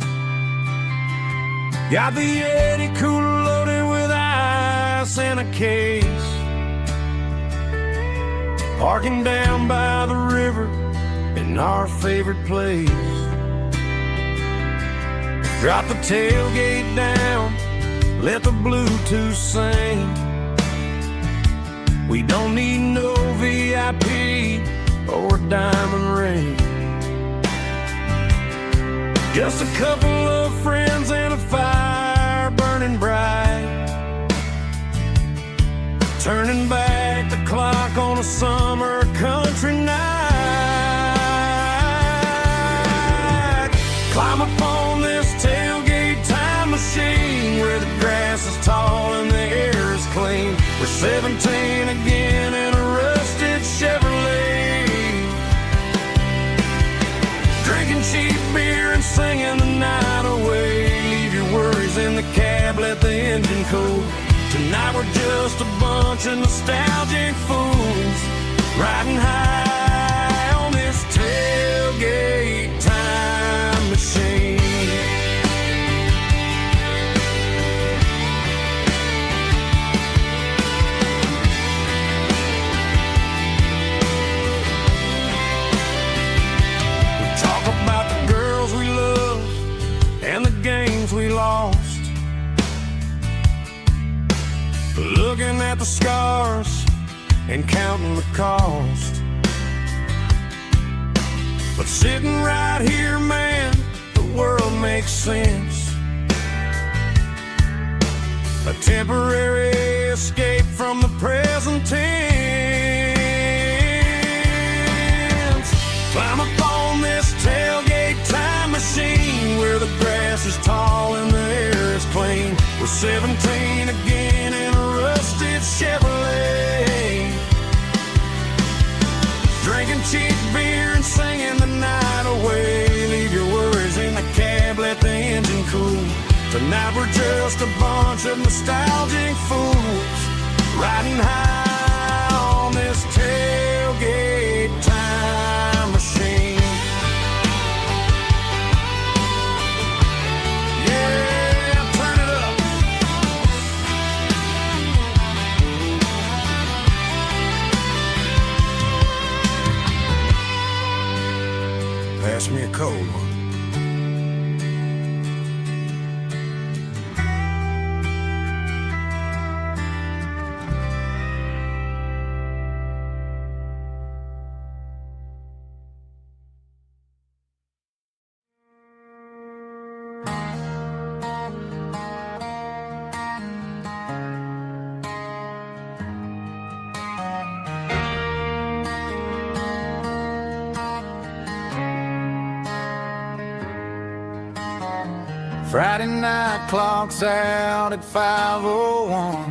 [SPEAKER 1] Got the Yeti cooler loaded with ice and a case, parking down by the river in our favorite place. Drop the tailgate down, let the Bluetooth sing. We don't need no VIP or a diamond ring. Just a couple of friends and a fire burning bright, turning back the clock on a summer country night. Climb up on this tailgate time machine where the grass is tall and the air is clean. We're 17 again in a rusted Chevrolet, drinking cheap beer and singing the night away. Leave your worries in the cab, let the engine cool. Tonight we're just a bunch of nostalgic fools, riding high on this tailgate time machine. We lost, looking at the scars and counting the cost. But sitting right here, man, the world makes sense. A temporary escape from the present tense. Climb up on this tailgate time machine where the grass is tall and the air is clean. We're 17 again in a rusted Chevrolet, drinking cheap beer and singing the night away. Leave your worries in the cab, let the engine cool. Tonight we're just a bunch of nostalgic fools, riding high on this tailgate time machine. Pass me a cold one. Friday night clock's out at 5:01.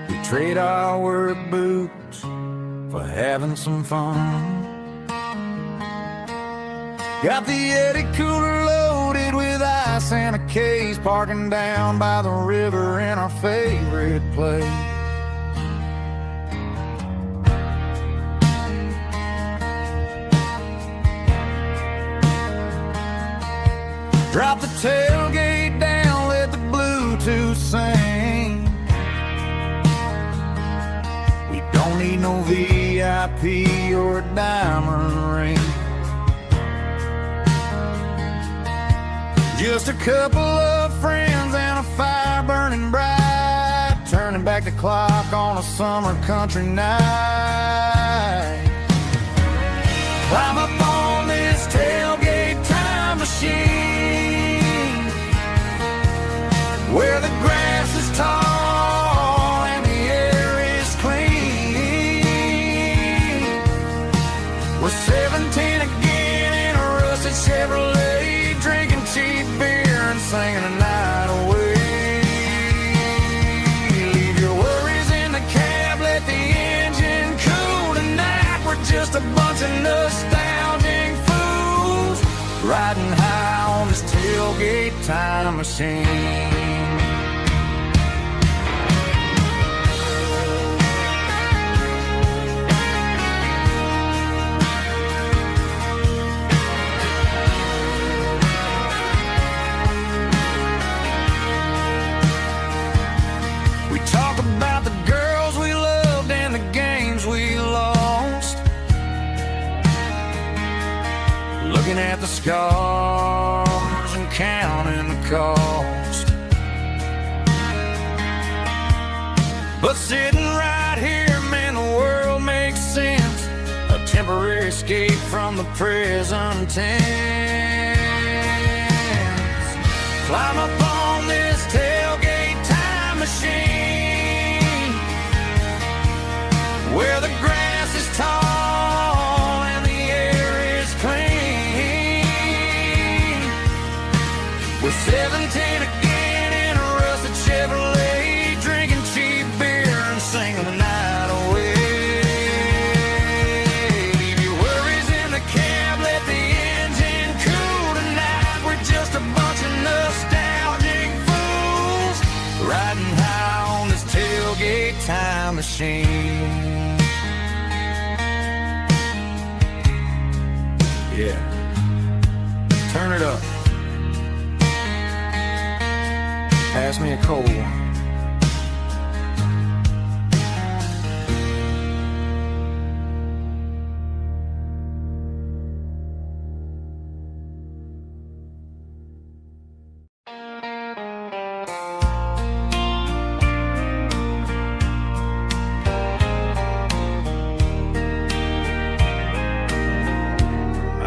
[SPEAKER 1] We trade our work boots for having some fun. Got the Yeti cooler loaded with ice and a case, parking down by the river in our favorite place. need no VIP or a diamond ring. Just a couple of friends and a fire burning bright, turning back the clock on a summer country night. Climb up on this tailgate time machine, where the grass is tall and the air is clean. We're 17 again in a rusted Chevrolet, drinking cheap beer and singing the night away. Leave your worries in the cab, let the engine cool tonight. We're just a bunch of nostalgic fools, riding high on this tailgate time machine. Looking at the scars and counting the cost, but sitting right here, man, the world makes sense. A temporary escape from the present tense. Climb up on this tailgate time machine, where the grass is tall and the air is clean. We're 17 again in a rusted Chevrolet, drinking cheap beer and singing the night away. Leave your worries in the cab, let the engine cool tonight. We're just a bunch of nostalgic fools, riding high on this tailgate time machine. Yeah, turn it up. Pass me a cold one.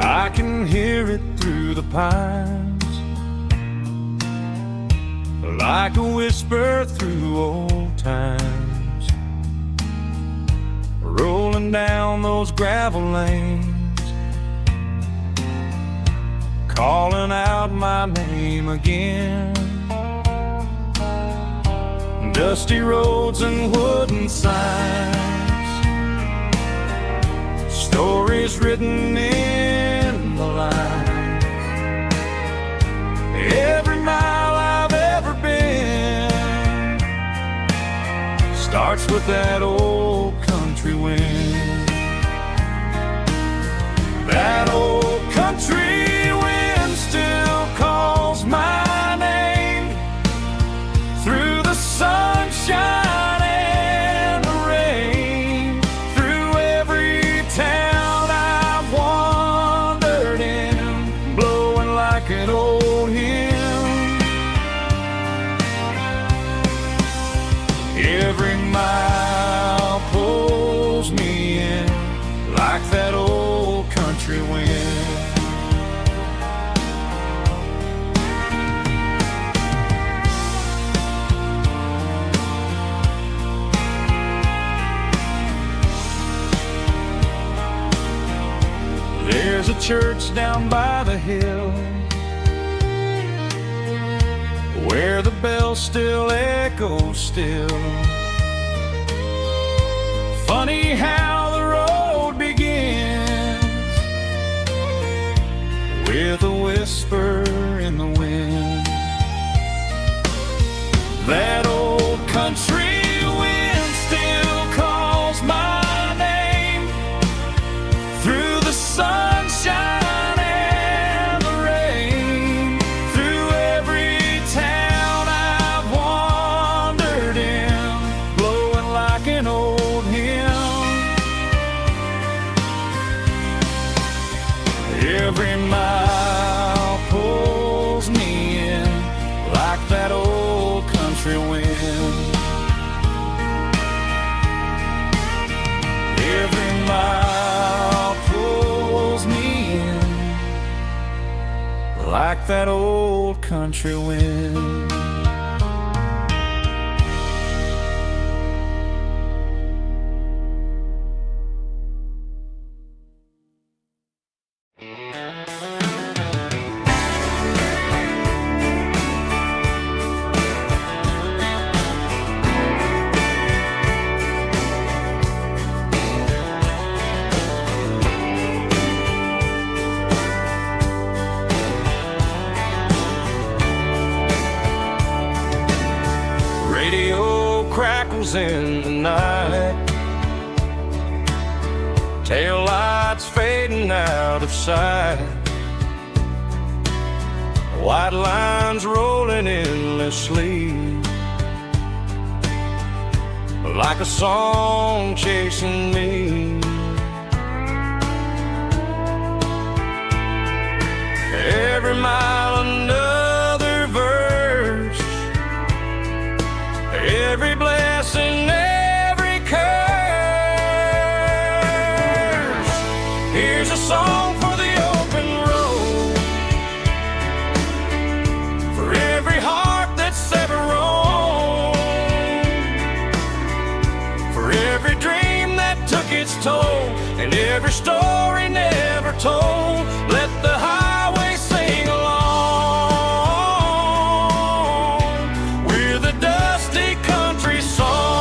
[SPEAKER 1] I can hear it through the pines, like a whisper through old times, rolling down those gravel lanes, calling out my name again. Dusty roads and wooden signs, stories written in the lines. Every mile I've ever been starts with that old country wind. That old country wind still calls my name through the sunshine and the rain, through every town I've wandered in, blowing like an old hymn. Every mile pulls me in like that old country wind. There's a church down by the hill where the bells still echo still. Funny how the road begins with a whisper in the wind. That old country wind still calls my name through the sunshine and the rain, through every town I've wandered in, blowing like an old hymn. like that old country wind. Crackles in the night, tail lights fading out of sight, white lines rolling endlessly, like a song chasing me. Every mile another verse, every blessing, every curse. Here's a song for the open road, for every heart that's ever roamed, for every dream that took its toll, and every story never told. Let the highway sing along with a dusty country song.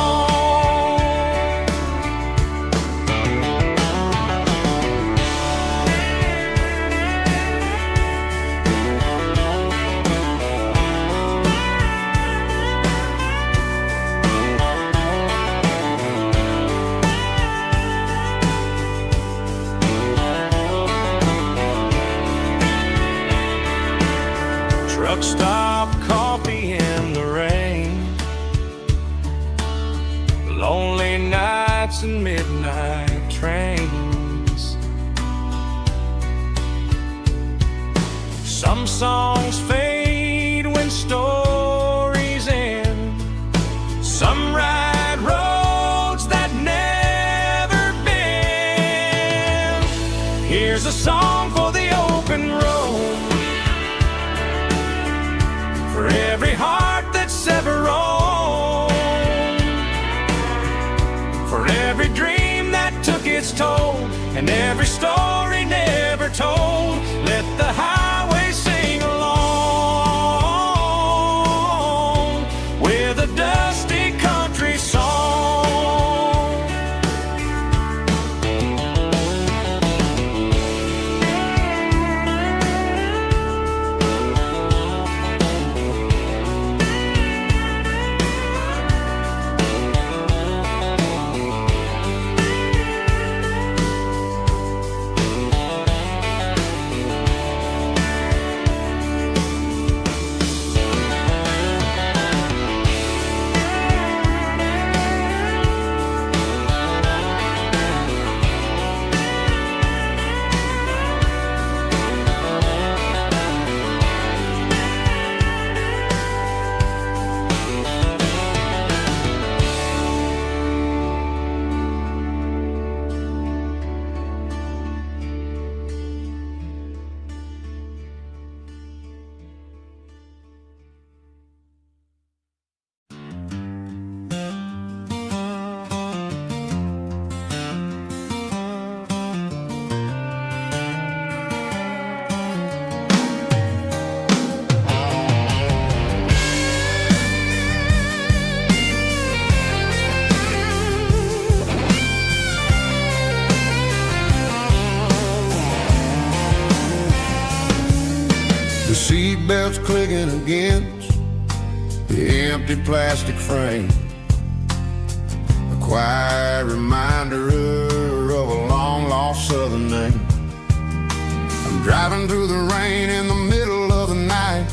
[SPEAKER 1] Truck stop, coffee in the rain, lonely nights and midnight trains. Some songs fade when stories end, some ride roads that never bend. Here's a song for the open road, for every heart that's ever roamed, for every dream that took its toll, and every story never told. Let the highway sing along with a dusty country song.
[SPEAKER 2] The seatbelt's clicking against the empty plastic frame, a quiet reminder of a long-lost southern name. I'm driving through the rain in the middle of the night,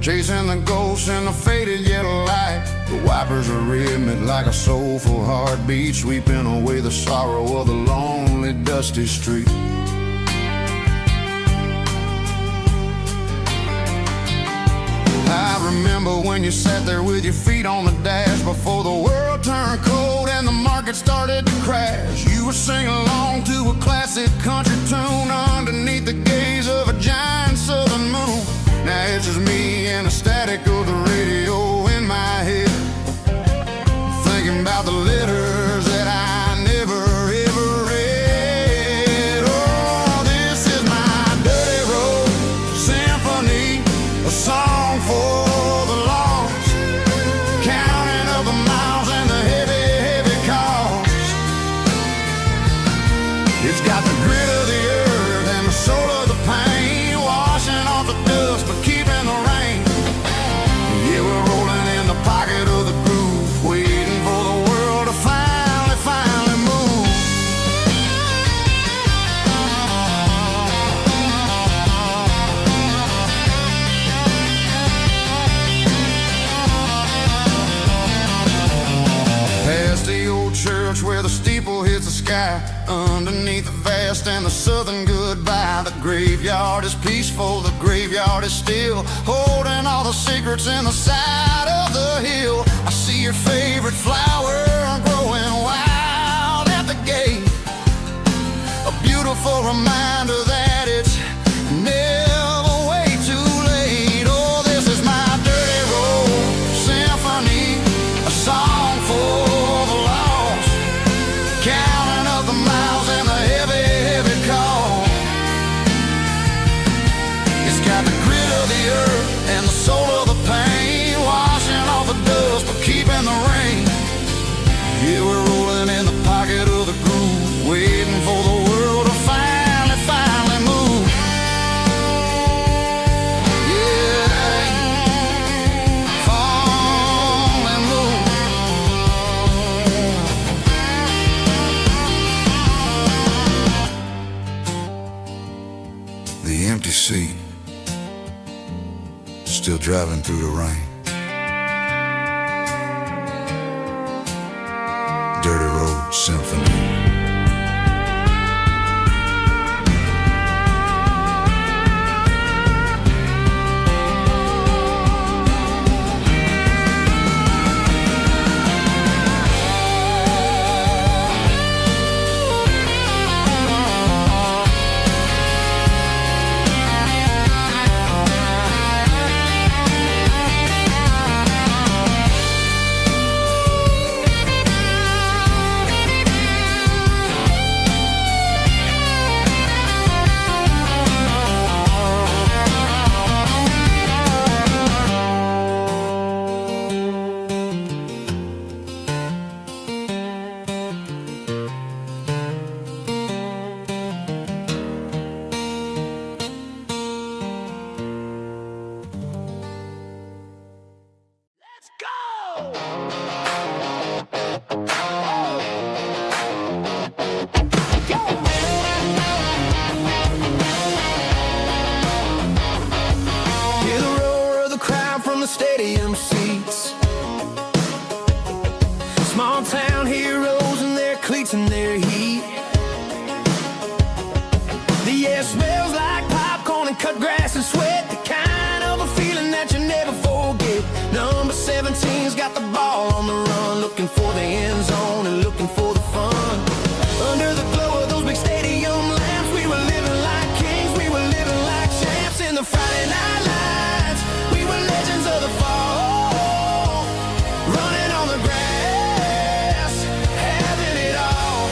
[SPEAKER 2] chasing the ghosts in the faded yellow light. The wipers are rhythmic like a soulful heartbeat, sweeping away the sorrow of the lonely, dusty street. I remember when you sat there with your feet on the dash before the world turned cold and the market started to crash. You were singing along to a classic country tune underneath the gaze of a giant southern moon.
[SPEAKER 1] Now it's just me and the static of the radio in my head, thinking about the letters that I never ever read. Oh, this is my dirty road symphony, a song for the lost, counting up the miles and the heavy, heavy cost. It's got the grit of the earth and the soul of the pain, washing off the dust but keeping the rain. Yeah, we're rolling in the pocket of the groove, waiting for the world to finally, finally move. Past the old church where the steeple hits the sky, underneath the vast and the southern goodbye. The graveyard is peaceful, the graveyard is still, holding all the secrets in the side of the hill. I see your favorite flower growing wild at the gate, a beautiful reminder that it's never way too late. Oh, this is my dirty road symphony, a song for the lost, counting up the miles and the heavy, heavy call. It's got the grit of the earth and the soul of the pain, washing off the dust but keeping the rain. Yeah, we're rolling in the pocket of the groove, waiting for the world to finally, finally move. Yeah, finally move. The empty seat, still driving through the rain. Dirty road symphony. Stadium seats, small town heroes in their cleats and their heat. The air smells like popcorn and cut grass and sweat, the kind of a feeling that you never forget. Number 17's got the ball on the run, looking for the end zone and looking for the fun. Under the glow of those big stadium lamps, we were living like kings, we were living like champs in the Friday night lights. We were legends of the fall, running on the grass, having it all.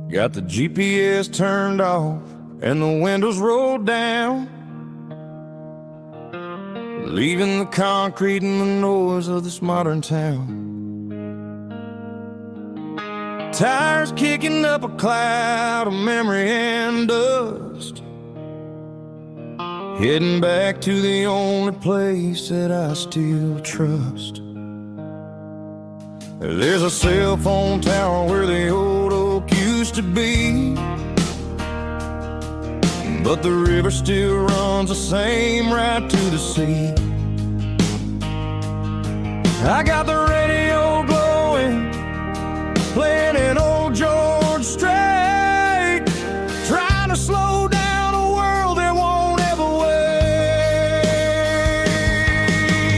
[SPEAKER 1] Got the GPS turned off and the windows rolled down, leaving the concrete and the noise of this modern town. Tires kicking up a cloud of memory and dust, heading back to the only place that I still trust. There's a cell phone tower where the old oak used to be, but the river still runs the same right to the sea. I got the radio glowing, playing an old George Strait, trying to slow down a world that won't ever wait.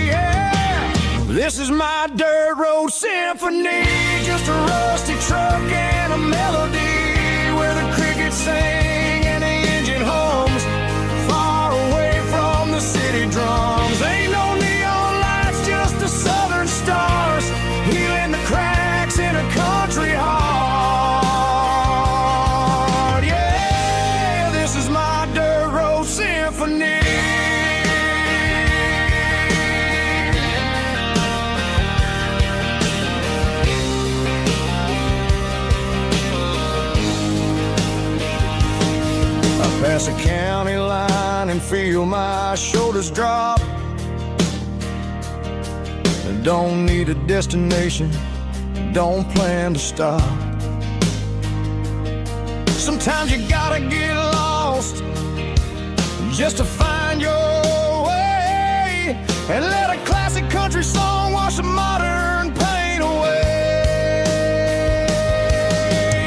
[SPEAKER 1] Yeah. This is my dirt road symphony, just a rusty truck and a melody where the crickets sing and the engine hums, far away from the city drums. Ain't no neon lights, just the southern stars, healing the cracks in a country heart. Yeah, this is my dirt road symphony. Pass a county line and feel my shoulders drop. Don't need a destination, don't plan to stop. Sometimes you gotta get lost just to find your way, and let a classic country song wash the modern pain away.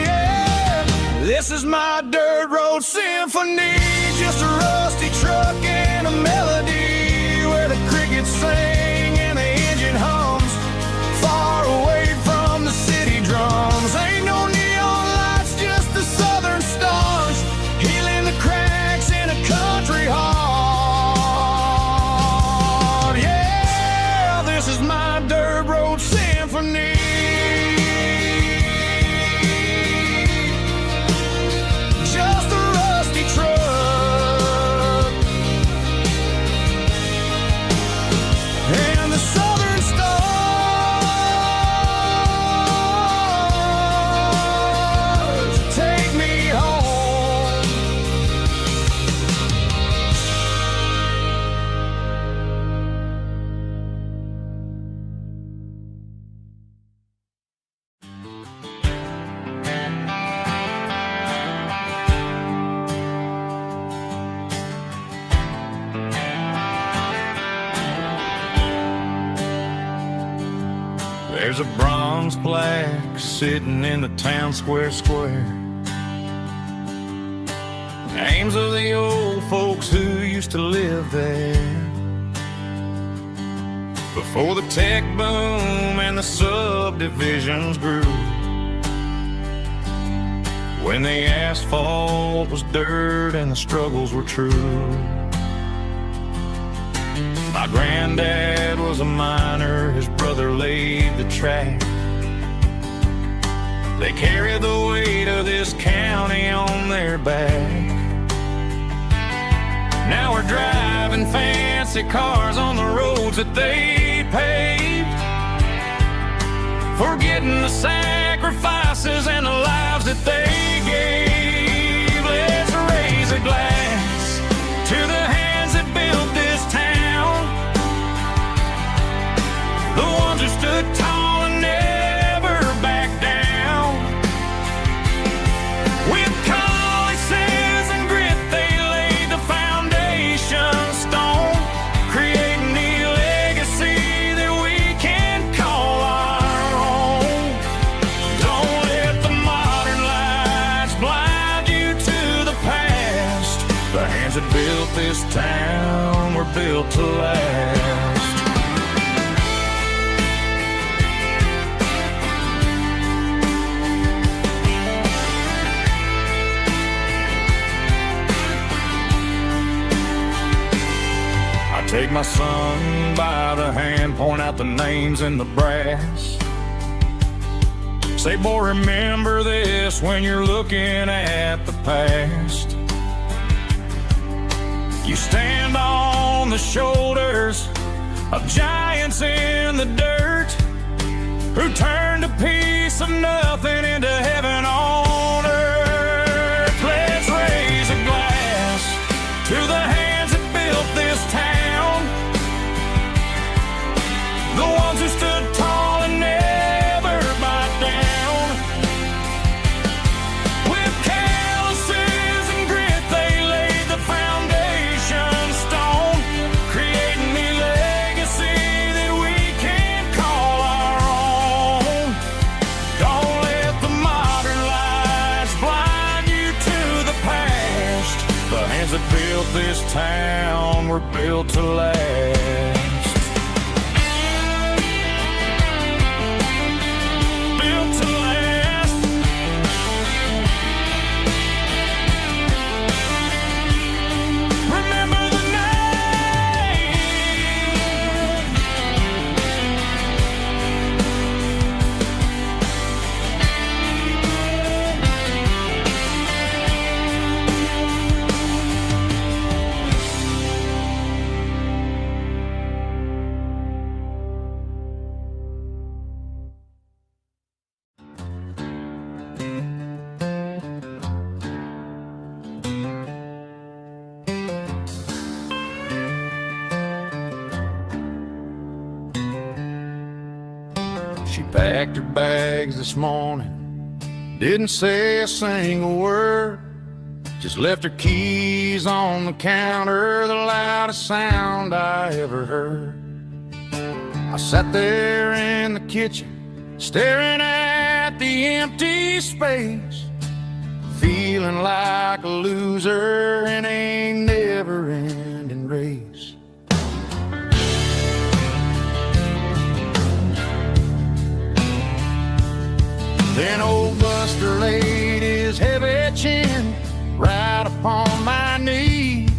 [SPEAKER 1] Yeah. This is my dirt road symphony, just a rusty truck and a melody where the crickets sing and the engine hums, far away from the city drums. Ain't no neon lights, just the southern stars, healing the cracks in a country heart. Yeah, this is my dirt road symphony. Just a rusty truck and the southern stars take me home. There's a bronze plaque sitting in the town square. Names of the old folks who used to live there before the tech boom and the subdivisions grew, when the asphalt was dirt and the struggles were true. My granddad was a miner, his brother laid the track. They carried the weight of this county on their back. Now we're driving fancy cars on the roads that they paved, forgetting the sacrifices and the lives that they gave. Let's raise a glass to the hands that built this town, the ones who stood tall and never backed down. With calluses and grit, they laid the foundation stone, creating the legacy that we can call our own. Don't let the modern lights blind you to the past. The hands that built this town were built to last. Take my son by the hand, point out the names in the brass. Say, boy, remember this when you're looking at the past. You stand on the shoulders of giants in the dirt who turned a piece of nothing into heaven on earth. Let's raise a glass to the hands that built this town, the ones who stood tall and never bowed down. With calluses and grit they laid the foundation stone, creating a legacy that we can call our own. Don't let the modern lies blind you to the past. The hands that built this town were built to last. Built to last. Remember the name. She packed her bags this morning, didn't say a single word, just left her keys on the counter, the loudest sound I ever heard. I sat there in the kitchen, staring at the empty space, feeling like a loser in a never-ending race. Then old Buster laid his heavy chin right upon my knee,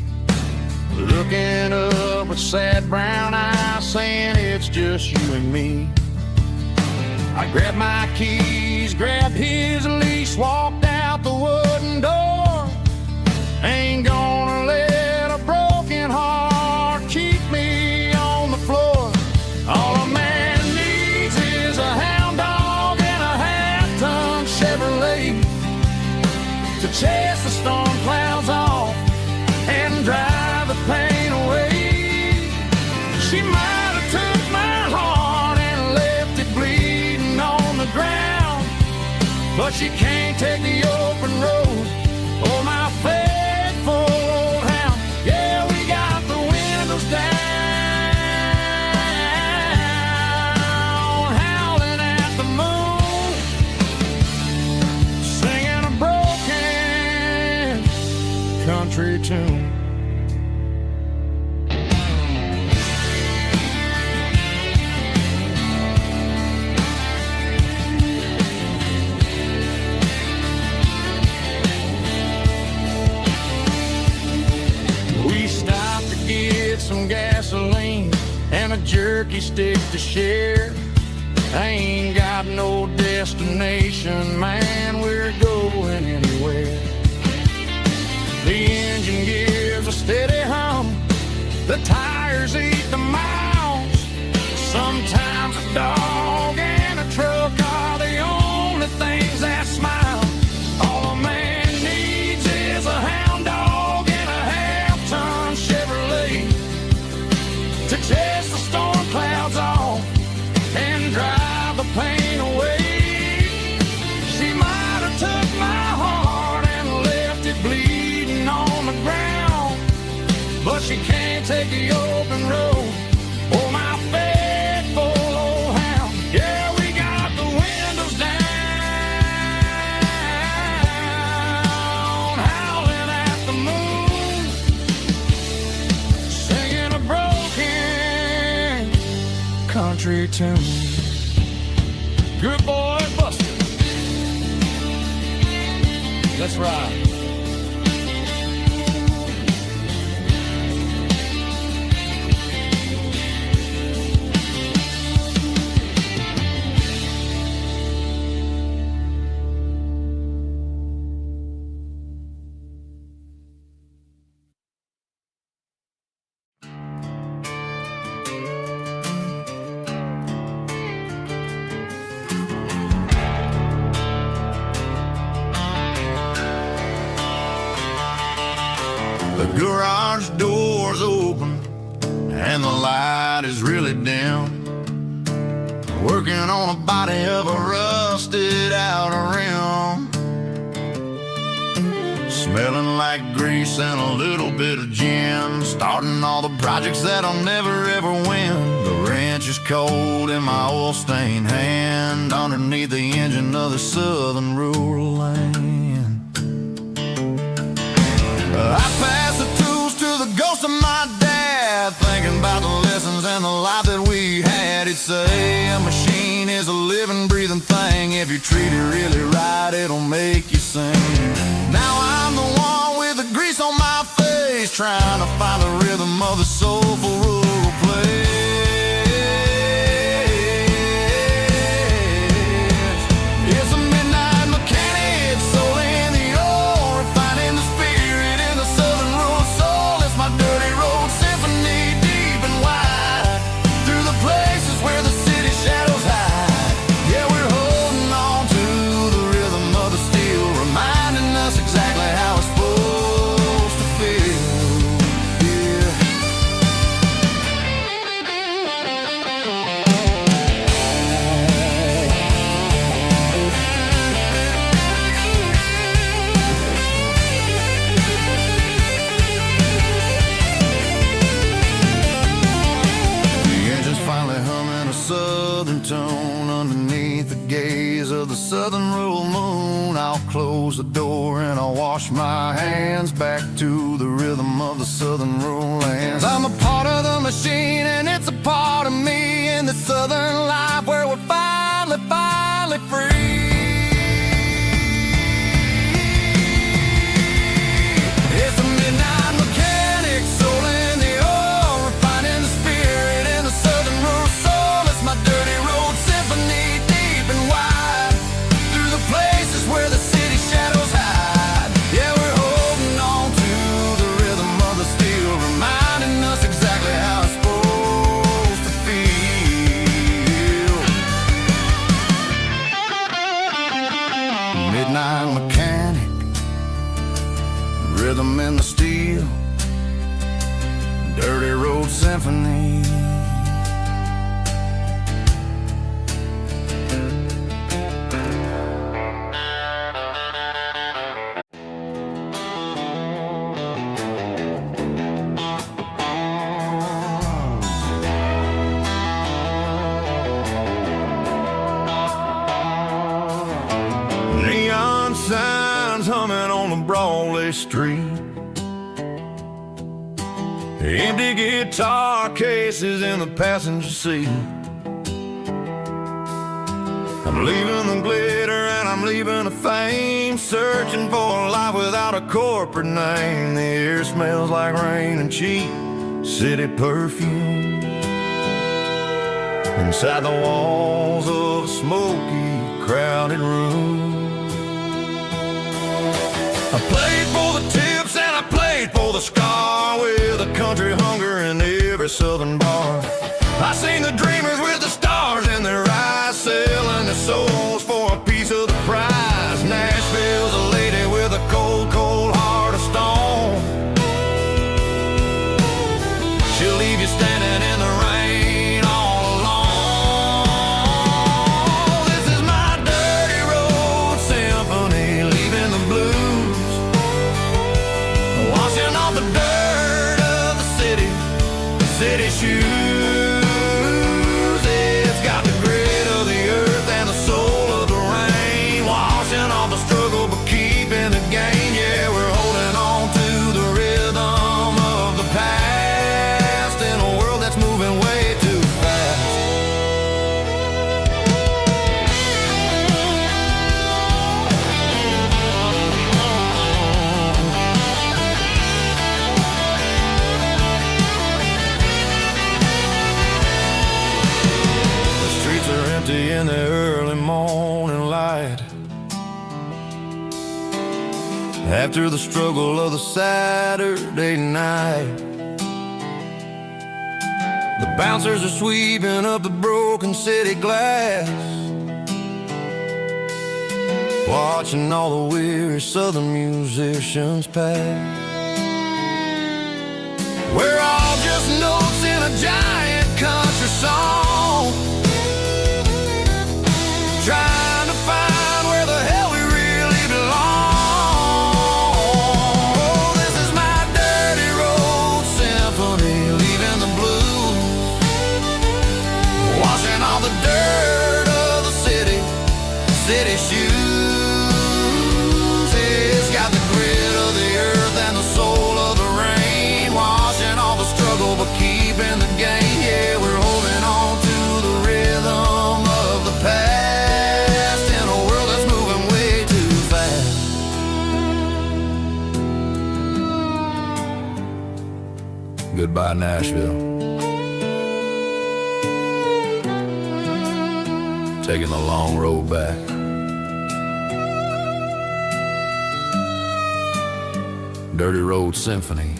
[SPEAKER 1] looking up with sad brown eyes, saying it's just you and me. I grabbed my keys, grabbed his leash, walked out the wooden door. Ain't gonna let a broken heart keep me on the floor. All a man needs is a hound dog and a half-ton Chevrolet to chase the storm clouds off and drive the pain away. She might have took my heart and left it bleeding on the ground, but she can't take the open road. Oh, my faithful old hound. Yeah, we got the windows down, howling at the moon, singing a broken country tune. We stopped to get some gasoline and a jerky stick to share. I ain't got no destination, man, we're going anywhere. The engine gives a steady hum, the tires eat the miles. Sometimes a dog and a truck are the only things that smile. All a man needs is a hound dog and a half-ton Chevrolet to chase the storm clouds off and drive the pain away. She might have took my heart and left it bleeding on the ground, but she can't take the open road. Oh, my faithful old hound. Yeah, we got the windows down, howling at the moon, singing a broken country tune. Good boy, Buster. Let's ride.
[SPEAKER 2] The garage door's open and the light is really dim. Working on a body of a rusted out rim. Smelling like grease and a little bit of gin. Starting all the projects that I'll never ever win. The wrench is cold in my oil-stained hand, underneath the engine of the southern rural land. I pass the tools to the ghost of my dad, thinking about the lessons and the life that we had. He'd say a machine is a living, breathing thing. If you treat it really right, it'll make you sing. Now I'm the one with the grease on my face, trying to find the rhythm of the soulful rural place. It's a midnight mechanic, soul in the ore, refining the spirit in the southern rural soul. It's my dirty road symphony, deep and wide, through the places where the city shadows hide. Yeah, we're holding on to the rhythm of the steel, reminding us exactly how it's supposed to feel. Yeah. The engine's finally humming a southern tone underneath the gaze of the southern rural moon. I'll close the door and I'll wash my hands, back to the rhythm of the southern rural lands. I'm a part of the machine and it's a part of me, in the southern life where we're finally free. It's a midnight mechanic, soul in the ore, refining the spirit in the southern rural soul. It's my dirty road symphony, deep and wide, through the places where the city shadows hide. Yeah, we're holding on to the rhythm of the steel, reminding us exactly how it's supposed to feel. Midnight mechanic, rhythm in the steel, dirty road symphony. Neon signs humming on the Broadway street, empty guitar cases in the passenger seat. I'm leaving the glitter and I'm leaving the fame, searching for a life without a corporate name. The air smells like rain and cheap city perfume, inside the walls of a smoky, crowded room. I played for the tips and I played for the scar, with a country hunger in every southern bar. I seen the dreamers with the stars in their eyes, selling their souls for a piece of the prize. Nashville's a lady with a cold, cold heart of stone. She'll leave you standing in the rain all alone. This is my dirty road symphony, leaving the blues, washing off the dirt of the city shoes. It's got the grit of the earth and the soul of the rain, washing off the struggle but keeping the gain. Yeah, we're holding on to the rhythm of the past, in a world that's moving way too fast. In the early morning light, after the struggle of the Saturday night, the bouncers are sweeping up the broken city glass, watching all the weary southern musicians pass. We're all just notes in a giant country song, trying to find where the hell we really belong. Oh, this is my dirty road symphony, leaving the blue, washing all the dirt of the city shoes. It's got the grit of the earth and the soul of the rain, washing all the struggle but keeping the gain. Yeah, we're holding on to the rhythm of the past in a world that's moving way too fast. Goodbye, Nashville. Taking the long road back. Dirty Road Symphony.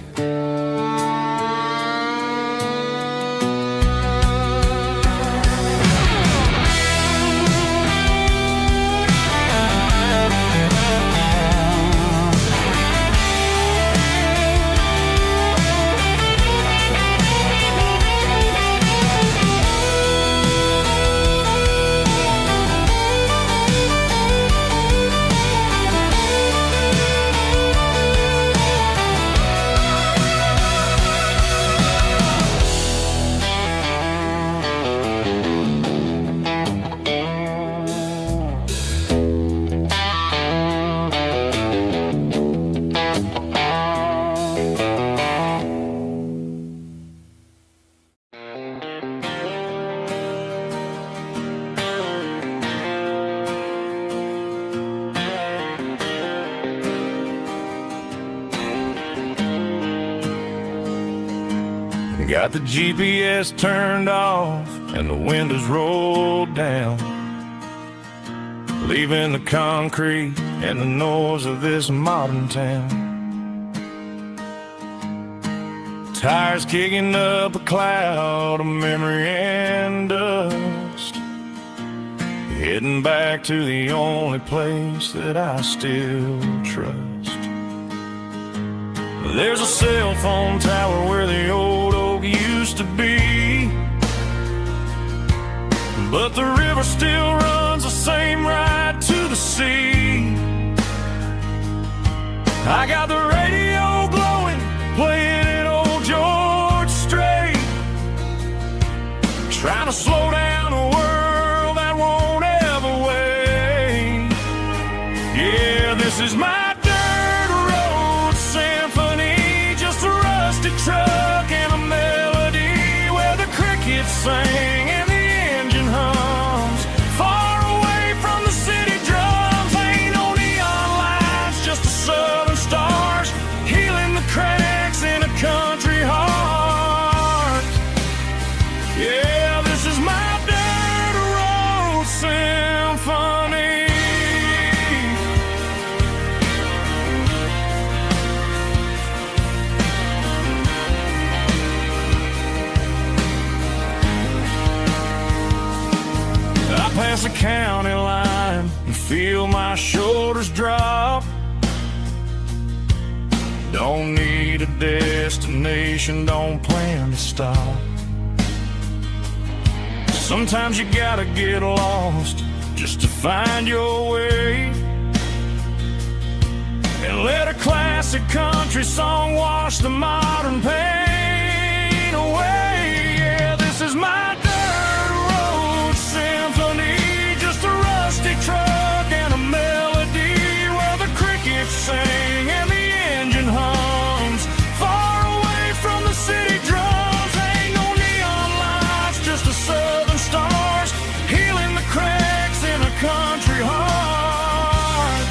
[SPEAKER 2] Got the GPS turned off and the windows rolled down, leaving the concrete and the noise of this modern town. Tires kicking up a cloud of memory and dust, heading back to the only place that I still trust. There's a cell phone tower where the old oak used to be, but the river still runs the same right to the sea. I got the radio glowing, playing an old George Strait, trying to slow down a world that won't ever wait. Yeah, this is my truck and a melody where the crickets sing and the engine hums, far away from the city drums. Ain't no neon lights, just the southern stars healing the cracks in a country heart. Yeah, this is my dirt road symphony. Past the county line and feel my shoulders drop. Don't need a destination, don't plan to stop. Sometimes you gotta get lost just to find your way, and let a classic country song wash the modern pain away. Yeah, this is my truck and a melody where the crickets sing and the engine hums, far away from the city drums. Ain't no neon lights, just the southern stars healing the cracks in a country heart.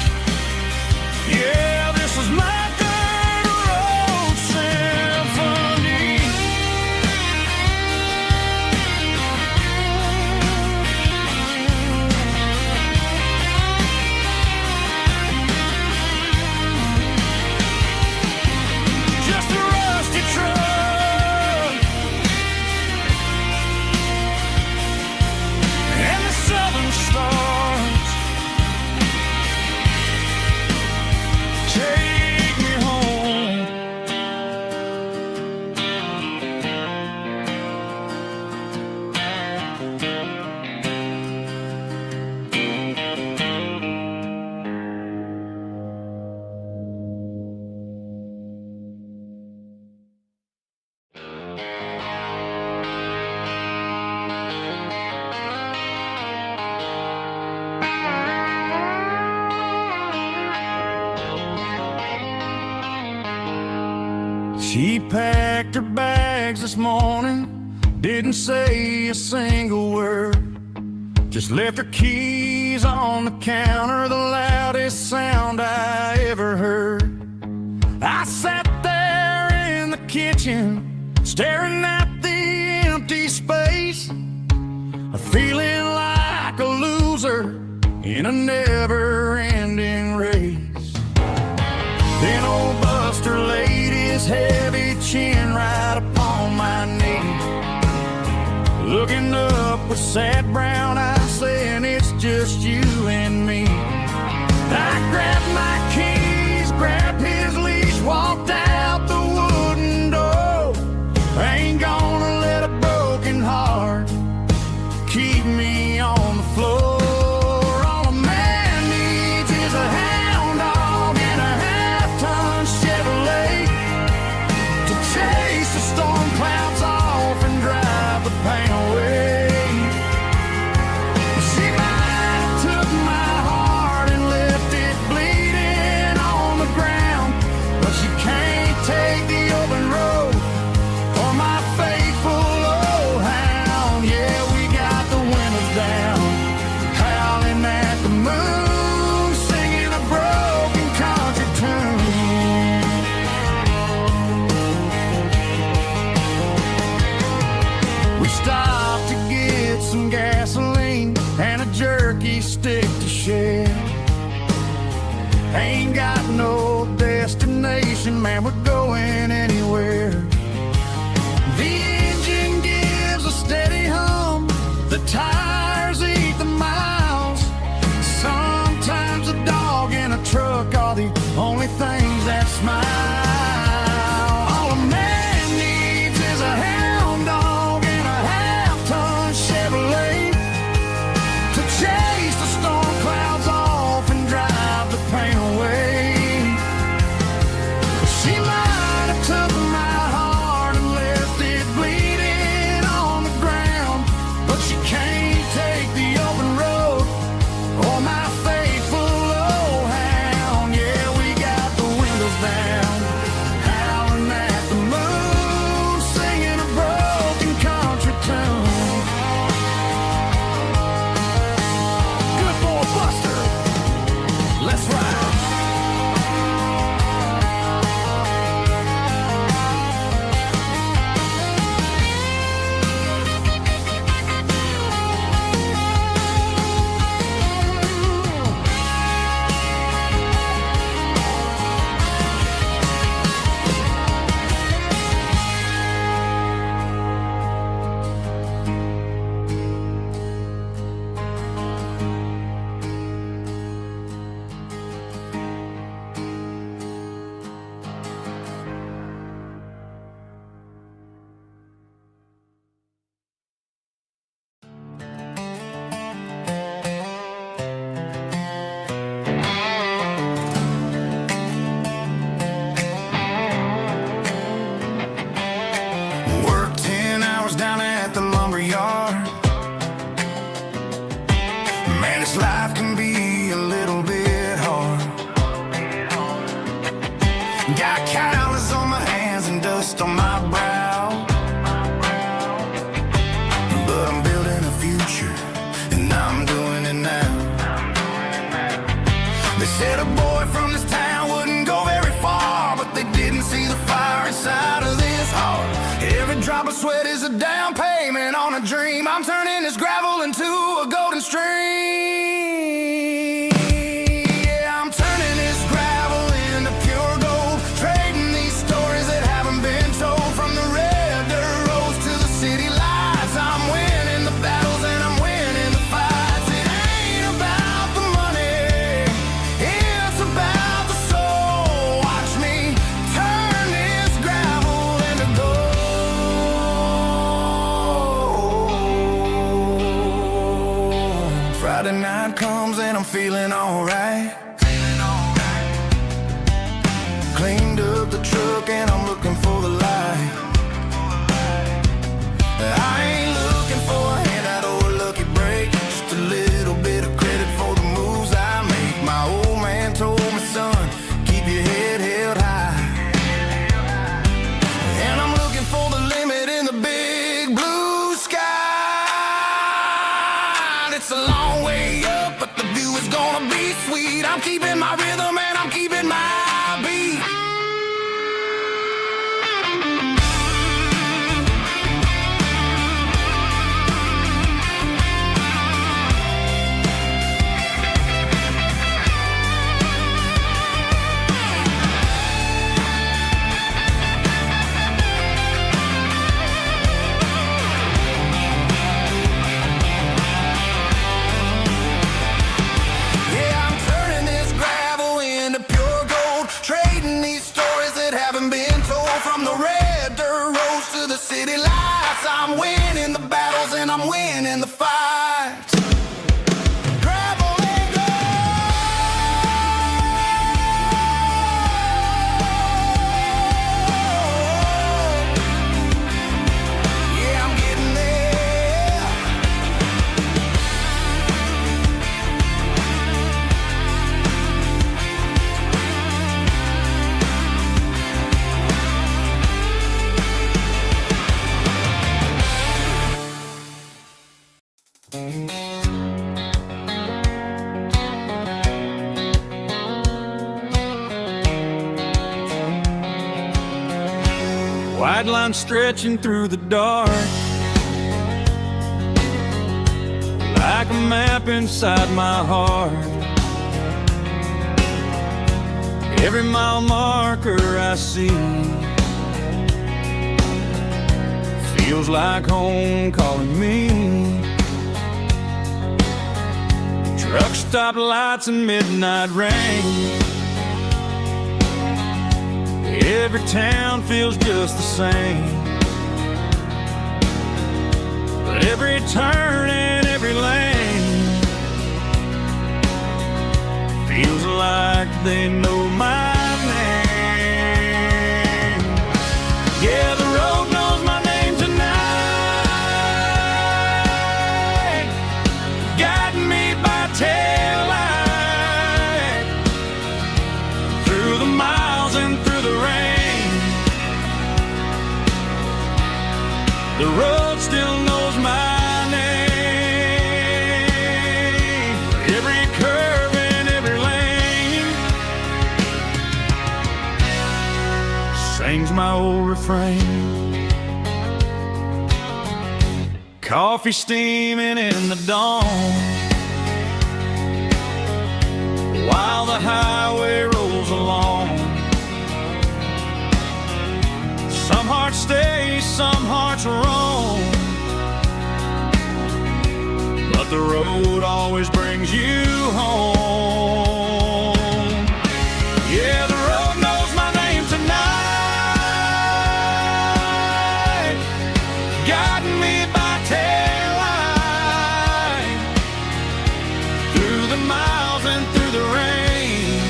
[SPEAKER 2] Yeah, this is my dirt road symphony.
[SPEAKER 1] She packed her bags this morning, didn't say a single word, just left her keys on the counter, the loudest sound I ever heard. I sat there in the kitchen, staring at the empty space, feeling like a loser in a never-ending race. Then old Buster laid his heavy chin right upon my knee, looking up with sad brown eyes, saying it's just you and me. I grabbed my keys, grabbed his leash, walked out the wooden door. I ain't gonna let a broken heart keep me on the floor. All a man needs is a hound dog and a half-ton Chevrolet to chase the storm clouds off and drive the pain away. She might have took my heart and left it bleeding on the ground, but she can't take the open road or my faithful old hound. Yeah, we got the windows down, howling at the moon, singing a broken country tune. We stopped to get some gasoline and a jerky stick to share. Ain't got no destination, man, we're going anywhere. The engine gives a steady hum, the tires eat the miles. Sometimes a dog and a truck are the only things that smile. All a man needs is a hound dog and a half-ton Chevrolet to chase the storm clouds off and drive the pain away. She might have took my heart and left it bleeding on the ground, but she can't take the open road or my faithful old hound. Yeah, we got the windows down, howling at the moon, singing a broken country tune. Good boy Buster, let's ride. Worked 10 hours down at the lumber yard. Man, this life can be a little bit hard. Got calluses on my hands and dust on my brow, but I'm building a future and I'm doing it now. They said a boy from this town wouldn't go very far, but they didn't see the fire inside of this heart. Every drop of sweat is a down payment on a dream. I'm turning this gravel into a golden stream. Yeah, I'm turning this gravel into pure gold, trading these stories that haven't been told. From the red dirt roads to the city lights, I'm winning the battles and I'm winning the fights. It ain't about the money, it's about the soul. Watch me turn this gravel into gold. Friday night comes and I'm feeling alright. Cleaned up the truck and I'm looking for the light. I ain't looking for a handout or a lucky break, just a little bit of credit for the moves I make. My old man told me, son, keep your head held high.
[SPEAKER 2] Yes, I'm winning the battles and I'm winning the fights. Gravel and gold. Yeah, I'm getting there.
[SPEAKER 1] White line stretching through the dark, like a map inside my heart. Every mile marker I see feels like home calling me. Truck stop lights and midnight rain. Every town feels just the same, but every turn and every lane feels like they know my name. Yeah, the road knows my name tonight, guiding me by taillight through the miles and through the rain. The road still knows my name. Every curve and every lane sings my old refrain. Coffee steaming in the dawn, while the highway rolls along. Some hearts stay, some hearts roam, but the road always brings you home. Yeah, the road knows my name tonight, guiding me by taillight through the miles and through the rain.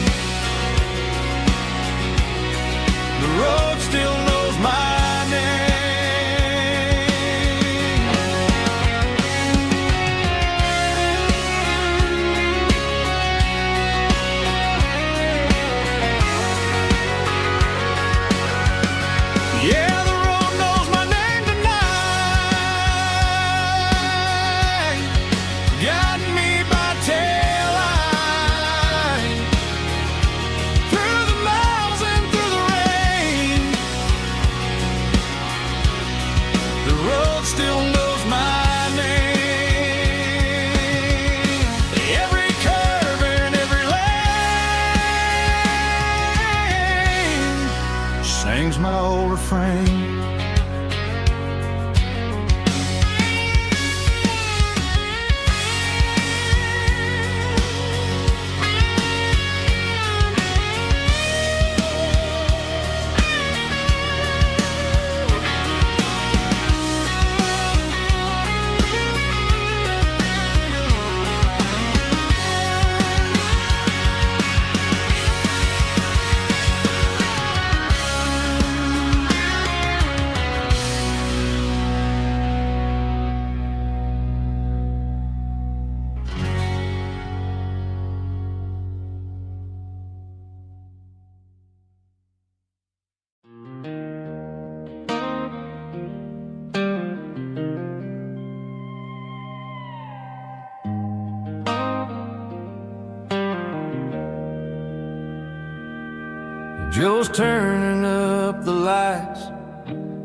[SPEAKER 1] The road still knows my name. Yeah, the road knows my name tonight, guiding me by taillight through the miles and through the rain. The road still knows my name. Every curve and every lane sings my old refrain. Joe's turning up the lights,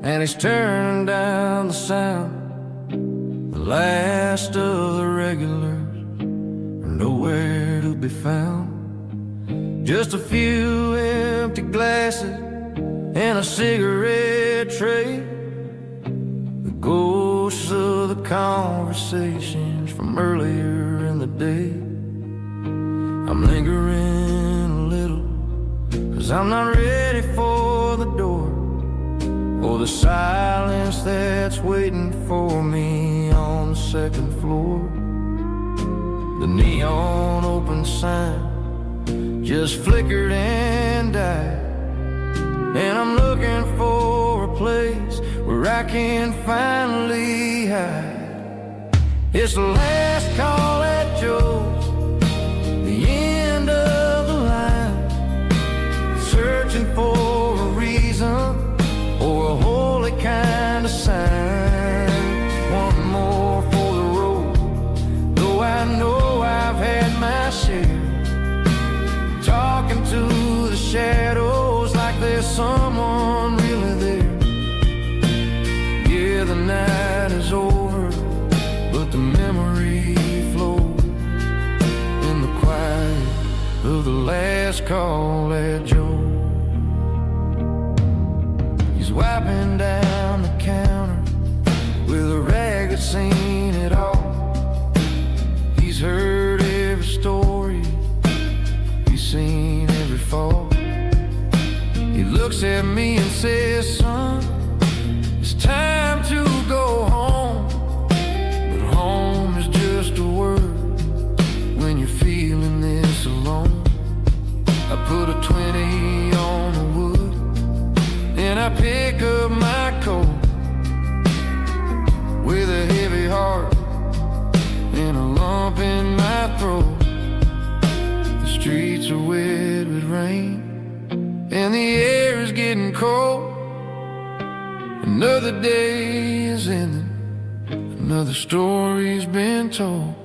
[SPEAKER 1] and he's turning down the sound. The last of the regulars are nowhere to be found. Just a few empty glasses and a cigarette tray, the ghosts of the conversations from earlier in the day. I'm lingering a little, 'cause I'm not ready for the door
[SPEAKER 2] or the silence that's waiting for me on the second floor. The neon open sign just flickered and died, and I'm looking for a place where I can finally hide. It's the last call at Joe's, the end of the line, searching for a reason or a holy kind of sign. One more for the road, though I know I've had my share, talking to the shadows like there's someone really there. Yeah, the night is over, but the memory flows in the quiet of the last call at Joe. He's wiping down the counter with a rag that's seen it all. He's heard every story, he's seen every fall. He looks at me and says, son, it's time to go home. But home is just a word when you're feeling this alone. I put a 20 on the wood, and I pick up my coat with a heavy heart and a lump in my throat. The streets are wet with rain, and the air is getting cold. Another day is ending, another story's been told.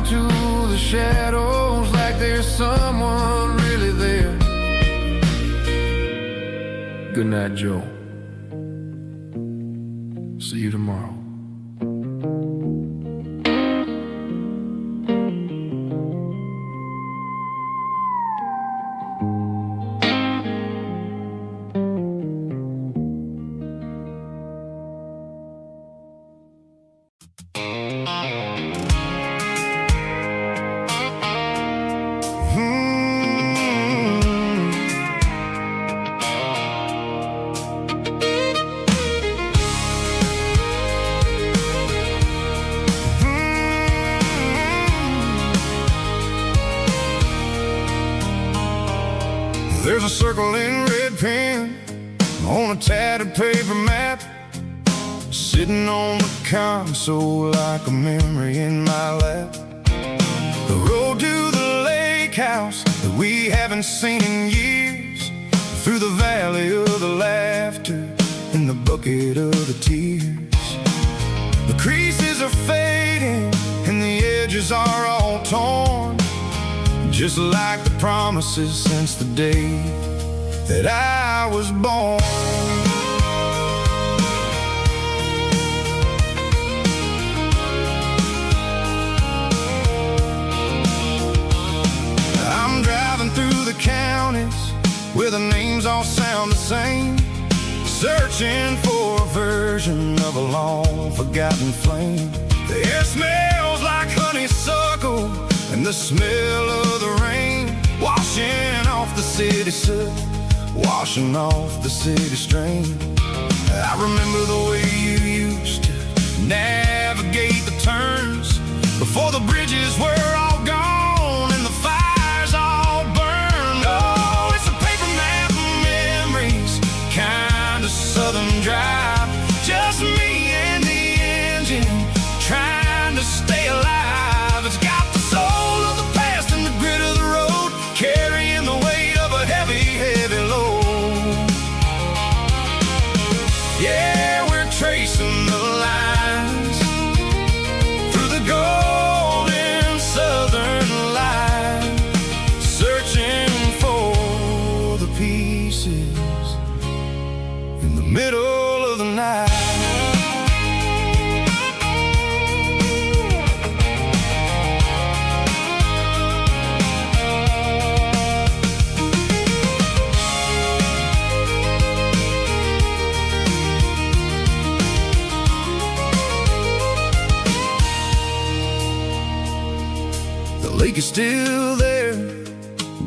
[SPEAKER 2] To the shadows like there's someone really there. Good night, Joe. See you tomorrow. There's a circle in red pen on a tattered paper map, sitting on the console like a memory in my lap. The road to the lake house that we haven't seen in years, through the valley of the laughter and the bucket of the tears. The creases are fading and the edges are all torn, just like the promises since the day that I was born. I'm driving through the counties where the names all sound the same, searching for a version of a long forgotten flame. The air smells like honeysuckle and the smell of the rain, washing off the city soot, washing off the city strain. I remember the way you used to navigate the turns before the bridges were all gone and the fires all burned. Oh, it's a paper map of memories, kind of southern drive, just me and the engine trying to stay alive. It's got the soul of the past and the grit of the road, carrying the weight of a heavy, heavy load.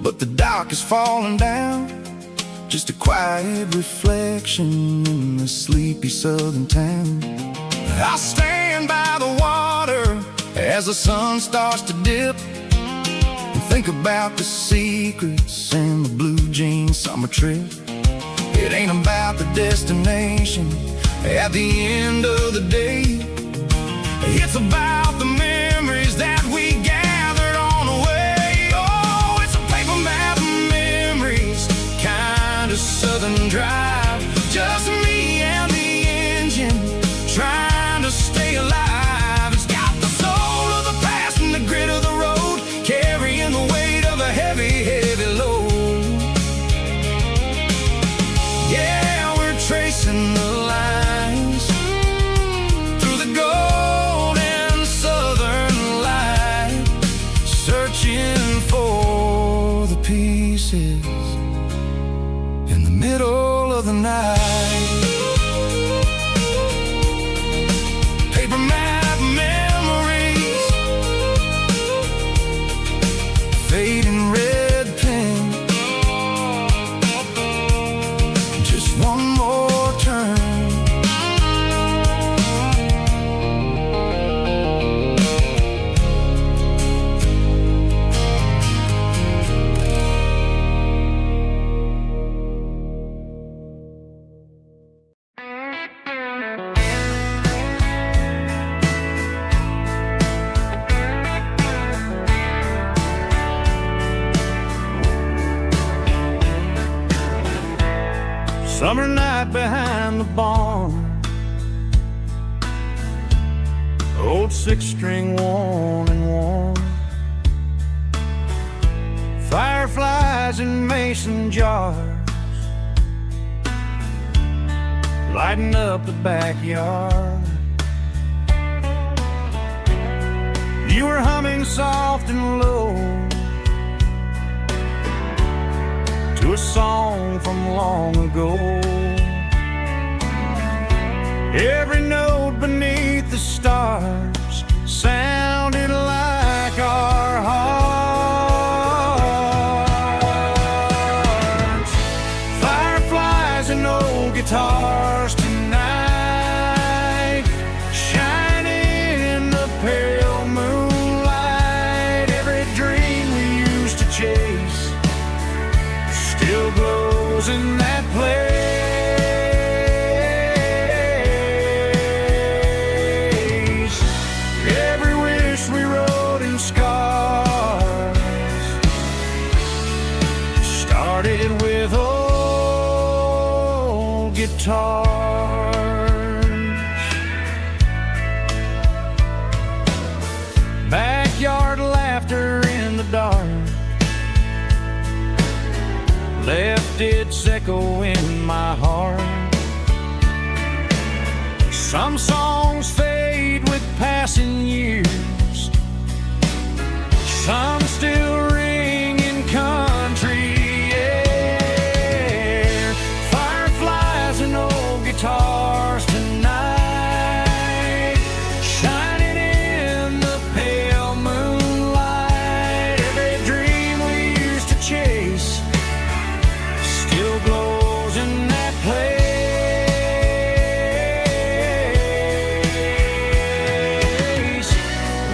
[SPEAKER 2] but the dock is falling down. Just a quiet reflection in the sleepy southern town. I stand by the water as the sun starts to dip, and think about the secrets and the blue jean summer trip. It ain't about the destination at the end of the day. It's about the memories that we gathered on the way. Oh, it's a paper map of memories, kind of southern drive. Just me and the engine, trying to stay alive. It's got the soul of the past and the grit of the road, carrying the weight of a heavy, heavy load. Yeah, we're tracing the lines through the golden southern light, searching for the pieces in the middle of the night. Paper map memories, fading red pen, just one more turn. Summer night behind the barn, old six-string worn and worn, fireflies in mason jars, lighting up the backyard. You were humming soft and low to a song from long ago. Every note beneath the stars sounded like our hearts. Fireflies and old guitars tonight, shining in the pale moonlight. Every dream we used to chase still glows in that place. Every wish we wrote in scars started with old guitars. Backyard laughter in the dark left its echo in my heart. Some songs fade with passing years, some still ring in country air. Fireflies and old guitars tonight, shining in the pale moonlight. Every dream we used to chase still glows in that place.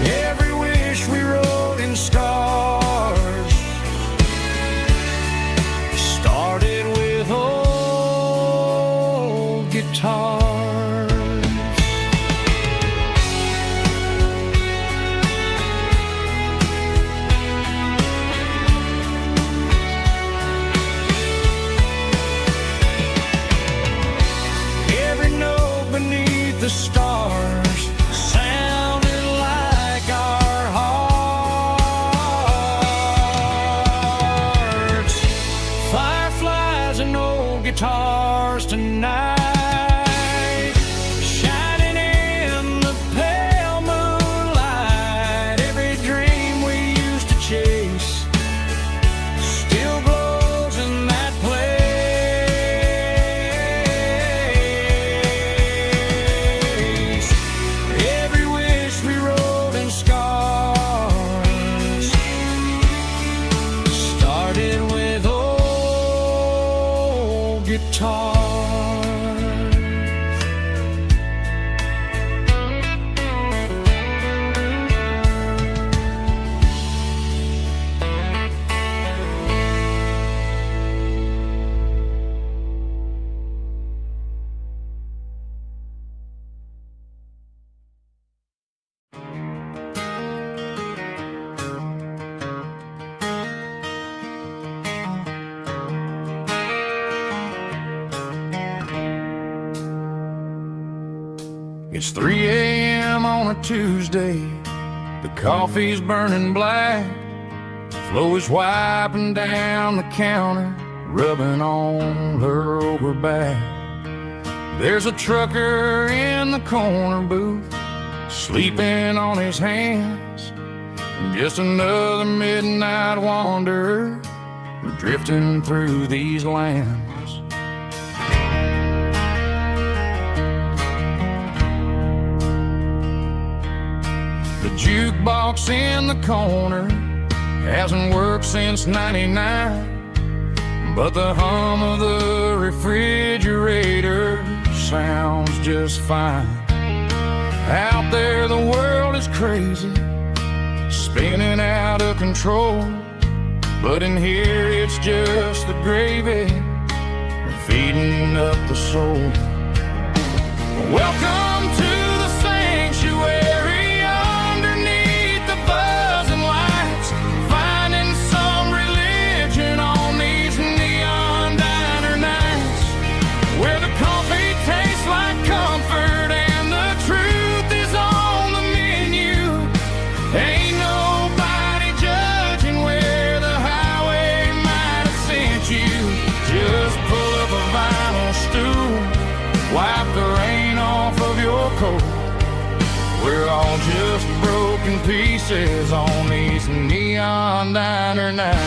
[SPEAKER 2] Every wish we wrote in scars started with old guitars. Every note beneath the stars sounded like our hearts. Fireflies and old guitars tonight, shining in the pale moonlight. Every dream we used to chase still glows in that place. Every wish we wrote in scars started
[SPEAKER 1] guitars. It's 3 a.m. on a Tuesday. The coffee's burning black. Flo is wiping down the counter, rubbing on her over back. There's a trucker in the corner booth, sleeping on his hands. Just another midnight wanderer, drifting through these lands. The jukebox in the corner hasn't worked since '99, but the hum of the refrigerator sounds just fine. Out there the world is crazy, spinning out of control, but in here it's just the gravy feeding up the soul. Welcome to the sanctuary, underneath the buzzing lights, finding some religion on these neon diner nights, where the coffee tastes like comfort and the truth is on the menu. Ain't nobody judging where the highway might have sent you. Just pull up a vinyl stool, wipe the rain off of your coat. We're all just broken pieces on these neon diner nights.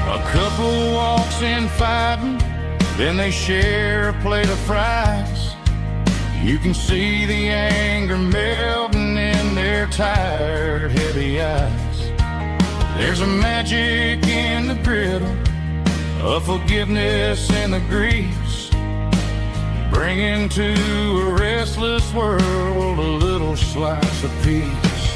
[SPEAKER 1] A couple walks in fighting, then they share a plate of fries. You can see the anger melting in their tired, heavy eyes. There's a magic in the griddle, a forgiveness in the grease, bringing to a restless world a little slice of peace.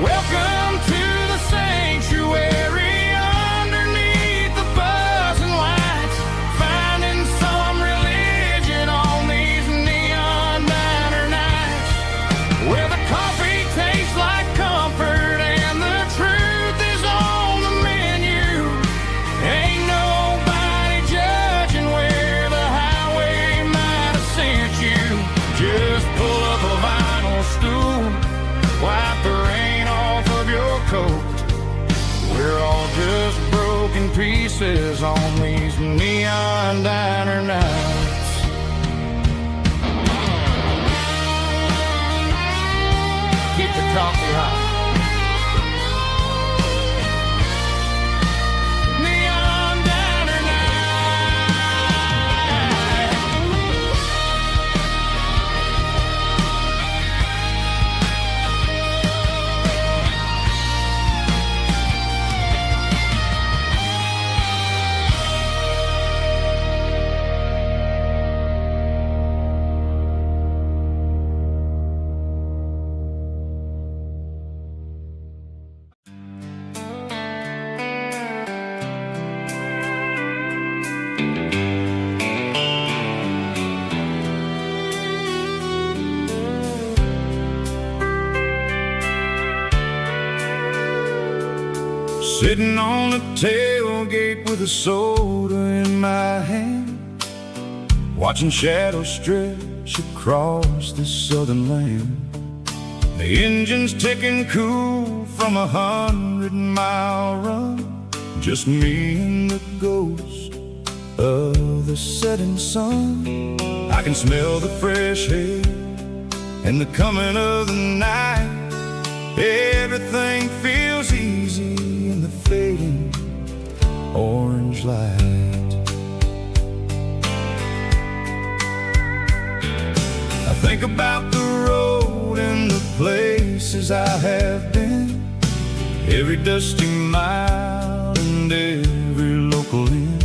[SPEAKER 1] Welcome to the sanctuary, underneath the buzzing lights, finding some religion on these neon diner nights, where the coffee tastes like comfort and the truth is on the menu. Ain't nobody judging where the highway might have sent you. Just pull up a vinyl stool, wipe the rain off of your coat. We're all just broken pieces on these neon diner nights. Keep the coffee hot. Neon diner night. Sitting on the tailgate with a soda in my hand, watching shadows stretch across this southern land. The engine's ticking cool from 100-mile run, just me and the ghost of the setting sun. I can smell the fresh air and the coming of the night. Everything feels easy in the fading orange light. think about the road and the places I have been, every dusty mile and every local inn.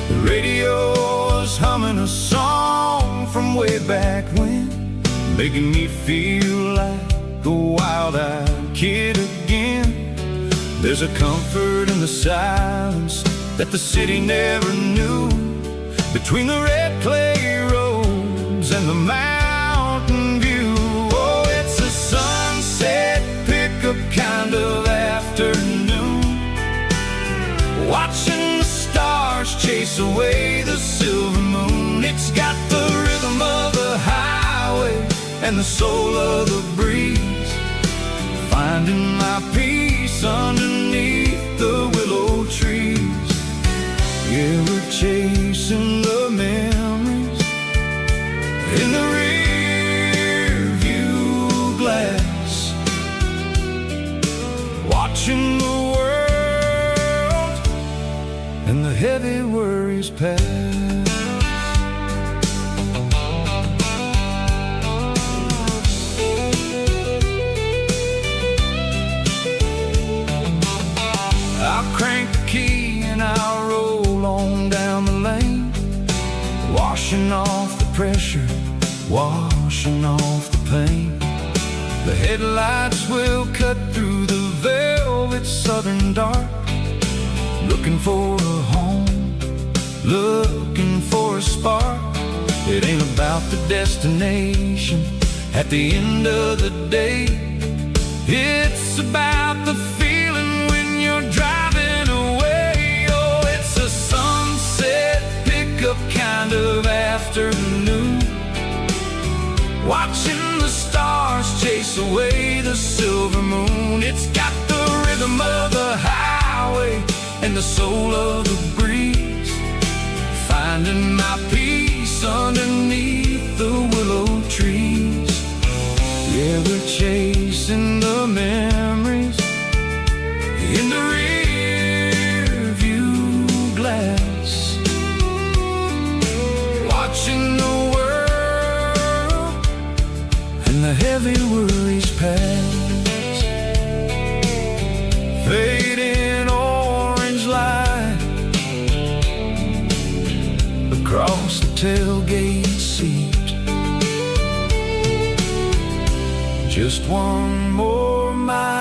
[SPEAKER 1] The radio is humming a song from way back when, making me feel like a wild-eyed kid again. There's a comfort in the silence that the city never knew, between the red clay roads and the mountain view. Oh, it's a sunset pickup kind of afternoon, watching the stars chase away the silver moon. It's got the rhythm of the highway and the soul of the breeze, finding my peace underneath the willow trees. Yeah, we're chasing the memories in the rear view glass, watching the world and the heavy worries pass. I'll crank the key and I'll roll on down the lane, washing off the pressure, washing off the pain. The headlights will cut through the velvet southern dark, looking for a home, looking for a spark. It ain't about the destination at the end of the day, it's about the feeling when you're driving away. Oh, it's a sunset pickup kind of afternoon, watching the stars chase away the silver moon. It's got the rhythm of the highway and the soul of the breeze, finding my peace underneath the willow trees. Yeah, we're chasing the memories in the rear view glass, watching the world and the heavy worries pass. Fading orange light across the tailgate seat, just one more mile.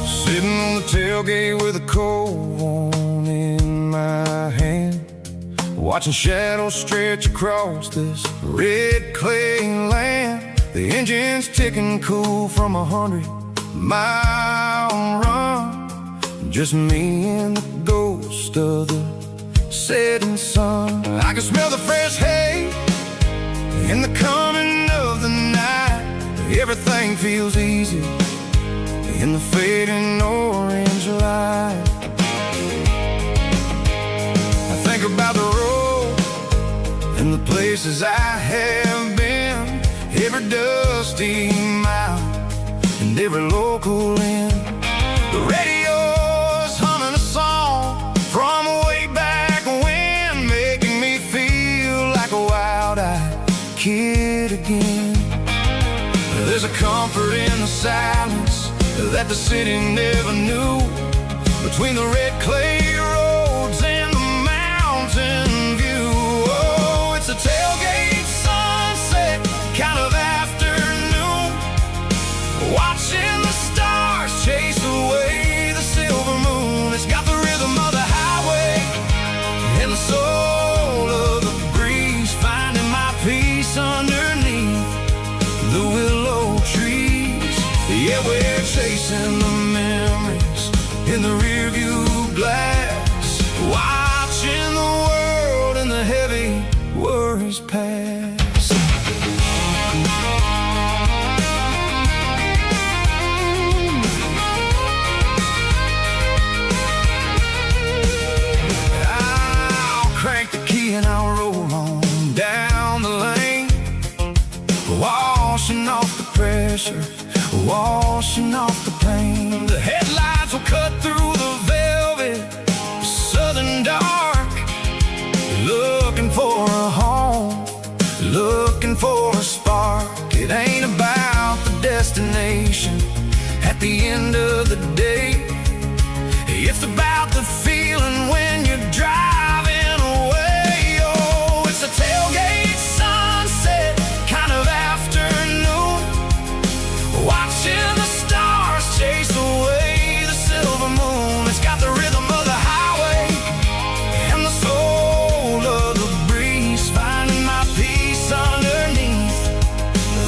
[SPEAKER 1] Sitting on the tailgate with a cold one in my hand, watching shadows stretch across this red clay land. The engine's ticking cool from 100-mile run, just me and the ghost of the setting sun. I can smell the fresh hay in the coming of the night. Everything feels easy in the fading orange light. I think about the road and the places I have been, every dusty mile and every local inn. The radio's humming a song from way back when, making me feel like a wild-eyed kid again. There's a comfort in the silence that the city never knew, between the red clay roads and the mountain view. Oh, it's a tailgate sunset kind of afternoon, watching the stars chase away the silver moon. It's got the rhythm of the highway and the soul of the breeze, finding my peace underneath the willow trees. Yeah, we're chasing the
[SPEAKER 2] worries pass. I'll crank the key and I'll roll on down the lane, washing off the pressure, washing off the pain. The headlights will cut through the velvet southern dark, looking for a home, looking for a spark. It ain't about the destination at the end of the day, it's about the feeling when you're driving away. Oh, it's a tailgate sunset kind of afternoon, watching the stars chase away the silver moon. It's got the rhythm of the highway and the soul of the breeze, finding my peace underneath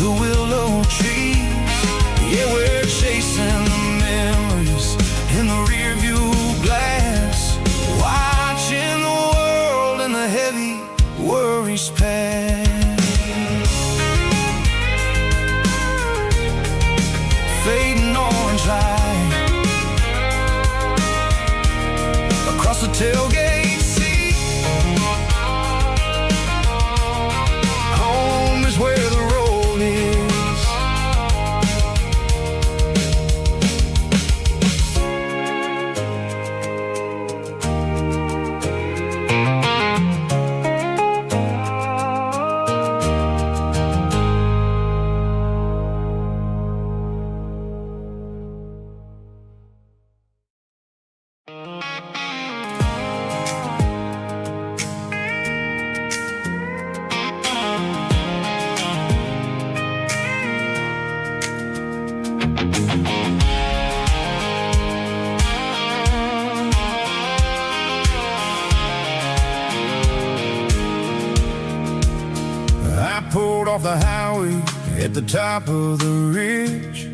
[SPEAKER 2] the willow trees. Yeah, we're chasing the memories in the rear view glass, watching the world and the heavy worries pass. Fading orange light across the tailgate seat. Home is where the road is. I pulled off the highway at the top of the ridge,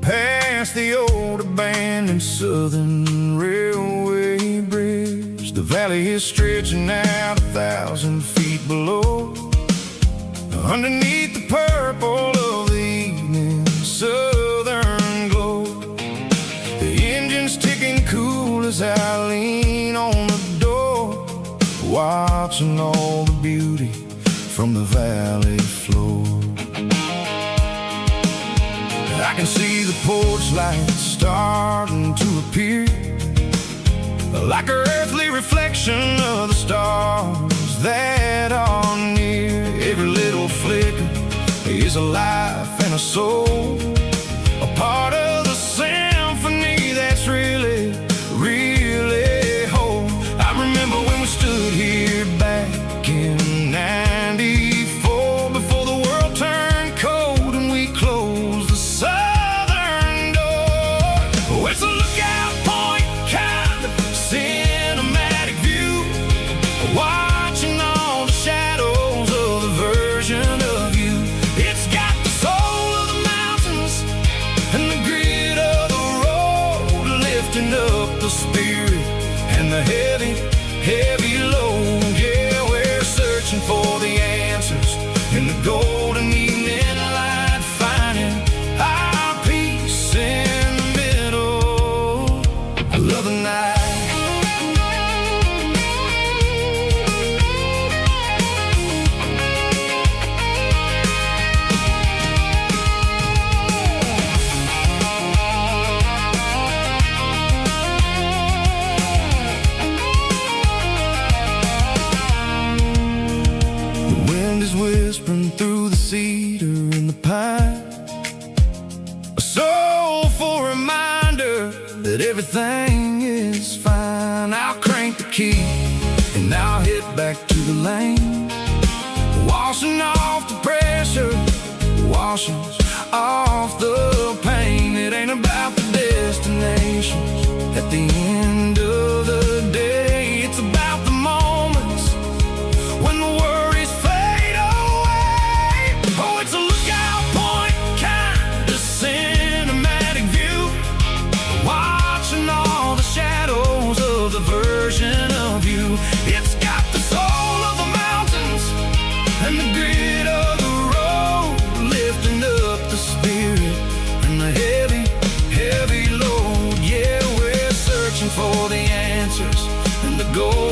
[SPEAKER 2] past the old abandoned southern railway bridge. The valley is stretching out 1,000 feet below, underneath the purple of the evening southern glow. The engine's ticking cool as I lean on the door, watching all the beauty from the valley floor. I can see the porch lights starting to appear, like an earthly reflection of the stars that are near. Every little flicker is a life and a soul, a part of the symphony that's really, really whole. I remember when we stood here back in '94, before the world turned cold and we closed the southern door. Oh, it's a lookout point kind of cinematic view, watching all the shadows of the version of you. It's got the soul of the mountains and the grit of the road, lifting up the spirit and the heavy, heavy load. Yeah, we're searching for the answers in the golden evening light, finding our peace in the middle of the night. The wind is whispering through the cedar and the pine, a soulful reminder that everything is fine. I'll crank the key and I'll hit back to the lane, washing off the pressure, washing off the pain. It ain't about the destinations at the end of the day, it's about the moments when the worries fade away. Oh, it's a lookout point kind of cinematic view, watching all the shadows of the version of you. It's got the soul of the mountains
[SPEAKER 1] and the grit of the road, lifting up the spirit and the heavy, heavy load. Yeah, we're searching for the answers and the gold.